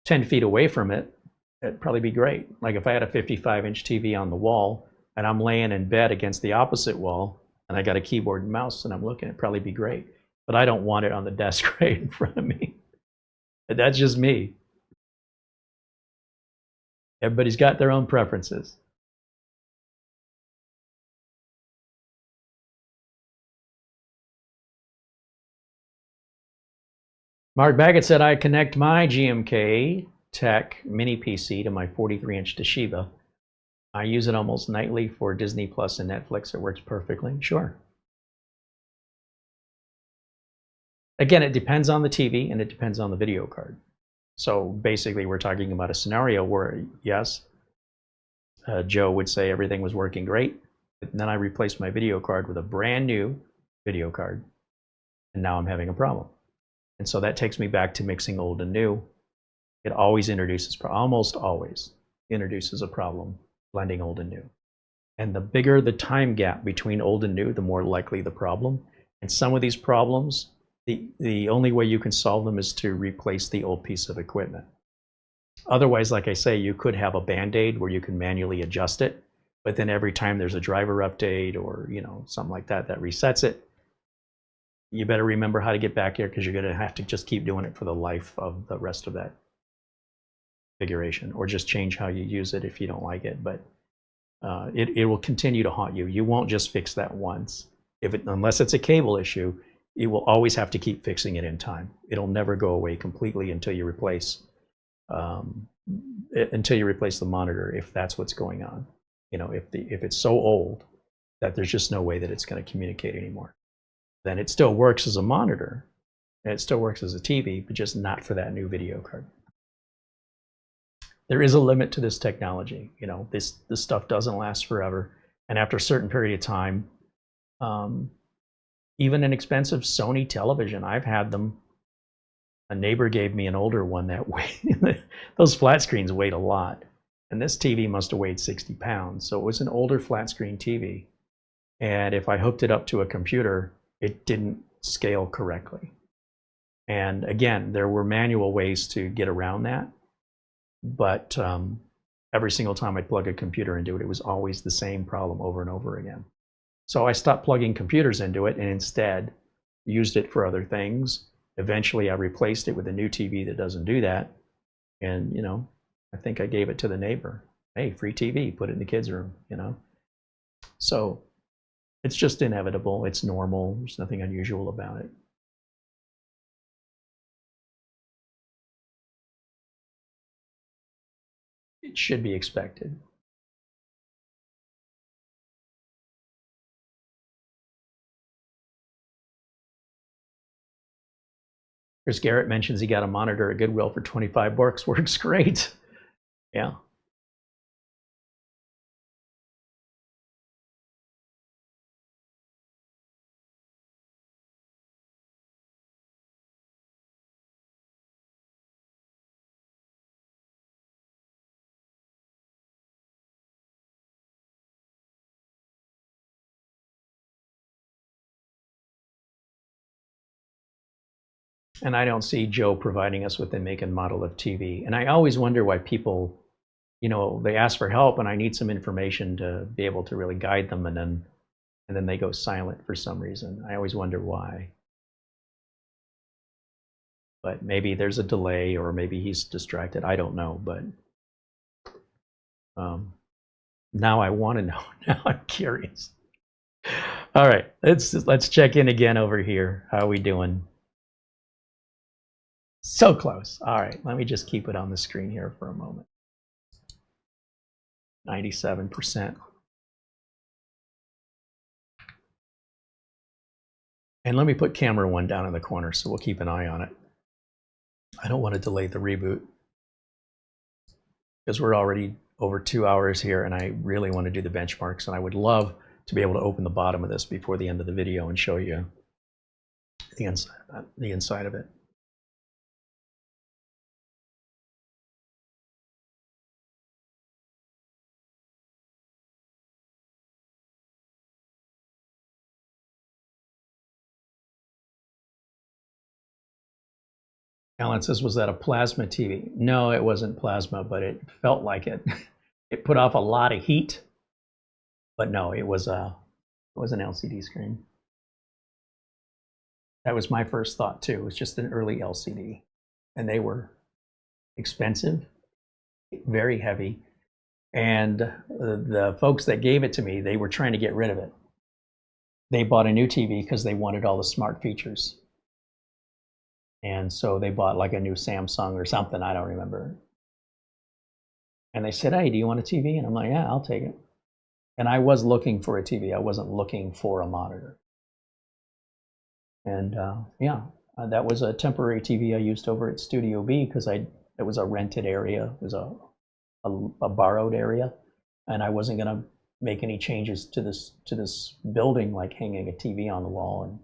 10 feet away from it, it'd probably be great. Like if I had a 55-inch TV on the wall and I'm laying in bed against the opposite wall and I got a keyboard and mouse and I'm looking, it'd probably be great. But I don't want it on the desk right in front of me. That's just me. Everybody's got their own preferences. Mark Baggett said, I connect my GMK Tech mini PC to my 43-inch Toshiba. I use it almost nightly for Disney Plus and Netflix. It works perfectly. Sure. Again, it depends on the TV and it depends on the video card. So basically, we're talking about a scenario where, yes, Joe would say everything was working great. And then I replaced my video card with a brand new video card. And now I'm having a problem. And so that takes me back to mixing old and new. It always introduces, almost always introduces a problem blending old and new. And the bigger the time gap between old and new, the more likely the problem. And some of these problems, the only way you can solve them is to replace the old piece of equipment. Otherwise, like I say, you could have a Band-Aid where you can manually adjust it, but then every time there's a driver update or something like that that resets it, you better remember how to get back here, because you're going to have to just keep doing it for the life of the rest of that configuration, or just change how you use it if you don't like it. But it will continue to haunt you. You won't just fix that once. Unless it's a cable issue, you will always have to keep fixing it in time. It'll never go away completely until you replace the monitor, if that's what's going on. If it's so old that there's just no way that it's going to communicate anymore, then it still works as a monitor and it still works as a TV, but just not for that new video card. There is a limit to this technology. This stuff doesn't last forever, and after a certain period of time, even an expensive Sony television, I've had them. A neighbor gave me an older one that weighed, those flat screens weighed a lot, and this TV must have weighed 60 pounds. So it was an older flat screen TV, and if I hooked it up to a computer, it didn't scale correctly. And again, there were manual ways to get around that, but every single time I'd plug a computer into it, it was always the same problem over and over again. So I stopped plugging computers into it and instead used it for other things. Eventually I replaced it with a new TV that doesn't do that. And I think I gave it to the neighbor. Hey, free TV, put it in the kids' room, So it's just inevitable. It's normal. There's nothing unusual about it. It should be expected. Chris Garrett mentions he got a monitor at Goodwill for 25 bucks. Works great. Yeah. And I don't see Joe providing us with the make and model of TV. And I always wonder why people, they ask for help and I need some information to be able to really guide them, and then they go silent for some reason. I always wonder why. But maybe there's a delay, or maybe he's distracted. I don't know, but now I want to know. Now I'm curious. All right, let's check in again over here. How are we doing? So close. All right, let me just keep it on the screen here for a moment. 97%. And let me put camera 1 down in the corner so we'll keep an eye on it. I don't want to delay the reboot because we're already over 2 hours here, and I really want to do the benchmarks, and I would love to be able to open the bottom of this before the end of the video and show you the inside of it. Alan says, was that a plasma TV? No, it wasn't plasma, but it felt like it. It put off a lot of heat, but no, it was an LCD screen. That was my first thought too. It was just an early LCD, and they were expensive, very heavy, and the folks that gave it to me, they were trying to get rid of it. They bought a new TV because they wanted all the smart features. And so they bought like a new Samsung or something, I don't remember. And they said, hey, do you want a TV? And I'm like, yeah, I'll take it. And I was looking for a TV. I wasn't looking for a monitor. And that was a temporary TV I used over at Studio B because it was a rented area. It was a borrowed area. And I wasn't going to make any changes to this building, like hanging a TV on the wall.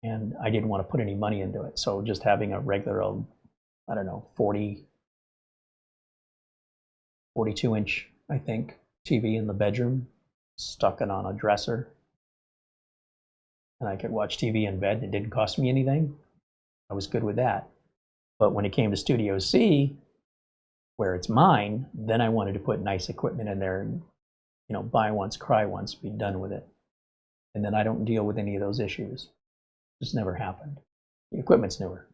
And I didn't want to put any money into it. So just having a regular old, I don't know, 42 inch, I think, TV in the bedroom, stuck it on a dresser, and I could watch TV in bed. It didn't cost me anything. I was good with that. But when it came to Studio C, where it's mine, then I wanted to put nice equipment in there and, you know, buy once, cry once, be done with it. And then I don't deal with any of those issues. Just never happened. The equipment's newer.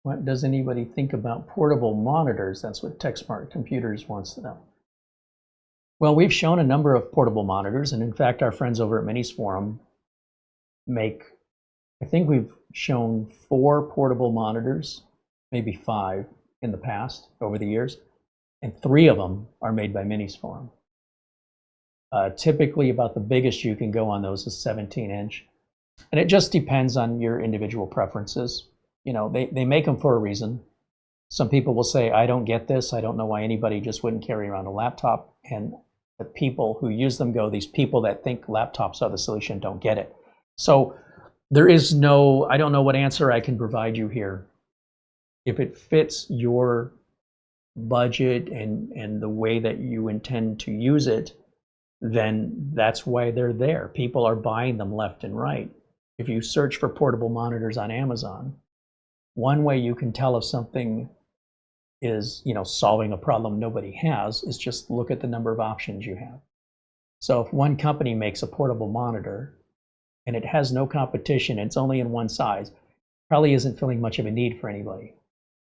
What does anybody think about portable monitors? That's what TechSmart Computers wants to know. Well, we've shown a number of portable monitors, and in fact, our friends over at MINISFORUM make, I think we've shown 4 portable monitors, maybe 5 in the past, over the years, and 3 of them are made by MINISFORUM. Typically, about the biggest you can go on those is 17-inch, and it just depends on your individual preferences. You know, they make them for a reason. Some people will say, I don't get this. I don't know why anybody just wouldn't carry around a laptop. And the people who use them go, these people that think laptops are the solution don't get it. So there is no, I don't know what answer I can provide you here. If it fits your budget and the way that you intend to use it, then that's why they're there. People are buying them left and right. If you search for portable monitors on Amazon, one way you can tell if something is, you know, solving a problem nobody has is just look at the number of options you have. So if one company makes a portable monitor and it has no competition, it's only in one size, probably isn't filling much of a need for anybody.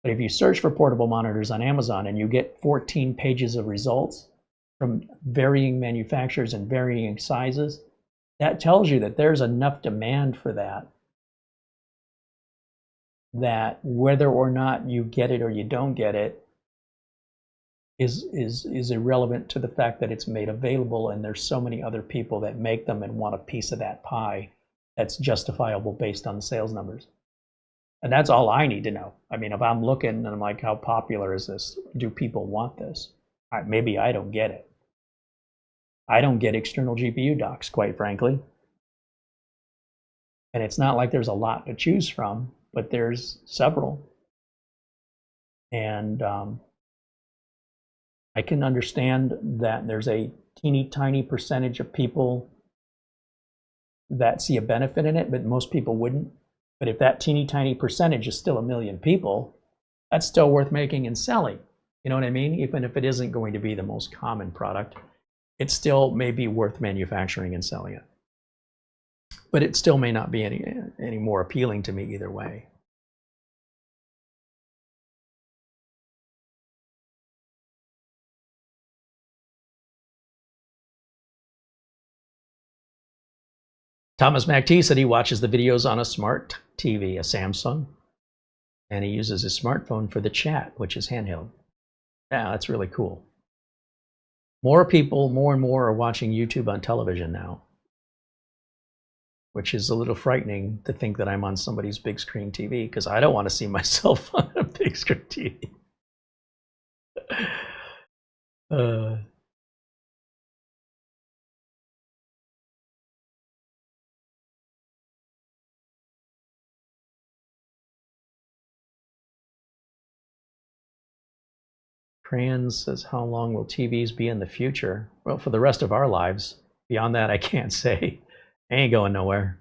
But if you search for portable monitors on Amazon and you get 14 pages of results from varying manufacturers and varying sizes, that tells you that there's enough demand for that, that whether or not you get it or you don't get it is irrelevant to the fact that it's made available and there's so many other people that make them and want a piece of that pie that's justifiable based on the sales numbers. And that's all I need to know. I mean, if I'm looking and I'm like, how popular is this? Do people want this? Maybe I don't get it. I don't get external GPU docks, quite frankly. And it's not like there's a lot to choose from, but there's several. And I can understand that there's a teeny tiny percentage of people that see a benefit in it, but most people wouldn't. But if that teeny tiny percentage is still 1 million people, that's still worth making and selling. You know what I mean? Even if it isn't going to be the most common product, it still may be worth manufacturing and selling it. But it still may not be any more appealing to me either way. Thomas MacT said he watches the videos on a smart TV, a Samsung, and he uses his smartphone for the chat, which is handheld. Yeah, that's really cool. More people, more and more, are watching YouTube on television now, which is a little frightening to think that I'm on somebody's big screen TV, because I don't want to see myself on a big screen TV. Crayons says, how long will TVs be in the future? Well, for the rest of our lives. Beyond that, I can't say. I ain't going nowhere.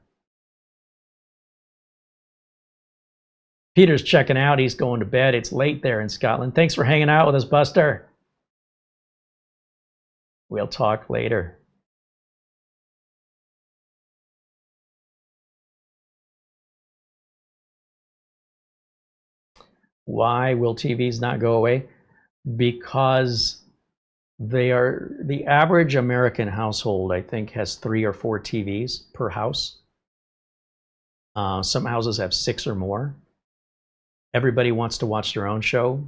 Peter's checking out. He's going to bed. It's late there in Scotland. Thanks for hanging out with us, Buster. We'll talk later. Why will TVs not go away? Because they are, the average American household, I think, has 3 or 4 TVs per house. Some houses have 6 or more. Everybody wants to watch their own show.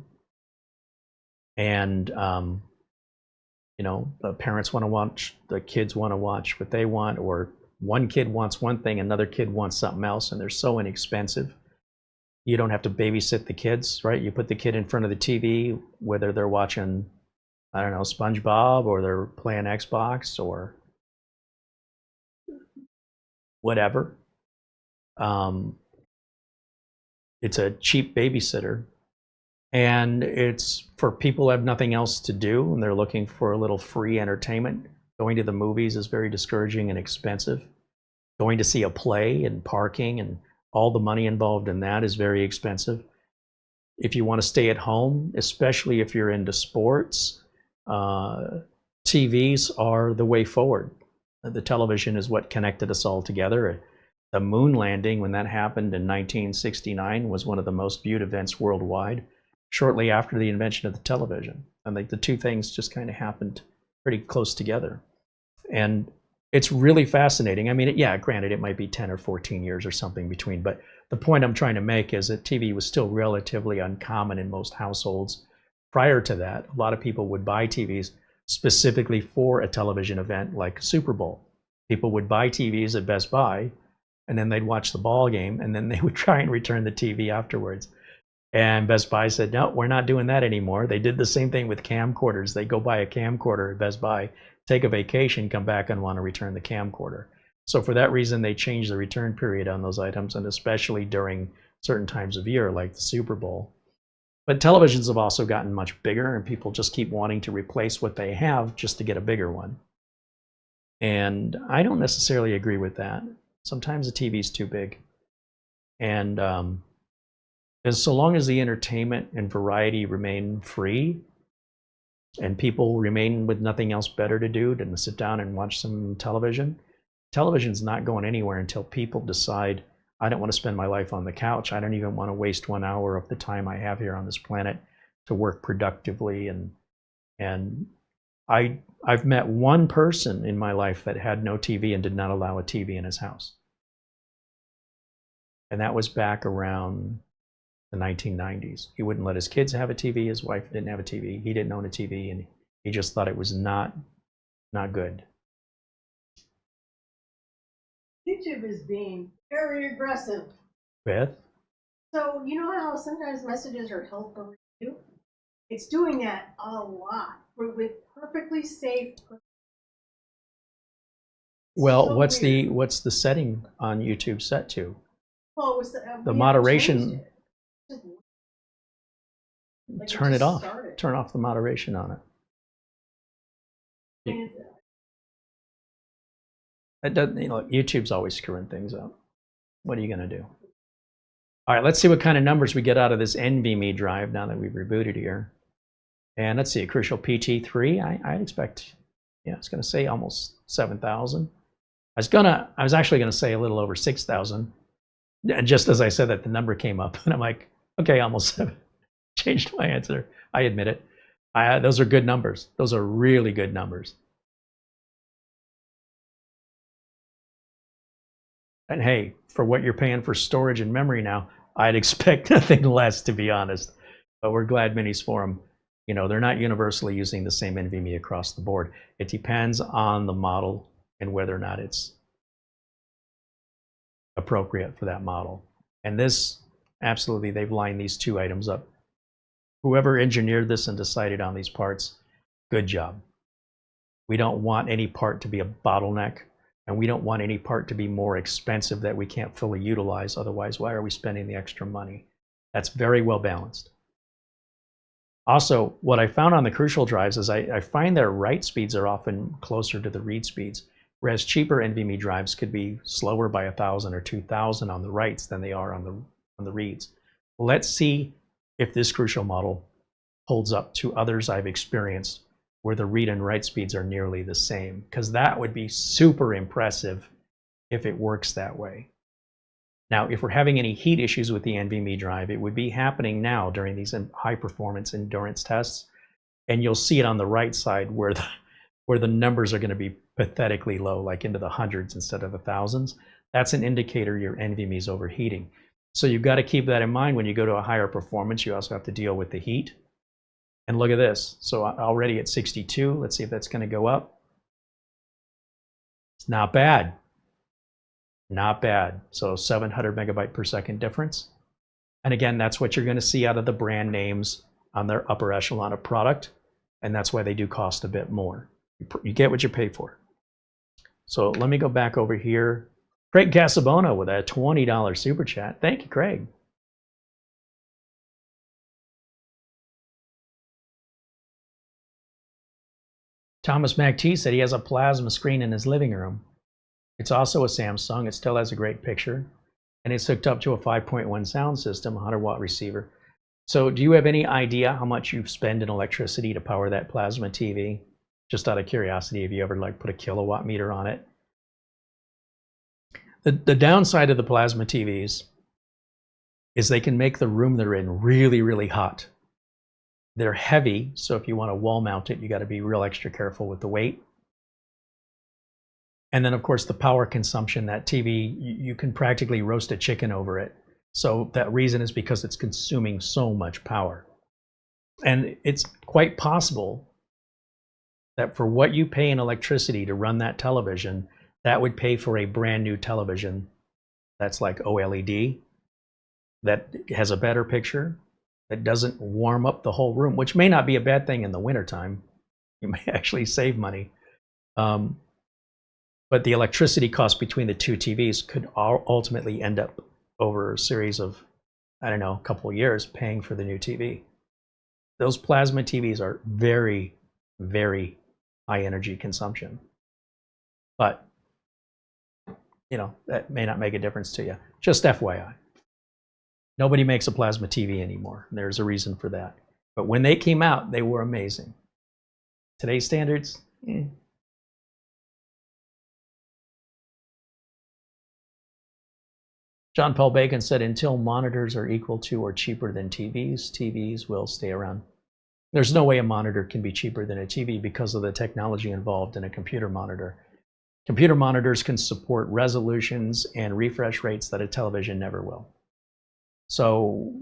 And, you know, the parents want to watch, the kids want to watch what they want, or one kid wants one thing, another kid wants something else, and they're so inexpensive. You don't have to babysit the kids, right? You put the kid in front of the TV, whether they're watching, I don't know, SpongeBob, or they're playing Xbox or whatever. It's a cheap babysitter, and it's for people who have nothing else to do and they're looking for a little free entertainment. Going to the movies is very discouraging and expensive. Going to see a play and parking and all the money involved in that is very expensive. If you want to stay at home, especially if you're into sports, TVs are the way forward. The television is what connected us all together. The moon landing, when that happened in 1969, was one of the most viewed events worldwide, shortly after the invention of the television. And the two things just kind of happened pretty close together. And it's really fascinating. I mean, yeah, granted, it might be 10 or 14 years or something between, but the point I'm trying to make is that TV was still relatively uncommon in most households. Prior to that, a lot of people would buy TVs specifically for a television event like Super Bowl. People would buy TVs at Best Buy, and then they'd watch the ball game, and then they would try and return the TV afterwards. And Best Buy said, no, we're not doing that anymore. They did the same thing with camcorders. They go buy a camcorder at Best Buy, take a vacation, come back and want to return the camcorder. So for that reason, they changed the return period on those items, and especially during certain times of year, like the Super Bowl. But televisions have also gotten much bigger, and people just keep wanting to replace what they have just to get a bigger one. And I don't necessarily agree with that. Sometimes the TV is too big. And so long as the entertainment and variety remain free, and people remain with nothing else better to do than to sit down and watch some television, television's not going anywhere until people decide, I don't want to spend my life on the couch. I don't even want to waste 1 hour of the time I have here on this planet to work productively. And I've met one person in my life that had no TV and did not allow a TV in his house. And that was back around the 1990s. He wouldn't let his kids have a TV. His wife didn't have a TV. He didn't own a TV, and he just thought it was not good. YouTube is being very aggressive. With? So you know how sometimes messages are held for review? It's doing that a lot with perfectly safe. Well, So what's weird. the setting on YouTube set to? Well, it was The we moderation. changed it. Like Turn it just off. started. Turn off the moderation on it. And It doesn't, YouTube's always screwing things up. What are you going to do? All right, let's see what kind of numbers we get out of this NVMe drive now that we've rebooted here. And let's see, a Crucial PT3. I expect, yeah, it's going to say almost 7,000. I was actually going to say a little over 6,000. And just as I said that, the number came up, and I'm like, okay, almost 7. Changed my answer. I admit it. Those are good numbers. Those are really good numbers. And hey, for what you're paying for storage and memory now, I'd expect nothing less, to be honest. But we're glad MINISFORUM, they're not universally using the same NVMe across the board. It depends on the model and whether or not it's appropriate for that model. And this, absolutely, they've lined these two items up. Whoever engineered this and decided on these parts, good job. We don't want any part to be a bottleneck, and we don't want any part to be more expensive that we can't fully utilize. Otherwise, why are we spending the extra money? That's very well balanced. Also, what I found on the Crucial drives is I find their write speeds are often closer to the read speeds, whereas cheaper NVMe drives could be slower by 1,000 or 2,000 on the writes than they are on the reads. Let's see if this Crucial model holds up to others I've experienced where the read and write speeds are nearly the same, because that would be super impressive if it works that way. Now, if we're having any heat issues with the NVMe drive, it would be happening now during these high performance endurance tests, and you'll see it on the right side where the numbers are going to be pathetically low, like into the hundreds instead of the thousands. That's an indicator your NVMe is overheating. So you've got to keep that in mind when you go to a higher performance. You also have to deal with the heat. And look at this. So already at 62, let's see if that's going to go up. It's not bad. Not bad. So 700 megabyte per second difference. And again, that's what you're going to see out of the brand names on their upper echelon of product. And that's why they do cost a bit more. You get what you pay for. So let me go back over here. Craig Casabona with a $20 super chat. Thank you, Craig. Thomas MacT said he has a plasma screen in his living room. It's also a Samsung. It still has a great picture. And it's hooked up to a 5.1 sound system, 100-watt receiver. So do you have any idea how much you spend in electricity to power that plasma TV? Just out of curiosity, have you ever like put a kilowatt meter on it? The downside of the plasma TVs is they can make the room they're in really, really hot. They're heavy, so if you want to wall mount it, you got to be real extra careful with the weight. And then, of course, the power consumption, that TV, you can practically roast a chicken over it. So that reason is because it's consuming so much power. And it's quite possible that for what you pay in electricity to run that television, that would pay for a brand new television that's like OLED, that has a better picture, that doesn't warm up the whole room, which may not be a bad thing in the wintertime. You may actually save money. But the electricity cost between the two TVs could ultimately end up over a series of, I don't know, a couple of years paying for the new TV. Those plasma TVs are very, very high energy consumption. But, you know, that may not make a difference to you. Just FYI. Nobody makes a plasma TV anymore. There's a reason for that. But when they came out, they were amazing. Today's standards, John Paul Bacon said, until monitors are equal to or cheaper than TVs, TVs will stay around. There's no way a monitor can be cheaper than a TV because of the technology involved in a computer monitor. Computer monitors can support resolutions and refresh rates that a television never will. So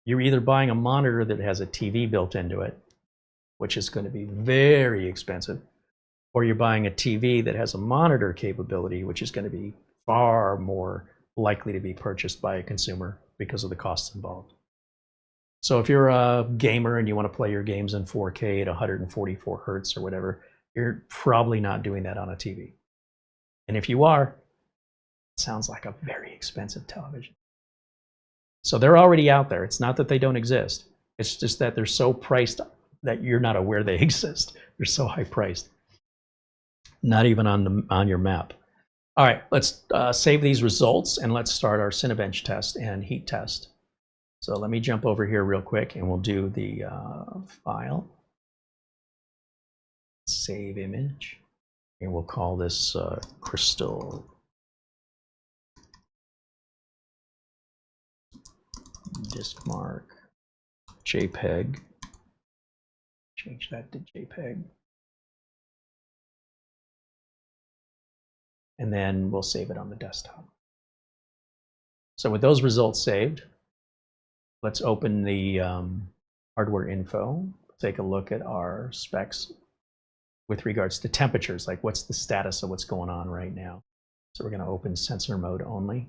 you're either buying a monitor that has a TV built into it, which is going to be very expensive, or you're buying a TV that has a monitor capability, which is going to be far more likely to be purchased by a consumer because of the costs involved. So if you're a gamer and you want to play your games in 4K at 144 hertz or whatever, you're probably not doing that on a TV. And if you are, it sounds like a very expensive television. So they're already out there. It's not that they don't exist. It's just that they're so priced that you're not aware they exist. They're so high priced. Not even on your map. All right, let's save these results and let's start our Cinebench test and heat test. So let me jump over here real quick and we'll do the file. Save image. And we'll call this crystal disk mark JPEG. Change that to JPEG. And then we'll save it on the desktop. So with those results saved, let's open the hardware info, take a look at our specs with regards to temperatures, like what's the status of what's going on right now. So we're going to open sensor mode only.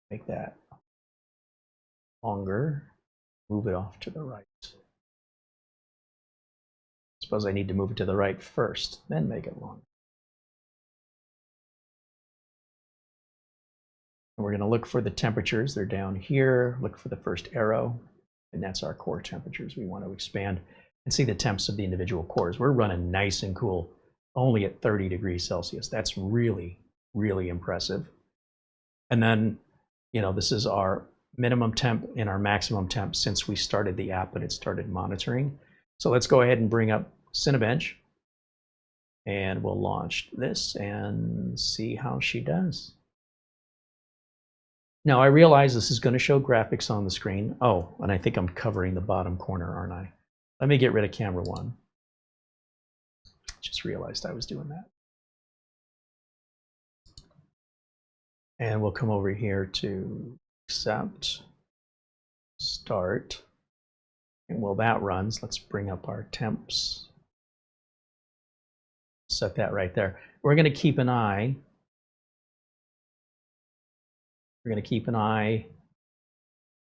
Make that longer, move it off to the right. Suppose I need to move it to the right first, then make it long. And we're going to look for the temperatures. They're down here. Look for the first arrow, and that's our core temperatures. We want to expand and see the temps of the individual cores. We're running nice and cool, only at 30 degrees Celsius. That's really, really impressive. And then, you know, this is our minimum temp and our maximum temp since we started the app and it started monitoring. So let's go ahead and bring up Cinebench and we'll launch this and see how she does. Now I realize this is going to show graphics on the screen. Oh, and I think I'm covering the bottom corner, aren't I? Let me get rid of camera one. Just realized I was doing that. And we'll come over here to accept, start. And while that runs, let's bring up our temps. set that right there. We're going to keep an eye. We're going to keep an eye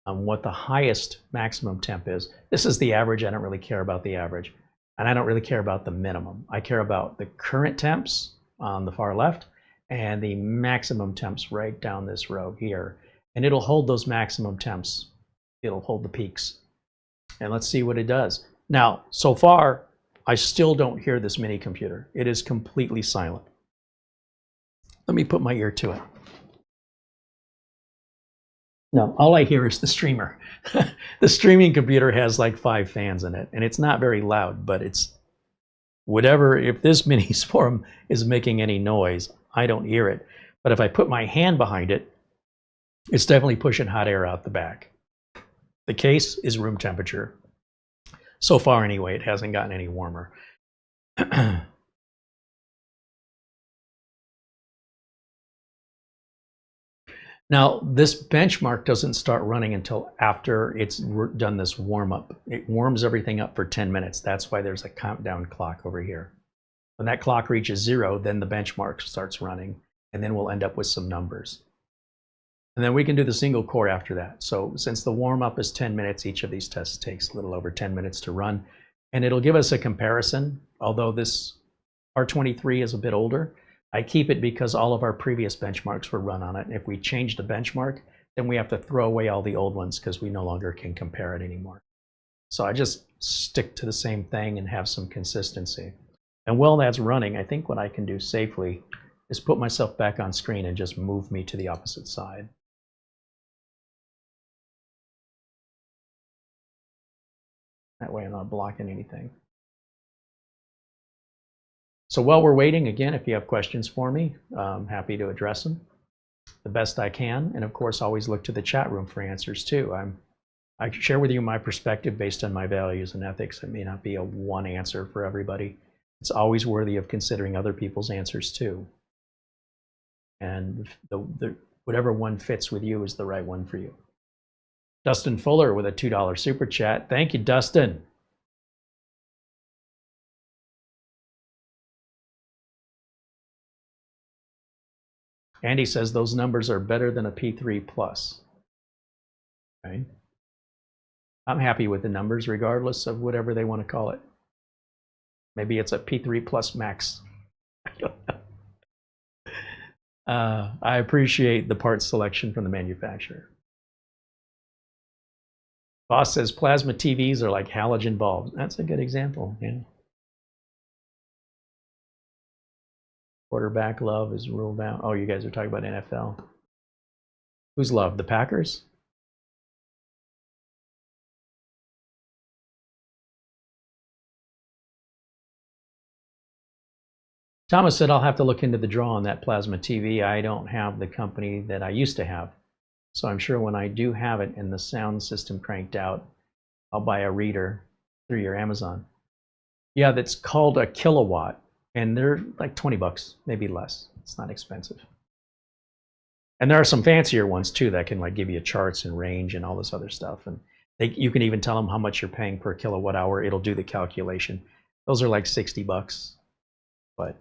on what the highest maximum temp is. This is the average. I don't really care about the average. And I don't really care about the minimum. I care about the current temps on the far left and the maximum temps right down this row here. And it'll hold those maximum temps. It'll hold the peaks. And let's see what it does. Now, so far, I still don't hear this mini computer. It is completely silent. Let me put my ear to it. No, all I hear is the streamer. The streaming computer has like 5 fans in it, and it's not very loud, but it's whatever. If this MINISFORUM is making any noise, I don't hear it. But if I put my hand behind it, it's definitely pushing hot air out the back. The case is room temperature. So far anyway, it hasn't gotten any warmer. Now, this benchmark doesn't start running until after it's done this warm-up. It warms everything up for 10 minutes. That's why there's a countdown clock over here. When that clock reaches 0, then the benchmark starts running, and then we'll end up with some numbers. And then we can do the single core after that. So since the warm-up is 10 minutes, each of these tests takes a little over 10 minutes to run. And it'll give us a comparison, although this R23 is a bit older. I keep it because all of our previous benchmarks were run on it. And if we change the benchmark, then we have to throw away all the old ones because we no longer can compare it anymore. So I just stick to the same thing and have some consistency. And while that's running, I think what I can do safely is put myself back on screen and just move me to the opposite side. That way I'm not blocking anything. So while we're waiting, again, if you have questions for me, I'm happy to address them the best I can. And of course, always look to the chat room for answers too. I share with you my perspective based on my values and ethics. It may not be a one answer for everybody. It's always worthy of considering other people's answers too. And whatever one fits with you is the right one for you. Dustin Fuller with a $2 super chat. Thank you, Dustin. Andy says those numbers are better than a P3 Plus. Okay. I'm happy with the numbers regardless of whatever they want to call it. Maybe it's a P3 Plus Max. I don't know. I appreciate the part selection from the manufacturer. Boss says plasma TVs are like halogen bulbs. That's a good example, yeah. Quarterback love is ruled out. Oh, you guys are talking about NFL. Who's love? The Packers? Thomas said, I'll have to look into the draw on that plasma TV. I don't have the company that I used to have. So I'm sure when I do have it and the sound system cranked out, I'll buy a reader through your Amazon. Yeah, that's called a kilowatt. And they're like 20 bucks, maybe less. It's not expensive. And there are some fancier ones too that can like give you charts and range and all this other stuff. And you can even tell them how much you're paying per kilowatt hour. It'll do the calculation. Those are like 60 bucks. But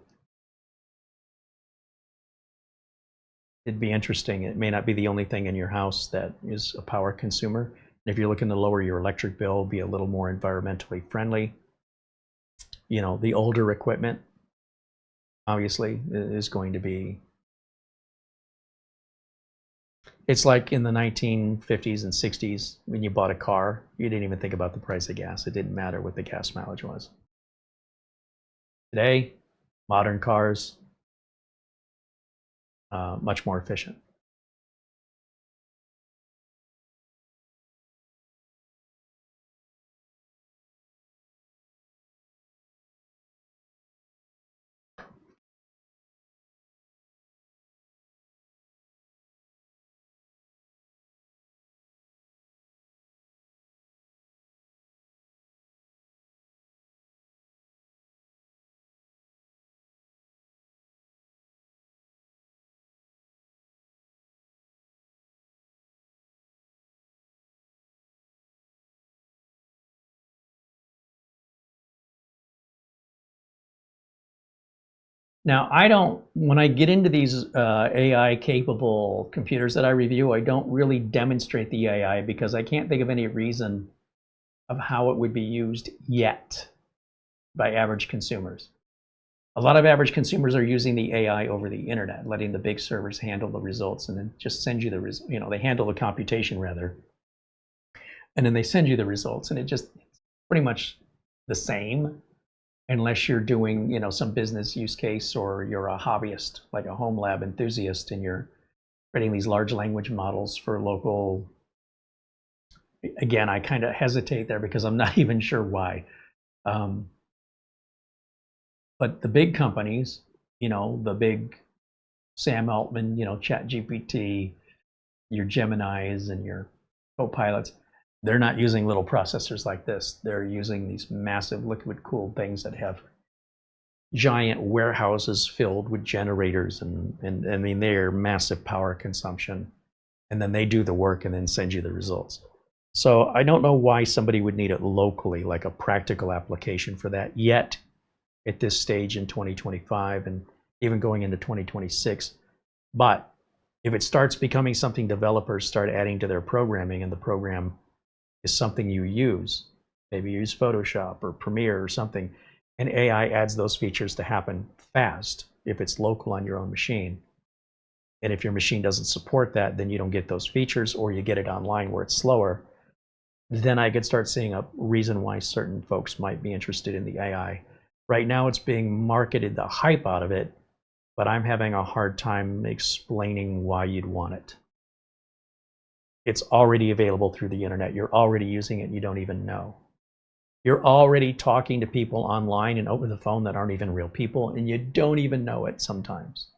it'd be interesting. It may not be the only thing in your house that is a power consumer. And if you're looking to lower your electric bill, be a little more environmentally friendly, you know, the older equipment obviously is going to be, it's like in the 1950s and 60s when you bought a car, you didn't even think about the price of gas. It didn't matter what the gas mileage was. Today, modern cars, much more efficient. Now, when I get into these AI capable computers that I review, I don't really demonstrate the AI because I can't think of any reason of how it would be used yet by average consumers. A lot of average consumers are using the AI over the internet, letting the big servers handle the results and then just send you the results. They handle the computation rather, and then they send you the results, and it's pretty much the same. Unless you're doing, some business use case, or you're a hobbyist, like a home lab enthusiast, and you're creating these large language models for local. Again, I kind of hesitate there because I'm not even sure why. But the big companies, the big Sam Altman, ChatGPT, your Geminis and your Copilots, they're not using little processors like this. They're using these massive liquid-cooled things that have giant warehouses filled with generators, and I mean, they're massive power consumption. And then they do the work and then send you the results. So I don't know why somebody would need it locally, like a practical application for that yet at this stage in 2025 and even going into 2026. But if it starts becoming something developers start adding to their programming, and the program is something you use, maybe you use Photoshop or Premiere or something, and AI adds those features to happen fast if it's local on your own machine. And if your machine doesn't support that, then you don't get those features, or you get it online where it's slower. Then I could start seeing a reason why certain folks might be interested in the AI. Right now it's being marketed, the hype out of it, but I'm having a hard time explaining why you'd want it. It's already available through the internet. You're already using it and you don't even know. You're already talking to people online and over the phone that aren't even real people, and you don't even know it sometimes.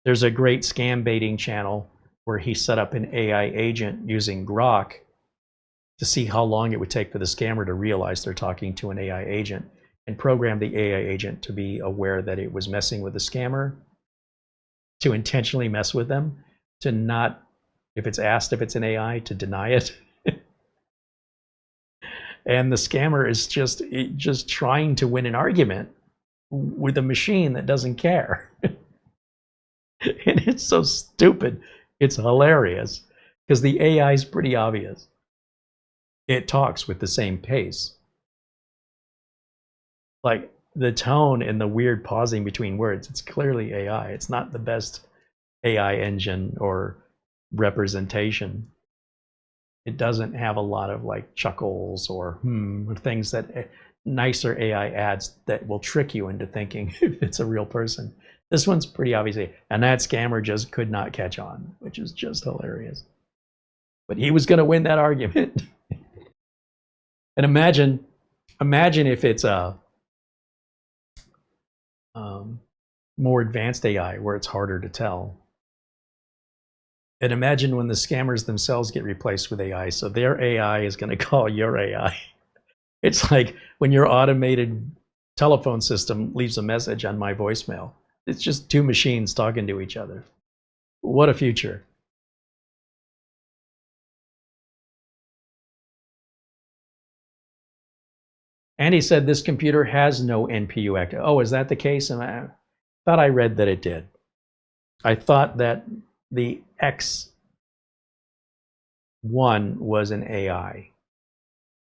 There's a great scam baiting channel where he set up an AI agent using Grok to see how long it would take for the scammer to realize they're talking to an AI agent, and program the AI agent to be aware that it was messing with the scammer, to intentionally mess with them, to not, if it's asked if it's an AI, to deny it. And the scammer is just trying to win an argument with a machine that doesn't care. And it's so stupid. It's hilarious because the AI is pretty obvious. It talks with the same pace. Like the tone and the weird pausing between words, it's clearly AI. It's not the best AI engine or representation. It doesn't have a lot of like chuckles or things that nicer AI adds that will trick you into thinking if it's a real person. This one's pretty obviously, and that scammer just could not catch on, which is just hilarious. But he was going to win that argument. And imagine if it's a more advanced AI where it's harder to tell. And imagine when the scammers themselves get replaced with AI, so their AI is going to call your AI. It's like when your automated telephone system leaves a message on my voicemail. It's just two machines talking to each other. What a future. And he said this computer has no NPU active. Oh, is that the case? And I thought I read that it did. I thought that the X1 was an AI.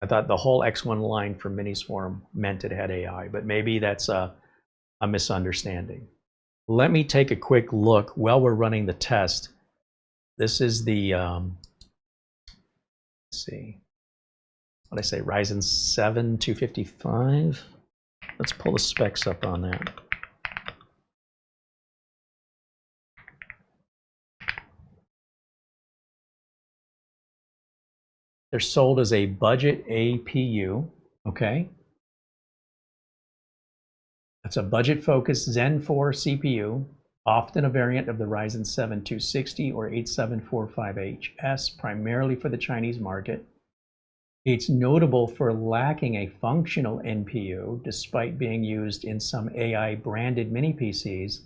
I thought the whole X1 line from MINISFORUM meant it had AI, but maybe that's a misunderstanding. Let me take a quick look while we're running the test. This is the, let's see, what did I say, Ryzen 7 255? Let's pull the specs up on that. They're sold as a budget APU, okay? It's a budget-focused Zen 4 CPU, often a variant of the Ryzen 7 260 or 8745HS, primarily for the Chinese market. It's notable for lacking a functional NPU, despite being used in some AI-branded mini PCs.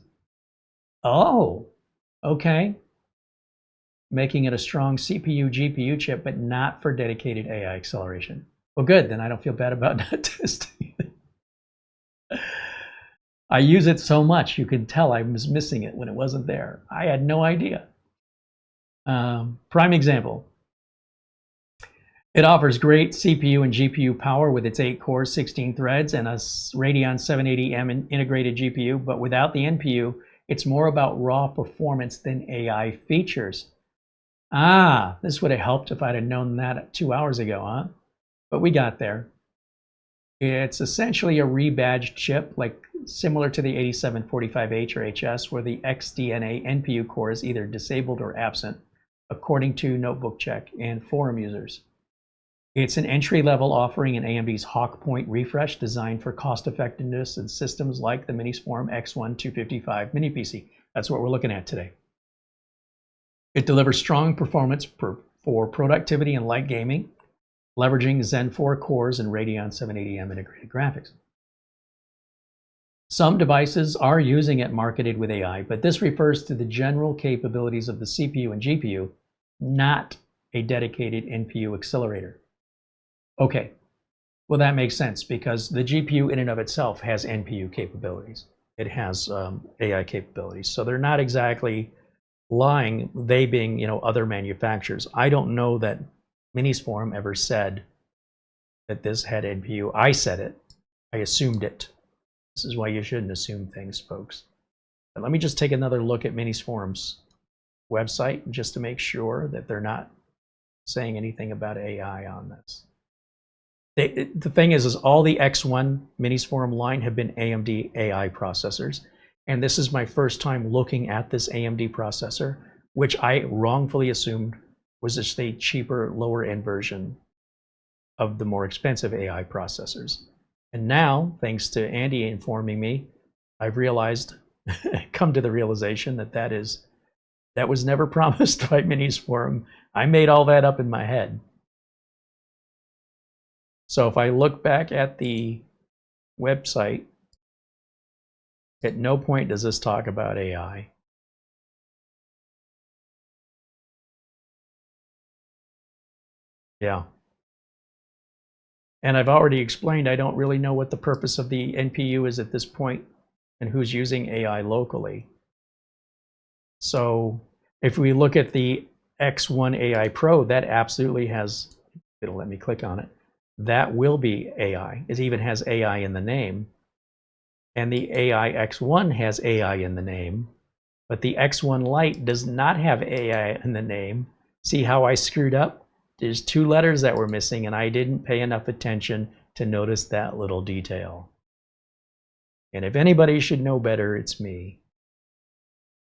Oh, okay. Making it a strong CPU-GPU chip, but not for dedicated AI acceleration. Well, good, then I don't feel bad about not testing it. I use it so much, you could tell I was missing it when it wasn't there. I had no idea. Prime example. It offers great CPU and GPU power with its 8 cores, 16 threads, and a Radeon 780M integrated GPU, but without the NPU, it's more about raw performance than AI features. Ah, this would have helped if I'd have known that 2 hours ago, huh? But we got there. It's essentially a rebadged chip, like similar to the 8745H or HS, where the XDNA NPU core is either disabled or absent, according to Notebook Check and forum users. It's an entry-level offering in AMD's Hawk Point refresh designed for cost-effectiveness in systems like the MINISFORUM X1 Lite-255 mini PC. That's what we're looking at today. It delivers strong performance for productivity and light gaming, leveraging Zen 4 cores and Radeon 780M integrated graphics. Some devices are using it marketed with AI, but this refers to the general capabilities of the CPU and GPU, not a dedicated NPU accelerator. Okay, well that makes sense because the GPU in and of itself has NPU capabilities. It has AI capabilities, so they're not exactly lying, they being, other manufacturers. I don't know that MINISFORUM ever said that this had NPU. I said it. I assumed it. This is why you shouldn't assume things, folks. But let me just take another look at MINISFORUM's website just to make sure that they're not saying anything about AI on this. The thing is all the X1 MINISFORUM line have been AMD AI processors. And this is my first time looking at this AMD processor, which I wrongfully assumed was just a cheaper, lower-end version of the more expensive AI processors. And now, thanks to Andy informing me, I've realized, come to the realization that that was never promised by MINISFORUM. I made all that up in my head. So if I look back at the website, at no point does this talk about AI. Yeah. And I've already explained I don't really know what the purpose of the NPU is at this point and who's using AI locally. So if we look at the X1 AI Pro, that absolutely has, it'll let me click on it, that will be AI. It even has AI in the name. And the AI X1 has AI in the name, but the X1 Lite does not have AI in the name. See how I screwed up? There's 2 letters that were missing, and I didn't pay enough attention to notice that little detail. And if anybody should know better, it's me.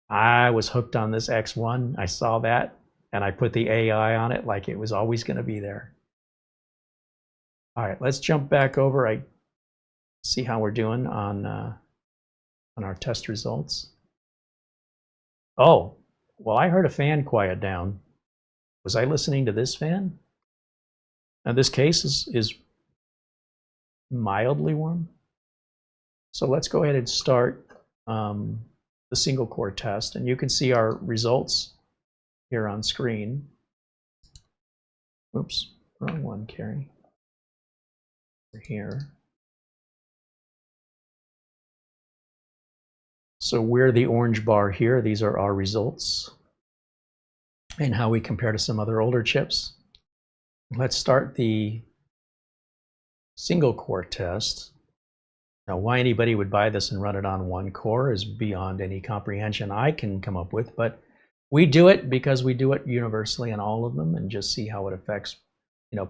I was hooked on this X1. I saw that, and I put the AI on it like it was always going to be there. All right, let's jump back over. I see how we're doing on our test results. Oh, well, I heard a fan quiet down. Was I listening to this fan? Now this case is mildly warm. So let's go ahead and start the single core test, and you can see our results here on screen. Oops, wrong one, Carey. We're here. So we're the orange bar here. These are our results and how we compare to some other older chips. Let's start the single core test. Now, why anybody would buy this and run it on 1 core is beyond any comprehension I can come up with, but we do it because we do it universally on all of them and just see how it affects,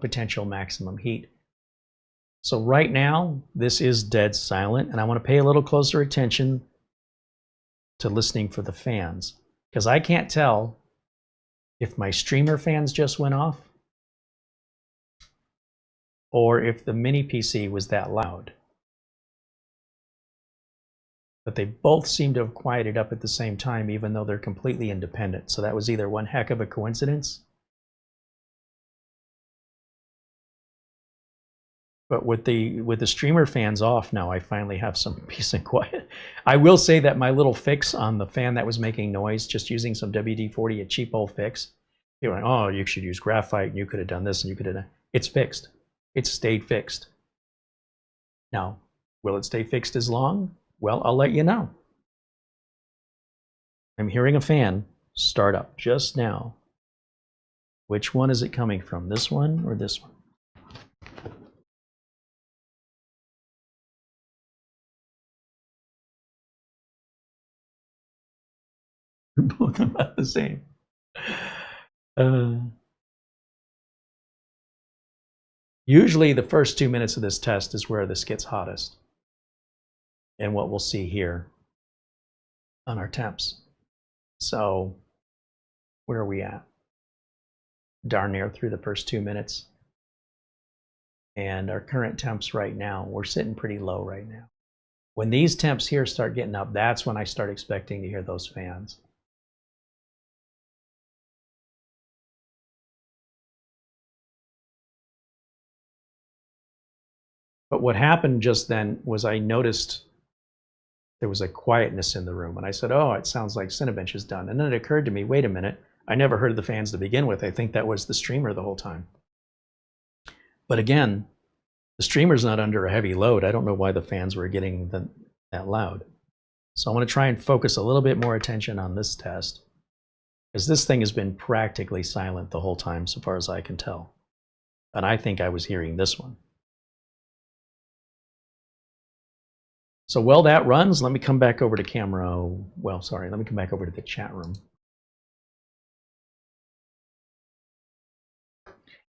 potential maximum heat. So right now, this is dead silent, and I want to pay a little closer attention to listening for the fans, because I can't tell if my streamer fans just went off or if the mini PC was that loud. But they both seem to have quieted up at the same time, even though they're completely independent. So that was either one heck of a coincidence. But with the streamer fans off now, I finally have some peace and quiet. I will say that my little fix on the fan that was making noise, just using some WD-40, a cheap old fix, you went, oh, you should use graphite, and you could have done this, and you could have done. It's fixed. It's stayed fixed. Now, will it stay fixed as long? Well, I'll let you know. I'm hearing a fan start up just now. Which one is it coming from? This one or this one? They're both about the same. Usually the first 2 minutes of this test is where this gets hottest. And what we'll see here on our temps. So where are we at? Darn near through the first 2 minutes. And our current temps right now, we're sitting pretty low right now. When these temps here start getting up, that's when I start expecting to hear those fans. But what happened just then was I noticed there was a quietness in the room. And I said, oh, it sounds like Cinebench is done. And then it occurred to me, wait a minute, I never heard of the fans to begin with. I think that was the streamer the whole time. But again, the streamer's not under a heavy load. I don't know why the fans were getting that loud. So I'm going to try and focus a little bit more attention on this test, because this thing has been practically silent the whole time so far as I can tell. And I think I was hearing this one. So while that runs, let me come back over to camera. Well, sorry, let me come back over to the chat room.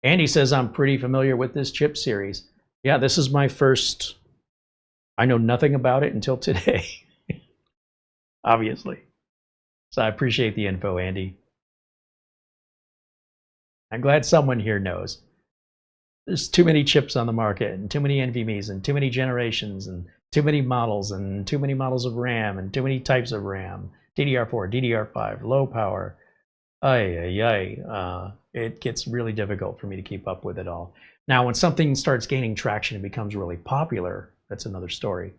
Andy says, I'm pretty familiar with this chip series. Yeah, this is my first. I know nothing about it until today, obviously. So I appreciate the info, Andy. I'm glad someone here knows. There's too many chips on the market, and too many NVMEs, and too many generations, and too many models, and too many models of RAM, and too many types of RAM. DDR4, DDR5, low power. It gets really difficult for me to keep up with it all. Now, when something starts gaining traction and becomes really popular, that's another story.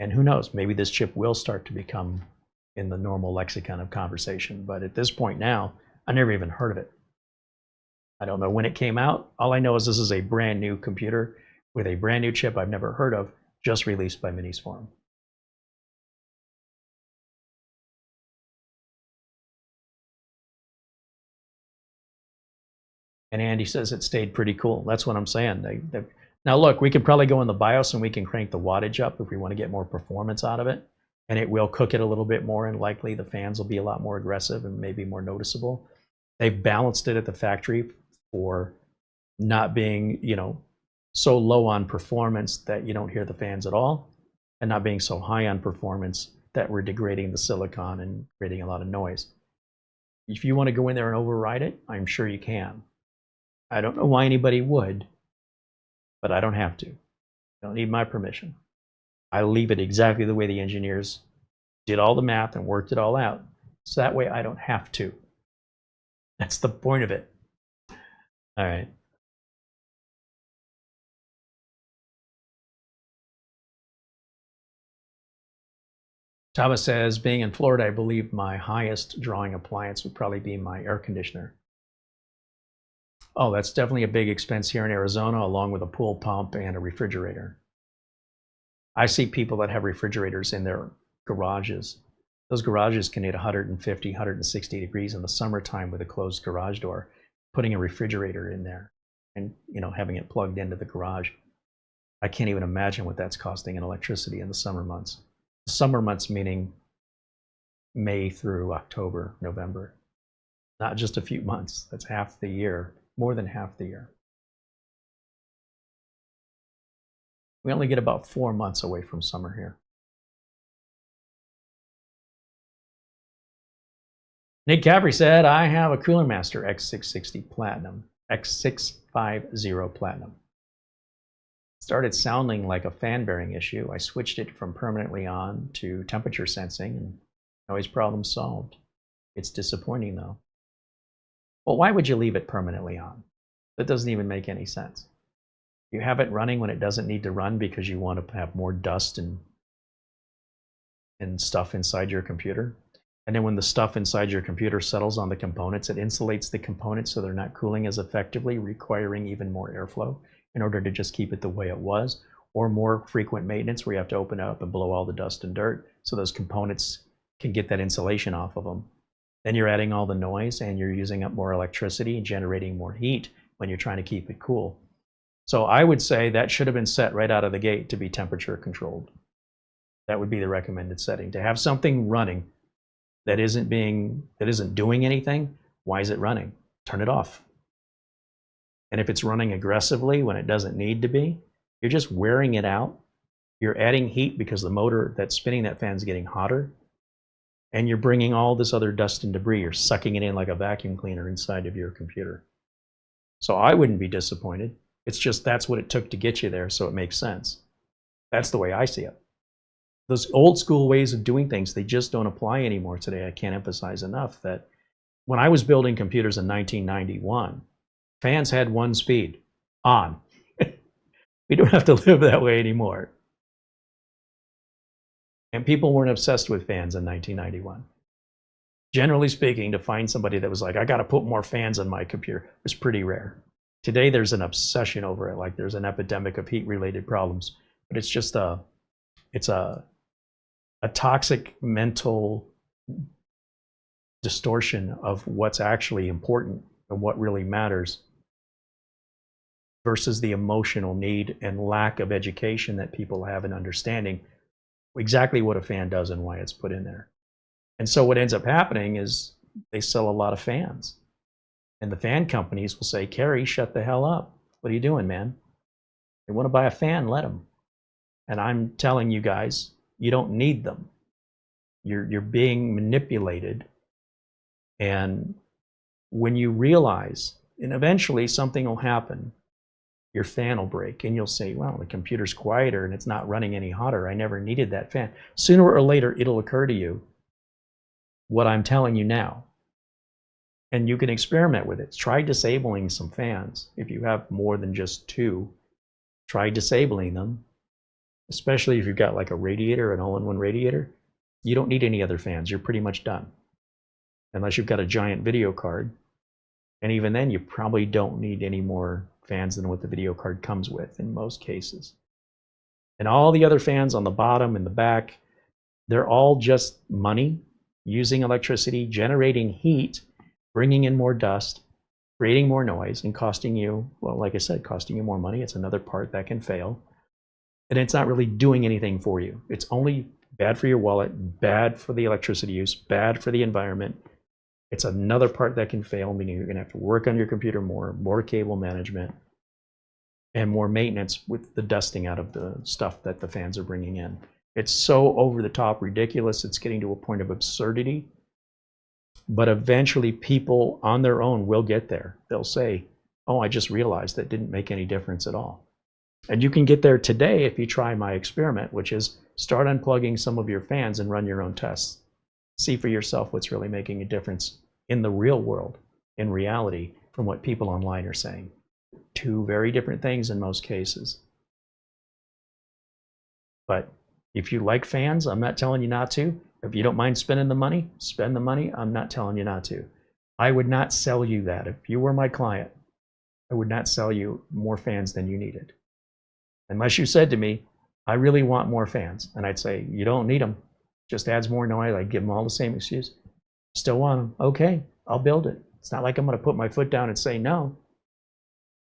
And who knows, maybe this chip will start to become in the normal lexicon of conversation. But at this point now, I never even heard of it. I don't know when it came out. All I know is this is a brand new computer with a brand new chip I've never heard of, just released by MINISFORUM. And Andy says it stayed pretty cool. That's what I'm saying. Now look, we could probably go in the BIOS and we can crank the wattage up if we want to get more performance out of it. And it will cook it a little bit more, and likely the fans will be a lot more aggressive and maybe more noticeable. They've balanced it at the factory for not being, so low on performance that you don't hear the fans at all, and not being so high on performance that we're degrading the silicon and creating a lot of noise. If you want to go in there and override it, I'm sure you can. I don't know why anybody would, but I don't have to. Don't need my permission. I leave it exactly the way the engineers did all the math and worked it all out. So that way I don't have to. That's the point of it. All right. Thomas says, being in Florida, I believe my highest drawing appliance would probably be my air conditioner. Oh, that's definitely a big expense here in Arizona, along with a pool pump and a refrigerator. I see people that have refrigerators in their garages. Those garages can hit 150, 160 degrees in the summertime with a closed garage door. Putting a refrigerator in there and having it plugged into the garage. I can't even imagine what that's costing in electricity in the summer months. The summer months meaning May through October, November. Not just a few months. That's half the year, more than half the year. We only get about 4 months away from summer here. Nick Caffrey said, I have a Cooler Master X660 Platinum, X650 Platinum. Started sounding like a fan bearing issue. I switched it from permanently on to temperature sensing, and noise problem solved. It's disappointing though. Well, why would you leave it permanently on? That doesn't even make any sense. You have it running when it doesn't need to run because you want to have more dust and stuff inside your computer. And then when the stuff inside your computer settles on the components, it insulates the components so they're not cooling as effectively, requiring even more airflow in order to just keep it the way it was. or more frequent maintenance where you have to open it up and blow all the dust and dirt so those components can get that insulation off of them. Then you're adding all the noise and you're using up more electricity and generating more heat when you're trying to keep it cool. So I would say that should have been set right out of the gate to be temperature controlled. That would be the recommended setting. To have something running that isn't doing anything, why is it running? Turn it off. And if it's running aggressively when it doesn't need to be, you're just wearing it out. You're adding heat because the motor that's spinning that fan is getting hotter. And you're bringing all this other dust and debris. You're sucking it in like a vacuum cleaner inside of your computer. So I wouldn't be disappointed. It's just that's what it took to get you there, so it makes sense. That's the way I see it. Those old school ways of doing things, they just don't apply anymore today. I can't emphasize enough that when I was building computers in 1991, fans had one speed, on. We don't have to live that way anymore. And people weren't obsessed with fans in 1991. Generally speaking, to find somebody that was like, I got to put more fans on my computer, was pretty rare. Today, there's an obsession over it, like there's an epidemic of heat-related problems. But it's just a toxic mental distortion of what's actually important and what really matters versus the emotional need and lack of education that people have in understanding exactly what a fan does and why it's put in there. And so what ends up happening is they sell a lot of fans. And the fan companies will say, Carey, shut the hell up. What are you doing, man? They want to buy a fan, let them. And I'm telling you guys, you don't need them. You're being manipulated. And when you realize, and eventually something will happen, your fan will break and you'll say, well, the computer's quieter and it's not running any hotter. I never needed that fan. Sooner or later, it'll occur to you what I'm telling you now. And you can experiment with it. Try disabling some fans. If you have more than just two, try disabling them, especially if you've got like a radiator, an all-in-one radiator. You don't need any other fans. You're pretty much done. Unless you've got a giant video card. And even then, you probably don't need any more fans than what the video card comes with in most cases. And all the other fans on the bottom and the back, they're all just money, using electricity, generating heat, bringing in more dust, creating more noise, and costing you, well, like I said, costing you more money. It's another part that can fail. And it's not really doing anything for you. It's only bad for your wallet, bad for the electricity use, bad for the environment. It's another part that can fail, meaning you're going to have to work on your computer more cable management, and more maintenance with the dusting out of the stuff that the fans are bringing in. It's so over the top ridiculous, it's getting to a point of absurdity. But eventually people on their own will get there. They'll say, oh, I just realized that didn't make any difference at all. And you can get there today if you try my experiment, which is start unplugging some of your fans and run your own tests. See for yourself what's really making a difference in the real world, in reality, from what people online are saying. Two very different things in most cases. But if you like fans, I'm not telling you not to. If you don't mind spending the money, spend the money. I'm not telling you not to. I would not sell you that. If you were my client, I would not sell you more fans than you needed. Unless you said to me, I really want more fans. And I'd say, you don't need them. Just adds more noise. I'd give them all the same excuse. Still want them. Okay, I'll build it. It's not like I'm going to put my foot down and say no.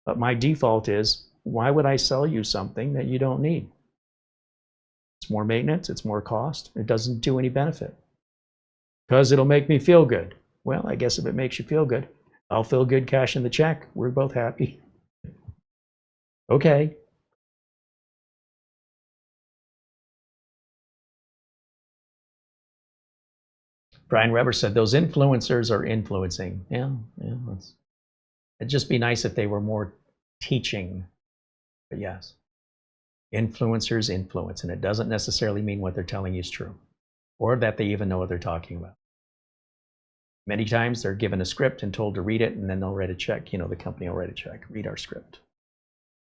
But my default is, why would I sell you something that you don't need? It's more maintenance, it's more cost, it doesn't do any benefit. Because it'll make me feel good. Well, I guess if it makes you feel good, I'll feel good cashing the check. We're both happy. Okay. Brian Weber said, those influencers are influencing. Yeah, it'd just be nice if they were more teaching. But yes. Influencers influence, and it doesn't necessarily mean what they're telling you is true, or that they even know what they're talking about. Many times they're given a script and told to read it, and then they'll write a check. The company will write a check, read our script.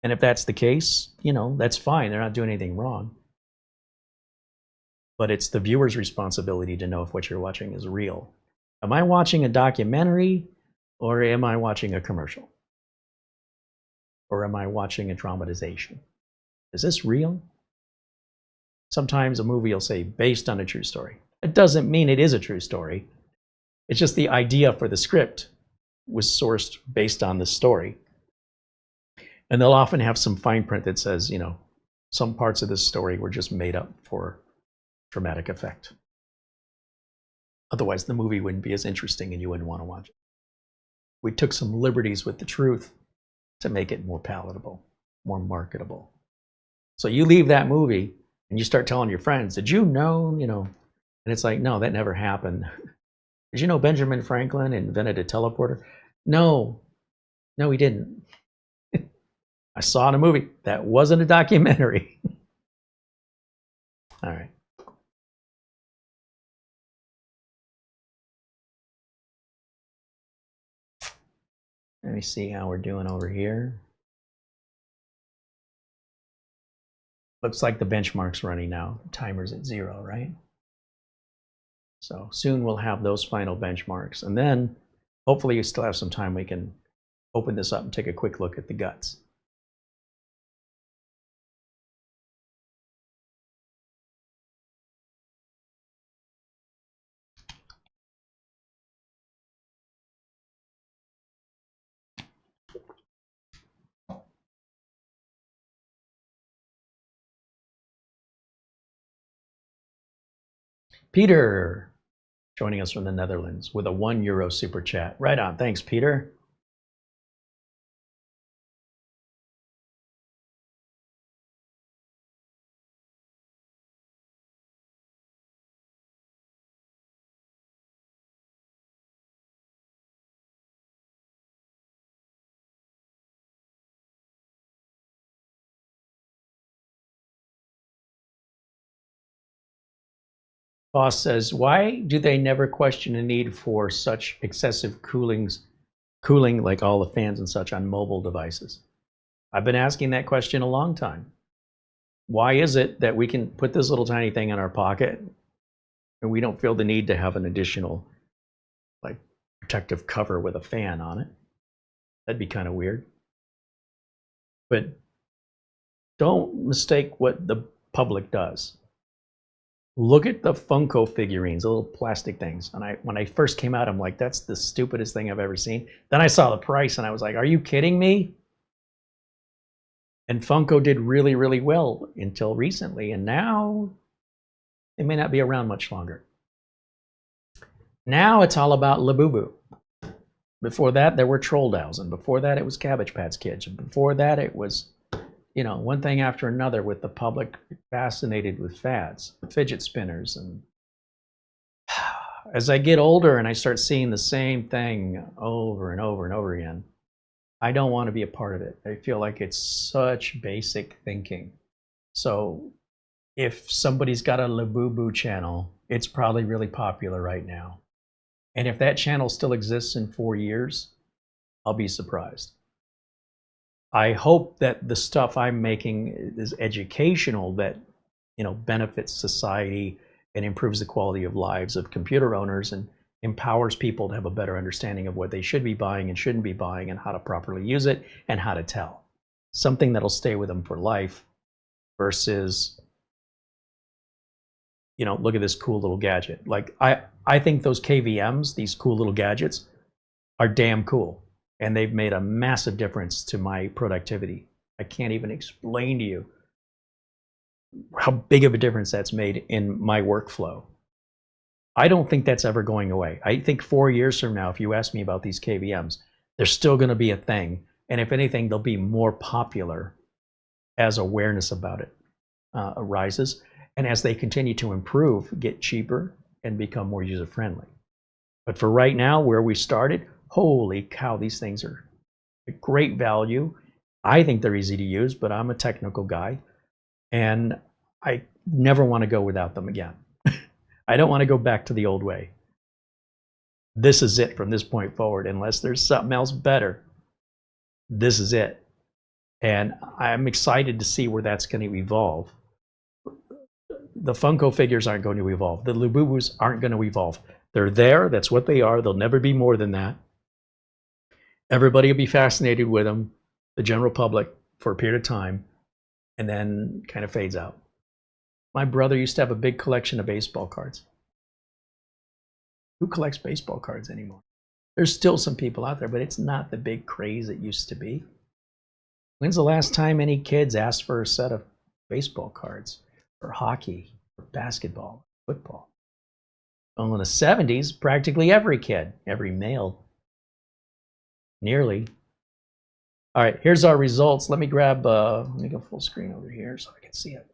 And if that's the case, that's fine. They're not doing anything wrong. But it's the viewer's responsibility to know if what you're watching is real. Am I watching a documentary, or am I watching a commercial? Or am I watching a dramatization? Is this real? Sometimes a movie will say based on a true story. It doesn't mean it is a true story. It's just the idea for the script was sourced based on the story. And they'll often have some fine print that says, you know, some parts of this story were just made up for dramatic effect. Otherwise, the movie wouldn't be as interesting and you wouldn't want to watch it. We took some liberties with the truth to make it more palatable, more marketable. So you leave that movie and you start telling your friends, did you know, and it's like, no, that never happened. Did you know Benjamin Franklin invented a teleporter? No, he didn't. I saw in a movie. That wasn't a documentary. All right. Let me see how we're doing over here. Looks like the benchmark's running now. Timer's at 0, right? So soon we'll have those final benchmarks. And then hopefully you still have some time. We can open this up and take a quick look at the guts. Peter, joining us from the Netherlands with a €1 super chat. Right on. Thanks, Peter. Boss says, why do they never question the need for such excessive cooling like all the fans and such on mobile devices? I've been asking that question a long time. Why is it that we can put this little tiny thing in our pocket and we don't feel the need to have an additional like protective cover with a fan on it? That'd be kind of weird. But don't mistake what the public does. Look at the Funko figurines, the little plastic things. And when I first came out, I'm like, that's the stupidest thing I've ever seen. Then I saw the price and I was like, are you kidding me? And Funko did really, really well until recently. And now they may not be around much longer. Now it's all about Labubu. Before that, there were Troll Dolls. And before that, it was Cabbage Patch Kids. And before that, it was, one thing after another with the public fascinated with fads, fidget spinners. And as I get older and I start seeing the same thing over and over and over again, I don't want to be a part of it. I feel like it's such basic thinking. So if somebody's got a Labubu channel, it's probably really popular right now. And if that channel still exists in 4 years, I'll be surprised. I hope that the stuff I'm making is educational, that benefits society and improves the quality of lives of computer owners and empowers people to have a better understanding of what they should be buying and shouldn't be buying and how to properly use it and how to tell. Something that'll stay with them for life versus, look at this cool little gadget. Like I think those KVMs, these cool little gadgets, are damn cool. And they've made a massive difference to my productivity. I can't even explain to you how big of a difference that's made in my workflow. I don't think that's ever going away. I think 4 years from now, if you ask me about these KVMs, they're still going to be a thing. And if anything, they'll be more popular as awareness about it arises. And as they continue to improve, get cheaper, and become more user-friendly. But for right now, where we started, holy cow, these things are a great value. I think they're easy to use, but I'm a technical guy, and I never want to go without them again. I don't want to go back to the old way. This is it from this point forward, unless there's something else better. This is it. And I'm excited to see where that's going to evolve. The Funko figures aren't going to evolve. The Labubus aren't going to evolve. They're there. That's what they are. They'll never be more than that. Everybody will be fascinated with them, the general public, for a period of time. and then kind of fades out. My brother used to have a big collection of baseball cards. Who collects baseball cards anymore? There's still some people out there, but it's not the big craze it used to be. When's the last time any kids asked for a set of baseball cards, or hockey, or basketball, football? Well, in the 70s, practically every kid, every male, nearly. All right, here's our results. Let me grab, let me go full screen over here so I can see it.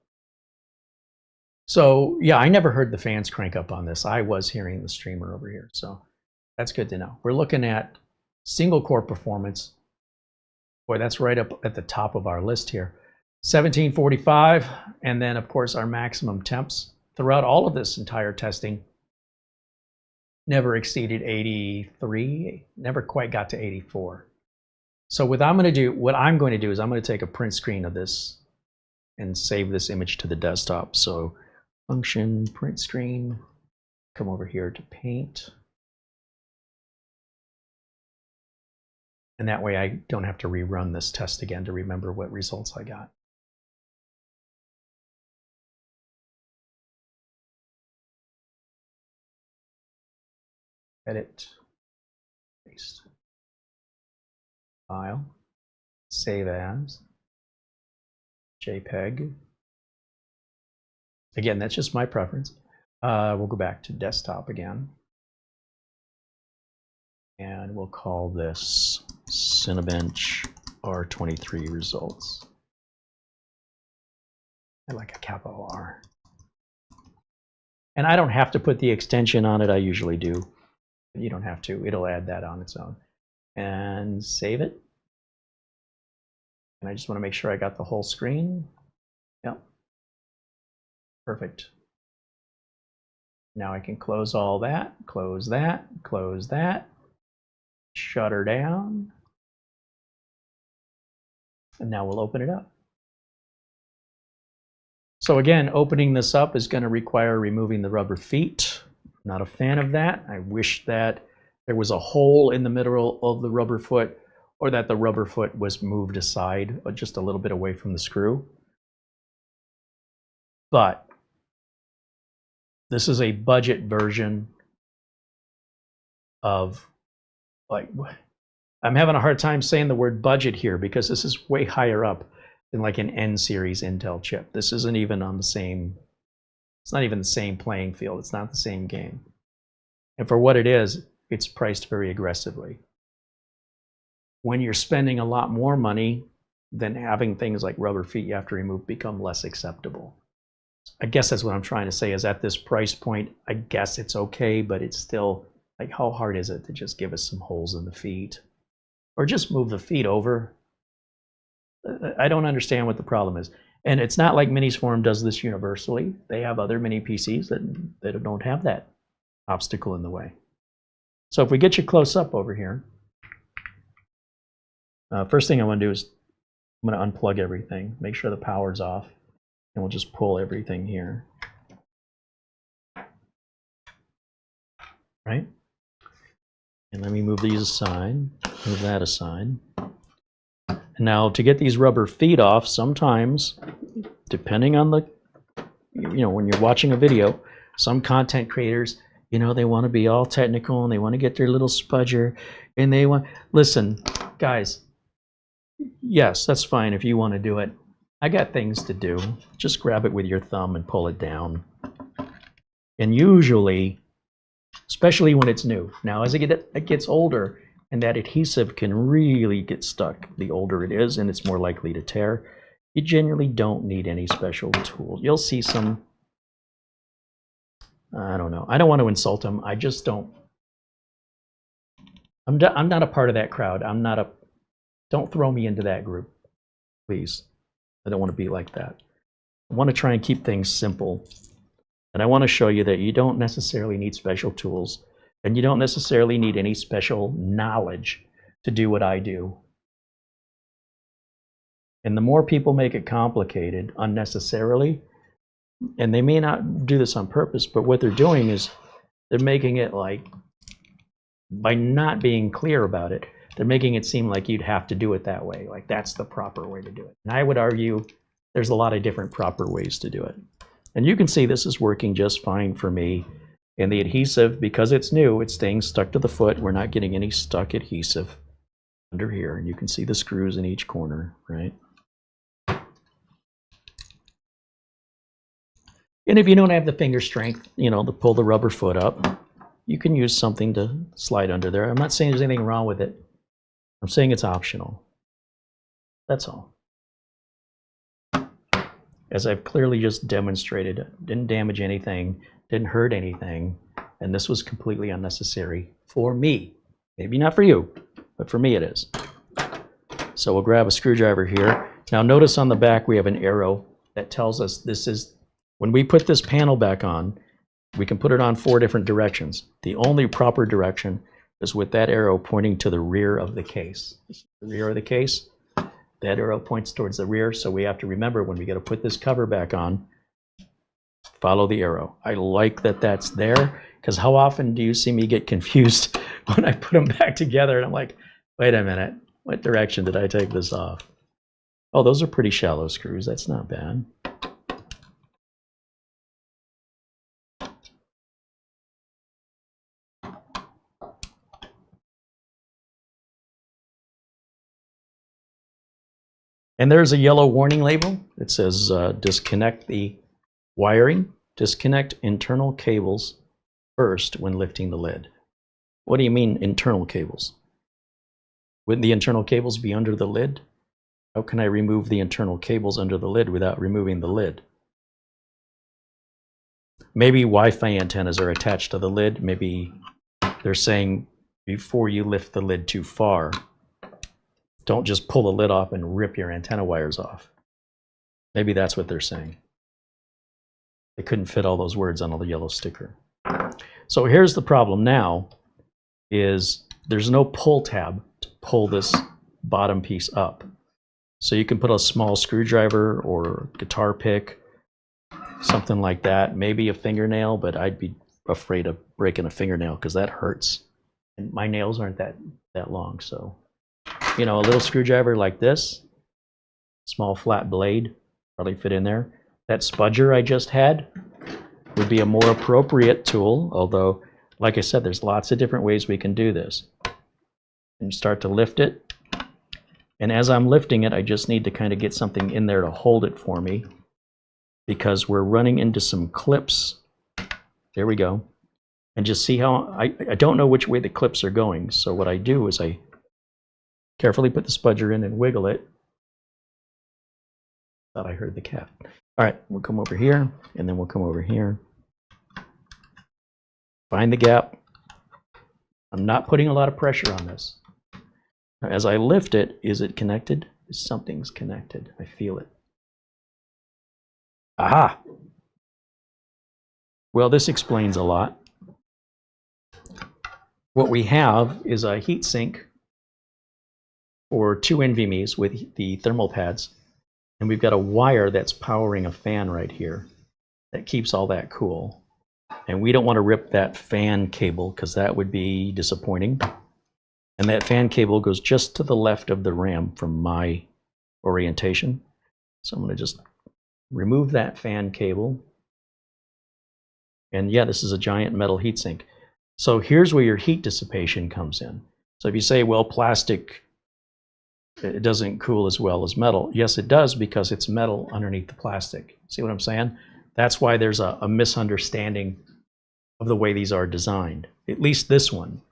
So yeah, I never heard the fans crank up on this. I was hearing the streamer over here, so that's good to know. We're looking at single core performance. Boy, that's right up at the top of our list here. 1745, and then of course our maximum temps throughout all of this entire testing never exceeded 83, never quite got to 84. So what I'm going to do is I'm going to take a print screen of this and save this image to the desktop. So function print screen, come over here to paint. And that way I don't have to rerun this test again to remember what results I got. Edit, paste, file, save as, JPEG. Again, that's just my preference. We'll go back to desktop again. And we'll call this Cinebench R23 results. I like a capital R. And I don't have to put the extension on it. I usually do. You don't have to. It'll add that on its own. And save it. And I just want to make sure I got the whole screen. Yep. Perfect. Now I can close all that, close that, close that, shutter down. And now we'll open it up. So again, opening this up is going to require removing the rubber feet. Not a fan of that. I wish that there was a hole in the middle of the rubber foot, or that the rubber foot was moved aside just a little bit away from the screw. But this is a budget version of, like, I'm having a hard time saying the word budget here because this is way higher up than like an N series Intel chip. This isn't even on the same, it's not even the same playing field. It's not the same game. And for what it is, it's priced very aggressively. When you're spending a lot more money, then having things like rubber feet you have to remove become less acceptable. I guess that's what I'm trying to say, is at this price point, I guess it's okay, but it's still, like, how hard is it to just give us some holes in the feet? Or just move the feet over? I don't understand what the problem is. And it's not like MINISFORUM does this universally. They have other mini PCs that don't have that obstacle in the way. So if we get you close up over here, first thing I want to do is I'm going to unplug everything, make sure the power's off, and we'll just pull everything here. Right? And let me move these aside, move that aside. And now to get these rubber feet off, sometimes, depending on the, when you're watching a video, some content creators, they want to be all technical and they want to get their little spudger and they want, listen, guys, yes, that's fine if you want to do it. I got things to do. Just grab it with your thumb and pull it down. And usually, especially when it's new. Now, as it gets older and that adhesive can really get stuck, the older it is and it's more likely to tear, you generally don't need any special tool. You'll see some, I don't know. I don't want to insult them. I just don't. I'm not a part of that crowd. Don't throw me into that group, please. I don't want to be like that. I want to try and keep things simple. And I want to show you that you don't necessarily need special tools, and you don't necessarily need any special knowledge to do what I do. And the more people make it complicated unnecessarily, and they may not do this on purpose, but what they're doing is they're making it like, by not being clear about it, they're making it seem like you'd have to do it that way. Like that's the proper way to do it. And I would argue There's a lot of different proper ways to do it. And you can see this is working just fine for me. And the adhesive, because it's new, it's staying stuck to the foot. We're not getting any stuck adhesive under here. And you can see the screws in each corner, right? And if you don't have the finger strength, you know, to pull the rubber foot up, you can use something to slide under there. I'm not saying there's anything wrong with it. I'm saying it's optional. That's all. As I've clearly just demonstrated, it didn't damage anything, didn't hurt anything, and this was completely unnecessary for me. Maybe not for you, but for me it is. So we'll grab a screwdriver here. Now notice on the back we have an arrow that tells us this is, when we put this panel back on, we can put it on 4 different directions. The only proper direction is with that arrow pointing to the rear of the case. The rear of the case, that arrow points towards the rear, so we have to remember when we got to put this cover back on, follow the arrow. I like that that's there, because how often do you see me get confused when I put them back together and I'm like, wait a minute, what direction did I take this off? Oh, those are pretty shallow screws. That's not bad. And there's a yellow warning label. It says disconnect the wiring, disconnect internal cables first when lifting the lid. What do you mean internal cables? Wouldn't the internal cables be under the lid? How can I remove the internal cables under the lid without removing the lid? Maybe Wi-Fi antennas are attached to the lid. Maybe they're saying before you lift the lid too far, don't just pull the lid off and rip your antenna wires off. Maybe that's what they're saying. They couldn't fit all those words on a yellow sticker. So here's the problem now, is there's no pull tab to pull this bottom piece up. So you can put a small screwdriver or guitar pick, something like that, maybe a fingernail, but I'd be afraid of breaking a fingernail because that hurts. And my nails aren't that long, so. You know, a little screwdriver like this, small flat blade, probably fit in there. That spudger I just had would be a more appropriate tool, although, like I said, there's lots of different ways we can do this. And start to lift it. And as I'm lifting it, I just need to kind of get something in there to hold it for me, because we're running into some clips. There we go. And just see how, I don't know which way the clips are going. So what I do is I carefully put the spudger in and wiggle it. Thought I heard the cat. All right, we'll come over here, and then we'll come over here. Find the gap. I'm not putting a lot of pressure on this. Now, as I lift it, is it connected? Something's connected. I feel it. Aha! Well, this explains a lot. What we have is a heat sink for 2 NVMe's with the thermal pads, and we've got a wire that's powering a fan right here that keeps all that cool. And we don't want to rip that fan cable because that would be disappointing. And that fan cable goes just to the left of the RAM from my orientation. So I'm going to just remove that fan cable. And yeah, this is a giant metal heatsink. So here's where your heat dissipation comes in. So if you say, well, plastic, it doesn't cool as well as metal. Yes, it does, because it's metal underneath the plastic. See what I'm saying? That's why there's a misunderstanding of the way these are designed, at least this one.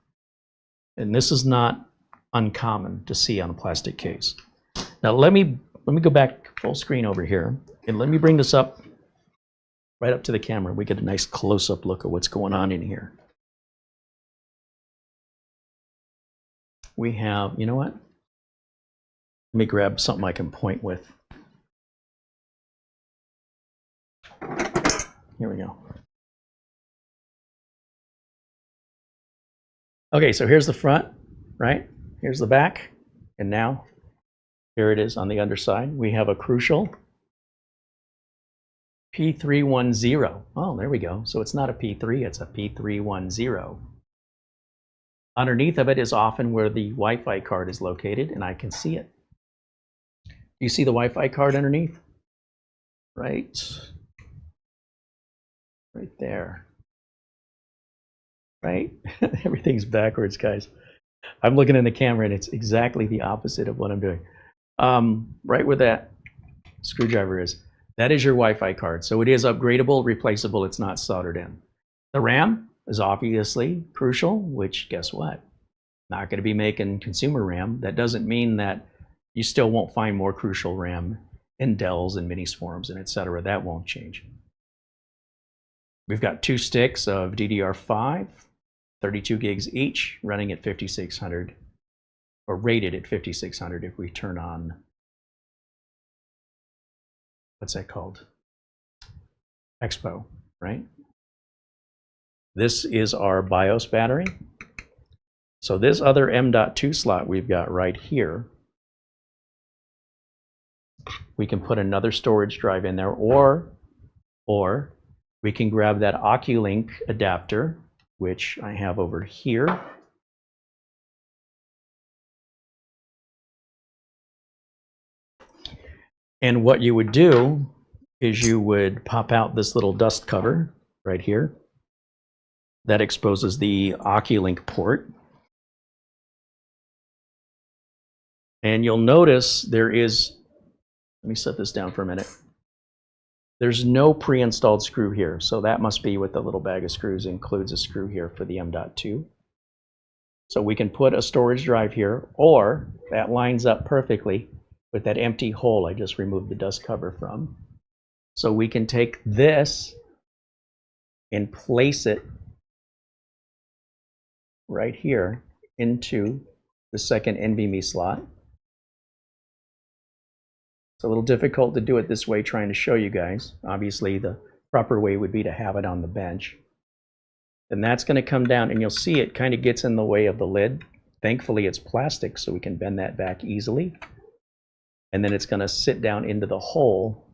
And this is not uncommon to see on a plastic case. Now let me go back full screen over here, and let me bring this up right up to the camera. We get a nice close-up look at what's going on in here. We have, you know what? Let me grab something I can point with. Here we go. Okay, so here's the front, right? Here's the back. And now, here it is on the underside. We have a crucial P310. Oh, there we go. So it's not a P3, it's a P310. Underneath of it is often where the Wi-Fi card is located, and I can see it. You see the Wi-Fi card underneath? right there, right? Everything's backwards, guys. I'm looking in the camera and it's exactly the opposite of what I'm doing. Right where that screwdriver is, that is your Wi-Fi card. So it is upgradable, replaceable, it's not soldered in. The RAM is obviously crucial, which guess what? Not going to be making consumer RAM. That doesn't mean that you still won't find more crucial RAM in Dells and MINISFORUMs and etc. That won't change. We've got 2 sticks of DDR5, 32 gigs each, running at 5600, or rated at 5600 if we turn on, what's that called? Expo, right? This is our BIOS battery. So this other M.2 slot we've got right here, we can put another storage drive in there, or we can grab that OCuLink adapter, which I have over here. And what you would do is you would pop out this little dust cover right here. That exposes the OCuLink port. And you'll notice there is, let me set this down for a minute. There's no pre-installed screw here, so that must be what the little bag of screws includes, a screw here for the M.2. So we can put a storage drive here, or that lines up perfectly with that empty hole I just removed the dust cover from. So we can take this and place it right here into the second NVMe slot. It's a little difficult to do it this way, trying to show you guys. Obviously, the proper way would be to have it on the bench. And that's going to come down, and you'll see it kind of gets in the way of the lid. Thankfully, it's plastic, so we can bend that back easily. And then it's going to sit down into the hole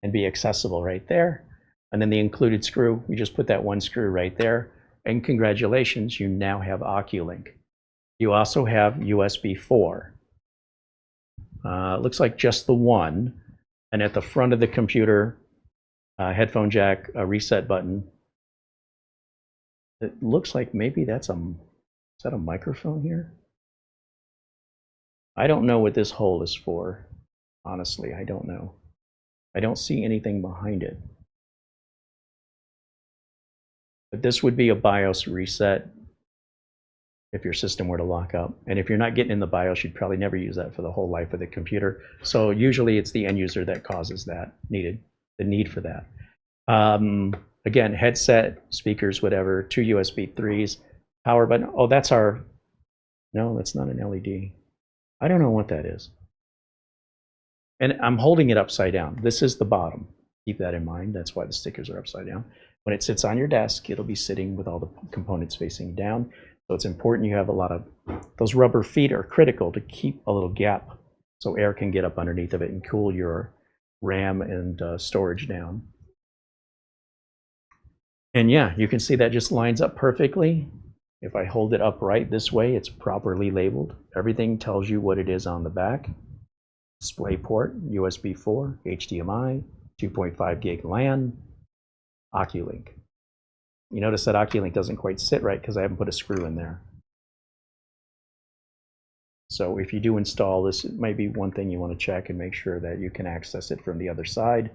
and be accessible right there. And then the included screw, we just put that one screw right there. And congratulations, you now have OCuLink. You also have USB 4. Looks like just the one. And at the front of the computer, headphone jack, a reset button. It looks like maybe that's is that a microphone here? I don't know what this hole is for. Honestly, I don't know. I don't see anything behind it. But this would be a BIOS reset if your system were to lock up. And if you're not getting in the BIOS, you'd probably never use that for the whole life of the computer. So usually it's the end user that causes that, the need for that. Again, headset, speakers, whatever, 2 USB 3s, power button. Oh, that's our, no, that's not an LED. I don't know what that is. And I'm holding it upside down. This is the bottom. Keep that in mind. That's why the stickers are upside down. When it sits on your desk, it'll be sitting with all the components facing down. So it's important you have a lot of, those rubber feet are critical to keep a little gap so air can get up underneath of it and cool your RAM and storage down. And yeah, you can see that just lines up perfectly. If I hold it upright this way, it's properly labeled. Everything tells you what it is on the back. Display port, USB 4, HDMI, 2.5 gig LAN, OCuLink. You notice that OCuLink doesn't quite sit right because I haven't put a screw in there. So if you do install this, it might be one thing you want to check and make sure that you can access it from the other side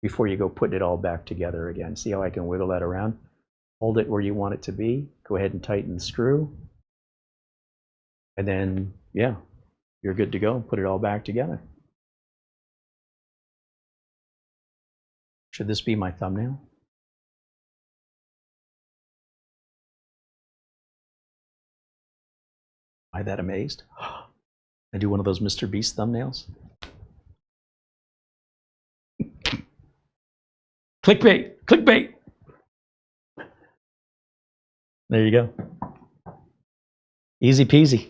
before you go putting it all back together again. See how I can wiggle that around? Hold it where you want it to be. Go ahead and tighten the screw. And then, yeah, you're good to go. Put it all back together. Should this be my thumbnail? Am I that amazed? I do one of those Mr. Beast thumbnails. Clickbait! Clickbait! There you go. Easy peasy.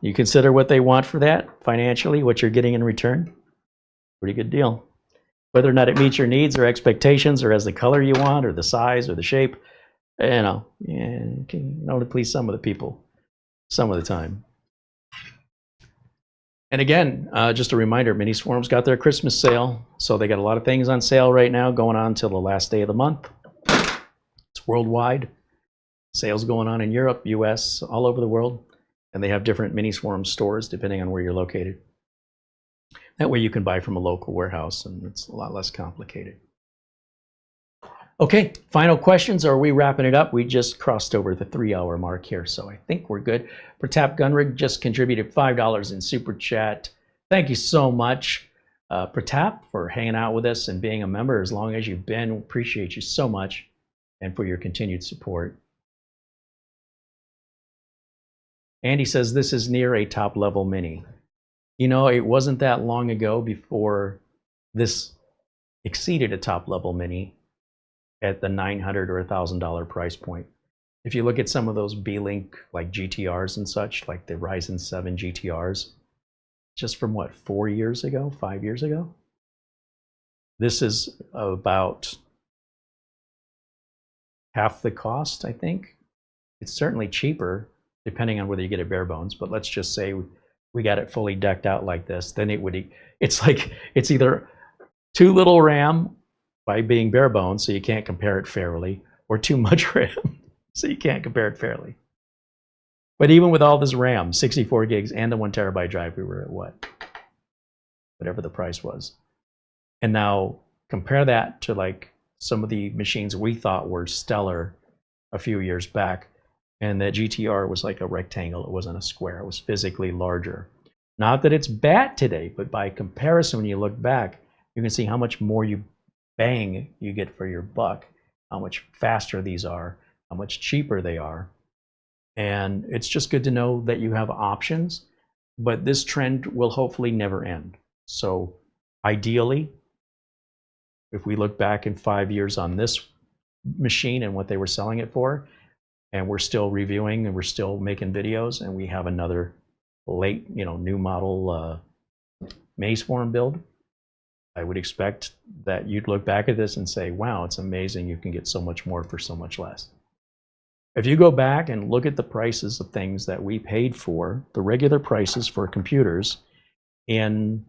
You consider what they want for that financially, what you're getting in return. Pretty good deal. Whether or not it meets your needs or expectations or has the color you want or the size or the shape, you know, yeah, you can only please some of the people some of the time. And again, just a reminder, MINISFORUM's got their Christmas sale. So they got a lot of things on sale right now going on till the last day of the month. It's worldwide. Sales going on in Europe, US, all over the world. And they have different MINISFORUM stores depending on where you're located. That way you can buy from a local warehouse and it's a lot less complicated. Okay, final questions. Are we wrapping it up? We just crossed over the 3-hour mark here, so I think we're good. Pratap Gunrig just contributed $5 in Super Chat. Thank you so much, Pratap, for hanging out with us and being a member as long as you've been. Appreciate you so much and for your continued support. Andy says this is near a top-level Mini. You know, it wasn't that long ago before this exceeded a top-level Mini at the $900 or $1,000 price point. If you look at some of those B-Link like GTRs and such, like the Ryzen 7 GTRs, just from what, 4 years ago, 5 years ago? This is about half the cost, I think. It's certainly cheaper, depending on whether you get it bare bones, but let's just say we got it fully decked out like this, then it's like, it's either too little RAM by being bare bones, so you can't compare it fairly, or too much RAM, so you can't compare it fairly. But even with all this RAM, 64 gigs and the 1 terabyte drive, we were at what? Whatever the price was. And now compare that to like some of the machines we thought were stellar a few years back, and the GTR was like a rectangle, it wasn't a square, it was physically larger. Not that it's bad today, but by comparison, when you look back, you can see how much more bang you get for your buck, how much faster these are, how much cheaper they are. And it's just good to know that you have options, but this trend will hopefully never end. So ideally, if we look back in 5 years on this machine and what they were selling it for, and we're still reviewing and we're still making videos, and we have another late, new model MINISFORUM build, I would expect that you'd look back at this and say, wow, it's amazing you can get so much more for so much less. If you go back and look at the prices of things that we paid for, the regular prices for computers in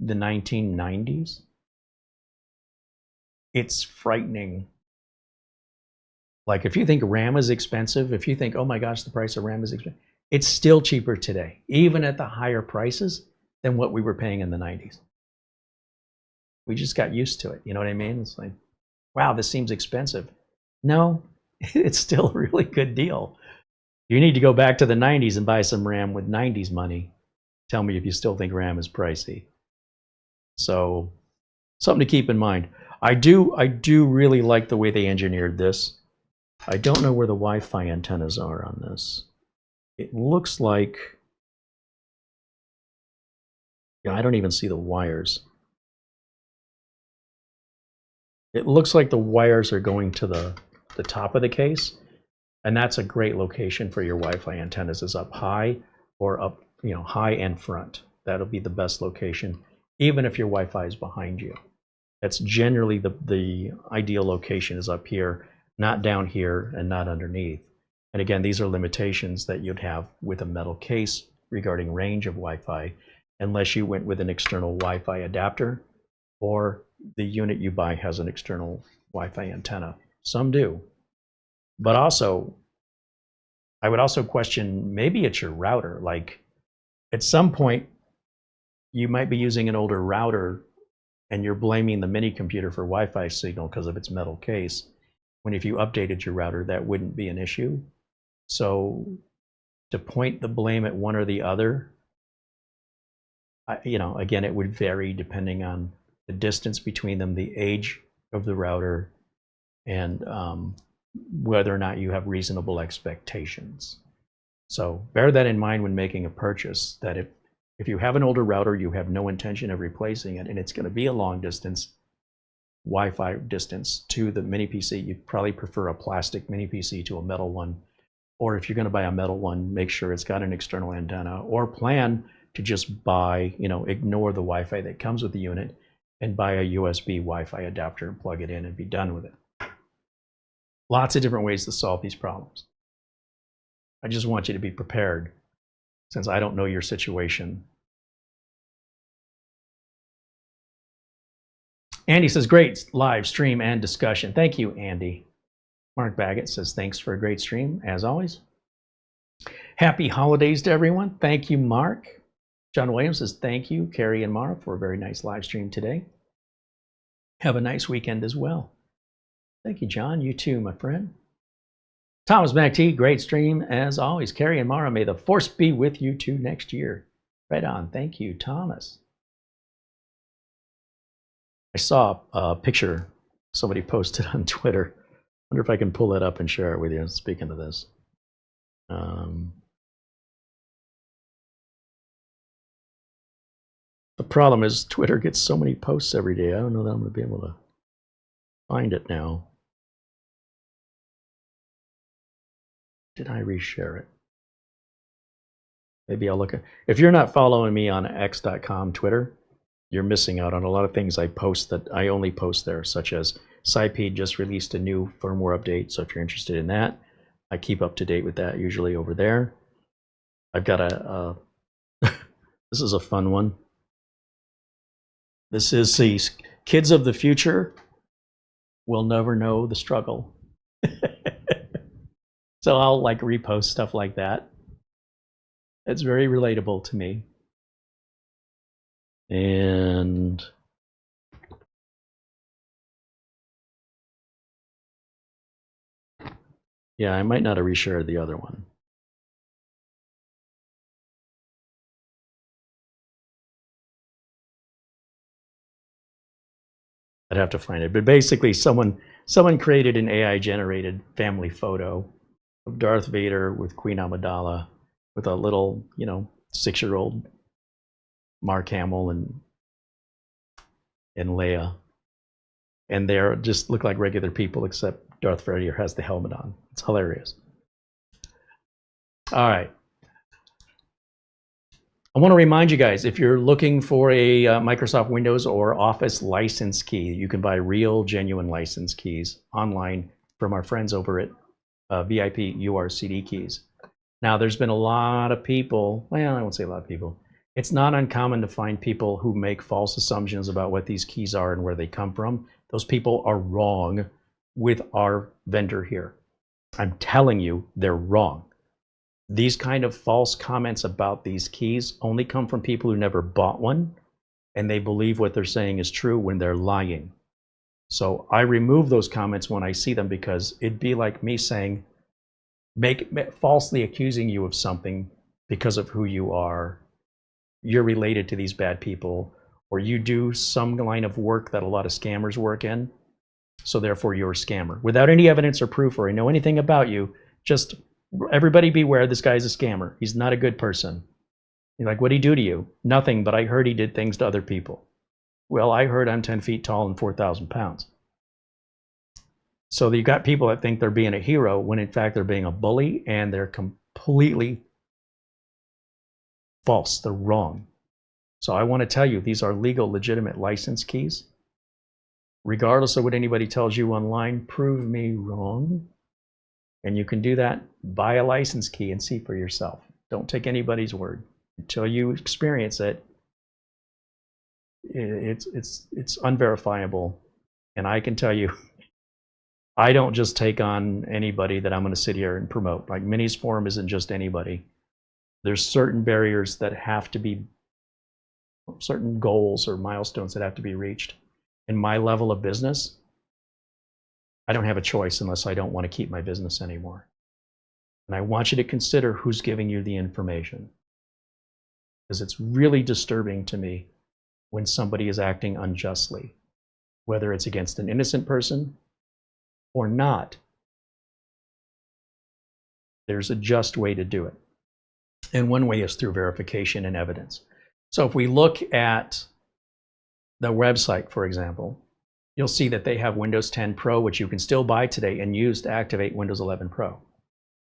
the 1990s, it's frightening. Like if you think RAM is expensive, if you think, oh my gosh, the price of RAM is expensive, it's still cheaper today, even at the higher prices than what we were paying in the 90s. We just got used to it, you know what I mean? It's like, wow, this seems expensive. No, it's still a really good deal. You need to go back to the 90s and buy some RAM with 90s money. Tell me if you still think RAM is pricey. So, something to keep in mind. I do really like the way they engineered this. I don't know where the Wi-Fi antennas are on this. It looks like, I don't even see the wires. It looks like the wires are going to the top of the case, and that's a great location for your Wi-Fi antennas, is up high or up, high and front. That'll be the best location, even if your Wi-Fi is behind you. That's generally the ideal location, is up here, not down here and not underneath. And again, these are limitations that you'd have with a metal case regarding range of Wi-Fi, unless you went with an external Wi-Fi adapter, or the unit you buy has an external Wi-Fi antenna. Some do. But also, I would also question, maybe it's your router. Like at some point, you might be using an older router and you're blaming the mini computer for Wi-Fi signal because of its metal case, when if you updated your router, that wouldn't be an issue. So to point the blame at one or the other, again, it would vary depending on the distance between them, the age of the router, and whether or not you have reasonable expectations. So bear that in mind when making a purchase, that if you have an older router, you have no intention of replacing it, and it's going to be a long distance Wi-Fi distance to the mini PC, you'd probably prefer a plastic mini PC to a metal one. Or if you're going to buy a metal one, make sure it's got an external antenna, or plan to just buy, ignore the Wi-Fi that comes with the unit and buy a USB Wi-Fi adapter and plug it in and be done with it. Lots of different ways to solve these problems. I just want you to be prepared, since I don't know your situation. Andy says, great live stream and discussion. Thank you, Andy. Mark Baggett says, thanks for a great stream, as always. Happy holidays to everyone. Thank you, Mark. John Williams says, thank you, Carey and Mara, for a very nice live stream today. Have a nice weekend as well. Thank you, John. You too, my friend. Thomas MacT, great stream as always. Carey and Mara, may the force be with you too next year. Right on. Thank you, Thomas. I saw a picture somebody posted on Twitter. I wonder if I can pull it up and share it with you. Speaking of this. The problem is Twitter gets so many posts every day. I don't know that I'm going to be able to find it now. Did I reshare it? Maybe I'll look at. If you're not following me on x.com Twitter, you're missing out on a lot of things I post that I only post there, such as SciPede just released a new firmware update. So if you're interested in that, I keep up to date with that usually over there. I've got a this is a fun one. This is the kids of the future will never know the struggle. So I'll like repost stuff like that. It's very relatable to me. And yeah, I might not have reshared the other one. I'd have to find it. But basically someone created an AI generated family photo of Darth Vader with Queen Amidala with a little, 6-year-old Mark Hamill and Leia. And they just look like regular people, except Darth Vader has the helmet on. It's hilarious. All right. I want to remind you guys, if you're looking for a Microsoft Windows or Office license key, you can buy real, genuine license keys online from our friends over at VIP-URCDKEYs. Now, there's been a lot of people, well, I won't say a lot of people. It's not uncommon to find people who make false assumptions about what these keys are and where they come from. Those people are wrong with our vendor here. I'm telling you, they're wrong. These kind of false comments about these keys only come from people who never bought one, and they believe what they're saying is true when they're lying. So I remove those comments when I see them, because it'd be like me saying, falsely accusing you of something because of who you are. You're related to these bad people, or you do some line of work that a lot of scammers work in, so therefore you're a scammer. Without any evidence or proof, or I know anything about you, just everybody beware, this guy's a scammer. He's not a good person. You're like, what'd he do to you? Nothing, but I heard he did things to other people. Well, I heard I'm 10 feet tall and 4,000 pounds. So you got people that think they're being a hero when in fact they're being a bully, and they're completely false. They're wrong. So I want to tell you, these are legal, legitimate license keys. Regardless of what anybody tells you online, prove me wrong. And you can do that. Buy a license key and see for yourself. Don't take anybody's word. Until you experience it, it's unverifiable. And I can tell you, I don't just take on anybody that I'm going to sit here and promote. Like MINISFORUM isn't just anybody. There's certain barriers that have to be, certain goals or milestones that have to be reached. In my level of business, I don't have a choice unless I don't want to keep my business anymore. And I want you to consider who's giving you the information, because it's really disturbing to me when somebody is acting unjustly, whether it's against an innocent person or not. There's a just way to do it. And one way is through verification and evidence. So if we look at the website, for example, you'll see that they have Windows 10 Pro, which you can still buy today and use to activate Windows 11 Pro.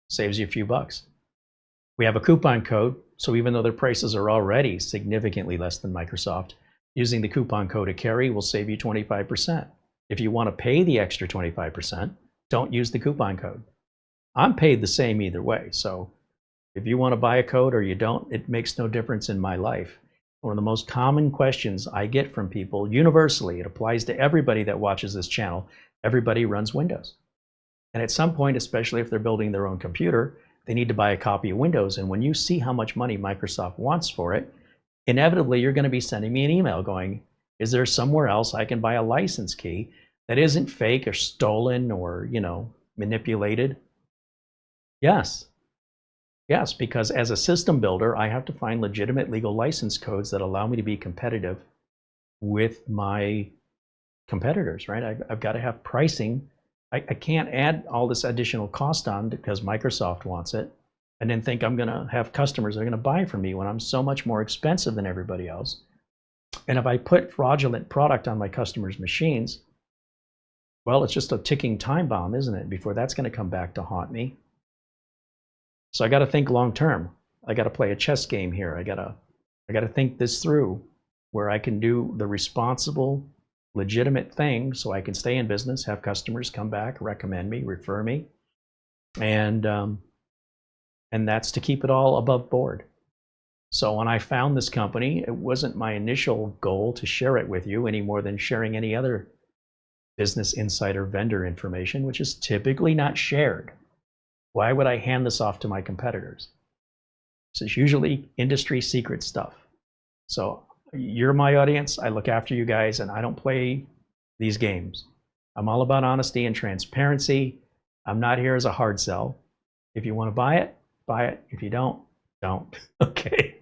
Saves you a few bucks. We have a coupon code, so even though their prices are already significantly less than Microsoft, using the coupon code Carey will save you 25%. If you want to pay the extra 25%, don't use the coupon code. I'm paid the same either way, so if you want to buy a code or you don't, it makes no difference in my life. One of the most common questions I get from people, universally, it applies to everybody that watches this channel, everybody runs Windows. And at some point, especially if they're building their own computer, they need to buy a copy of Windows. And when you see how much money Microsoft wants for it, inevitably you're going to be sending me an email going, is there somewhere else I can buy a license key that isn't fake or stolen or, you know, manipulated? Yes. Yes, because as a system builder, I have to find legitimate legal license codes that allow me to be competitive with my competitors, right? I've got to have pricing. I can't add all this additional cost on because Microsoft wants it and then think I'm going to have customers that are going to buy from me when I'm so much more expensive than everybody else. And if I put fraudulent product on my customers' machines, well, it's just a ticking time bomb, isn't it? Before that's going to come back to haunt me. So I got to think long term. I got to play a chess game here. I got to think this through where I can do the responsible, legitimate thing so I can stay in business, have customers come back, recommend me, refer me, and that's to keep it all above board. So when I found this company, it wasn't my initial goal to share it with you any more than sharing any other business insider vendor information, which is typically not shared. Why would I hand this off to my competitors? This is usually industry secret stuff. So you're my audience. I look after you guys, and I don't play these games. I'm all about honesty and transparency. I'm not here as a hard sell. If you want to buy it, buy it. If you don't, don't. Okay.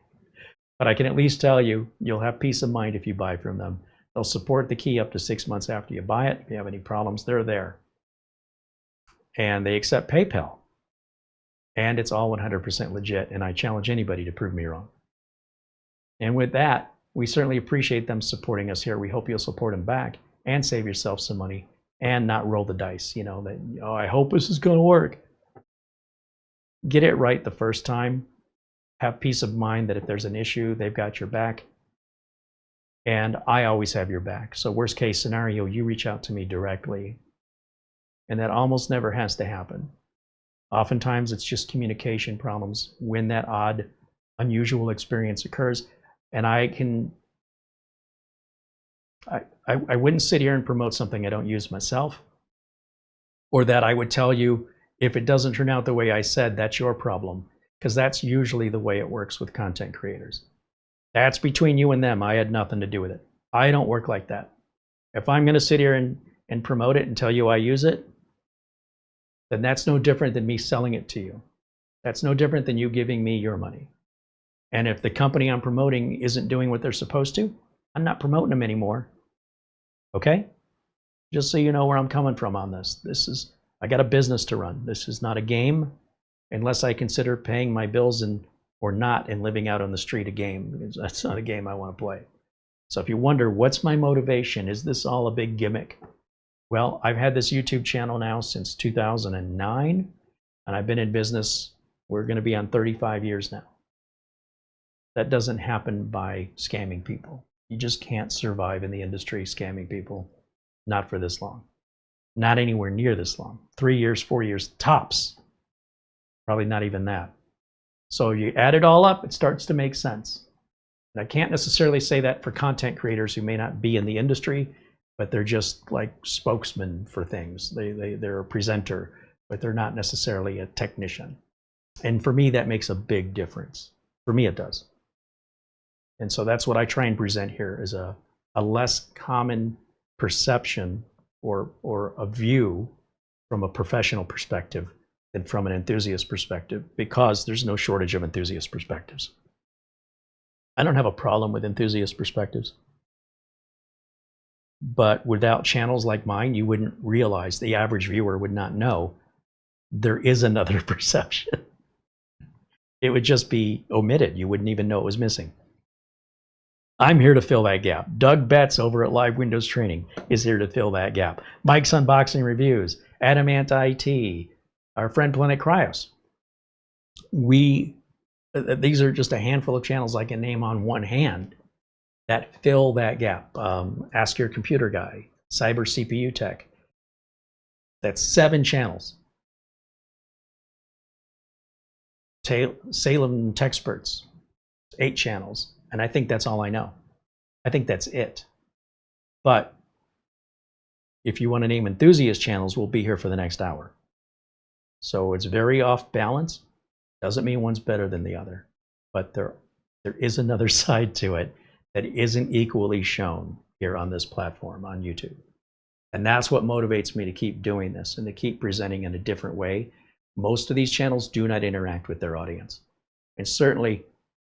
But I can at least tell you, you'll have peace of mind if you buy from them. They'll support the key up to 6 months after you buy it. If you have any problems, they're there. And they accept PayPal. And it's all 100% legit, and I challenge anybody to prove me wrong. And with that, we certainly appreciate them supporting us here. We hope you'll support them back and save yourself some money and not roll the dice. You know, that, oh, I hope this is going to work. Get it right the first time. Have peace of mind that if there's an issue, they've got your back. And I always have your back. So worst case scenario, you reach out to me directly. And that almost never has to happen. Oftentimes it's just communication problems when that odd, unusual experience occurs. And I wouldn't sit here and promote something I don't use myself, or that I would tell you, if it doesn't turn out the way I said, that's your problem, because that's usually the way it works with content creators. That's between you and them. I had nothing to do with it. I don't work like that. If I'm going to sit here and promote it and tell you I use it, then that's no different than me selling it to you. That's no different than you giving me your money. And if the company I'm promoting isn't doing what they're supposed to, I'm not promoting them anymore. Okay? Just so you know where I'm coming from on this. I got a business to run. This is not a game, unless I consider paying my bills or not and living out on the street a game. That's not a game I want to play. So if you wonder, what's my motivation? Is this all a big gimmick? Well, I've had this YouTube channel now since 2009, and I've been in business, we're going to be on 35 years now. That doesn't happen by scamming people. You just can't survive in the industry scamming people, not for this long. Not anywhere near this long. 3 years, 4 years, tops. Probably not even that. So you add it all up, it starts to make sense. And I can't necessarily say that for content creators who may not be in the industry, but they're just like spokesmen for things. They're a presenter, but they're not necessarily a technician. And for me, that makes a big difference. For me, it does. And so that's what I try and present here, is a less common perception or a view from a professional perspective than from an enthusiast perspective, because there's no shortage of enthusiast perspectives. I don't have a problem with enthusiast perspectives. But without channels like mine, you wouldn't realize, the average viewer would not know there is another perception. It would just be omitted. You wouldn't even know it was missing. I'm here to fill that gap. Doug Betts over at Live Windows Training is here to fill that gap. Mike's Unboxing Reviews, Adamant IT, our friend Planet Cryos. These are just a handful of channels I can name on one hand that fill that gap. Ask Your Computer Guy, Cyber CPU Tech. That's 7 channels. Salem Techsperts, 8 channels. And I think that's all I know. I think that's it. But if you want to name enthusiast channels, we'll be here for the next hour. So it's very off balance. Doesn't mean one's better than the other. But there is another side to it that isn't equally shown here on this platform on YouTube. And that's what motivates me to keep doing this and to keep presenting in a different way. Most of these channels do not interact with their audience, and certainly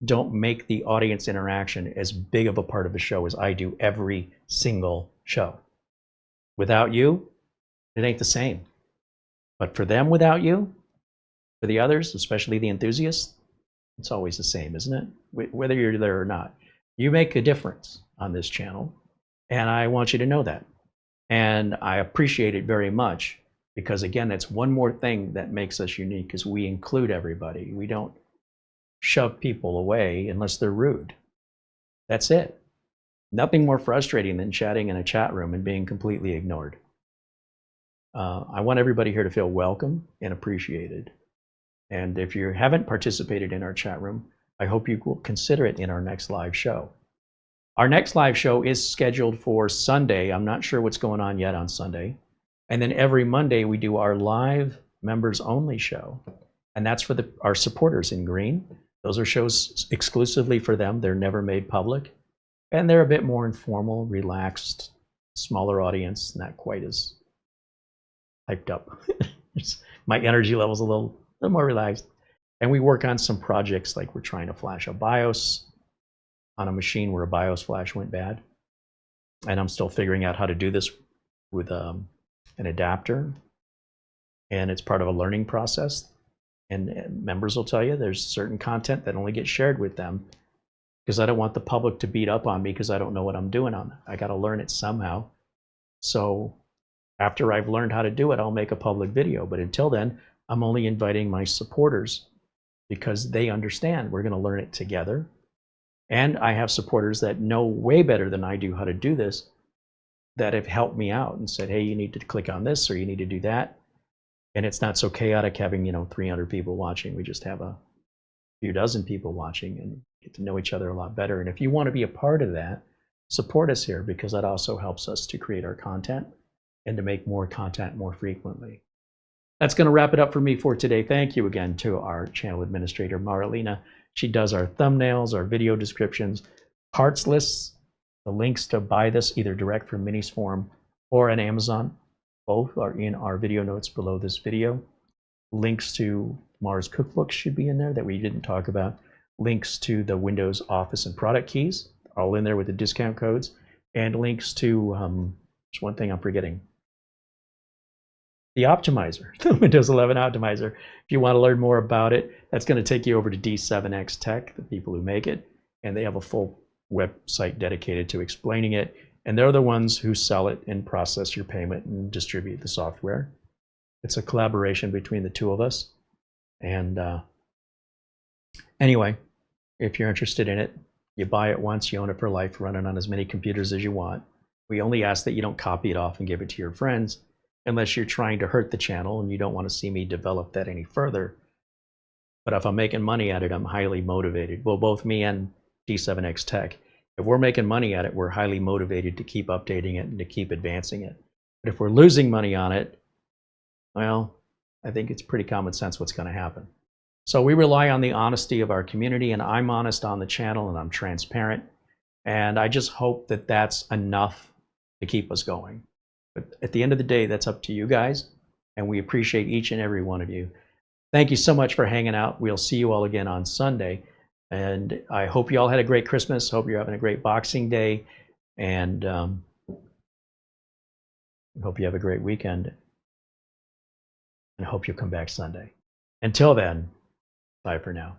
don't make the audience interaction as big of a part of the show as I do every single show. Without you, it ain't the same. But for them, without you, for the others, especially the enthusiasts, it's always the same, isn't it? Whether you're there or not. You make a difference on this channel, and I want you to know that. And I appreciate it very much because, again, it's one more thing that makes us unique is we include everybody. We don't shove people away unless they're rude. That's it. Nothing more frustrating than chatting in a chat room and being completely ignored. I want everybody here to feel welcome and appreciated. And if you haven't participated in our chat room, I hope you will consider it in our next live show. Our next live show is scheduled for Sunday. I'm not sure what's going on yet on Sunday. And then every Monday we do our live members only show. And that's for our supporters in green. Those are shows exclusively for them. They're never made public. And they're a bit more informal, relaxed, smaller audience, not quite as hyped up. My energy level's a little more relaxed. And we work on some projects like we're trying to flash a BIOS on a machine where a BIOS flash went bad. And I'm still figuring out how to do this with an adapter. And it's part of a learning process. And members will tell you there's certain content that only gets shared with them because I don't want the public to beat up on me because I don't know what I'm doing on it. I got to learn it somehow. So after I've learned how to do it, I'll make a public video. But until then, I'm only inviting my supporters because they understand we're going to learn it together. And I have supporters that know way better than I do how to do this that have helped me out and said, hey, you need to click on this or you need to do that. And it's not so chaotic having, 300 people watching. We just have a few dozen people watching and get to know each other a lot better. And if you want to be a part of that, support us here because that also helps us to create our content and to make more content more frequently. That's going to wrap it up for me for today. Thank you again to our channel administrator, Marlena. She does our thumbnails, our video descriptions, parts lists, the links to buy this either direct from MINISFORUM or on Amazon. Both are in our video notes below this video. Links to Mars cookbooks should be in there that we didn't talk about. Links to the Windows Office and product keys, all in there with the discount codes. And links to, there's one thing I'm forgetting. The optimizer, the Windows 11 optimizer. If you want to learn more about it, that's going to take you over to D7X Tech, the people who make it. And they have a full website dedicated to explaining it. And they're the ones who sell it and process your payment and distribute the software. It's a collaboration between the two of us. And anyway, if you're interested in it, you buy it once, you own it for life, run it on as many computers as you want. We only ask that you don't copy it off and give it to your friends unless you're trying to hurt the channel and you don't want to see me develop that any further. But if I'm making money at it, I'm highly motivated. Well, both me and D7X Tech. If we're making money at it, we're highly motivated to keep updating it and to keep advancing it. But if we're losing money on it, well, I think it's pretty common sense what's going to happen. So we rely on the honesty of our community, and I'm honest on the channel and I'm transparent. And I just hope that that's enough to keep us going. But at the end of the day, that's up to you guys. And we appreciate each and every one of you. Thank you so much for hanging out. We'll see you all again on Sunday. And I hope you all had a great Christmas. Hope you're having a great Boxing Day. And hope you have a great weekend. And hope you'll come back Sunday. Until then, bye for now.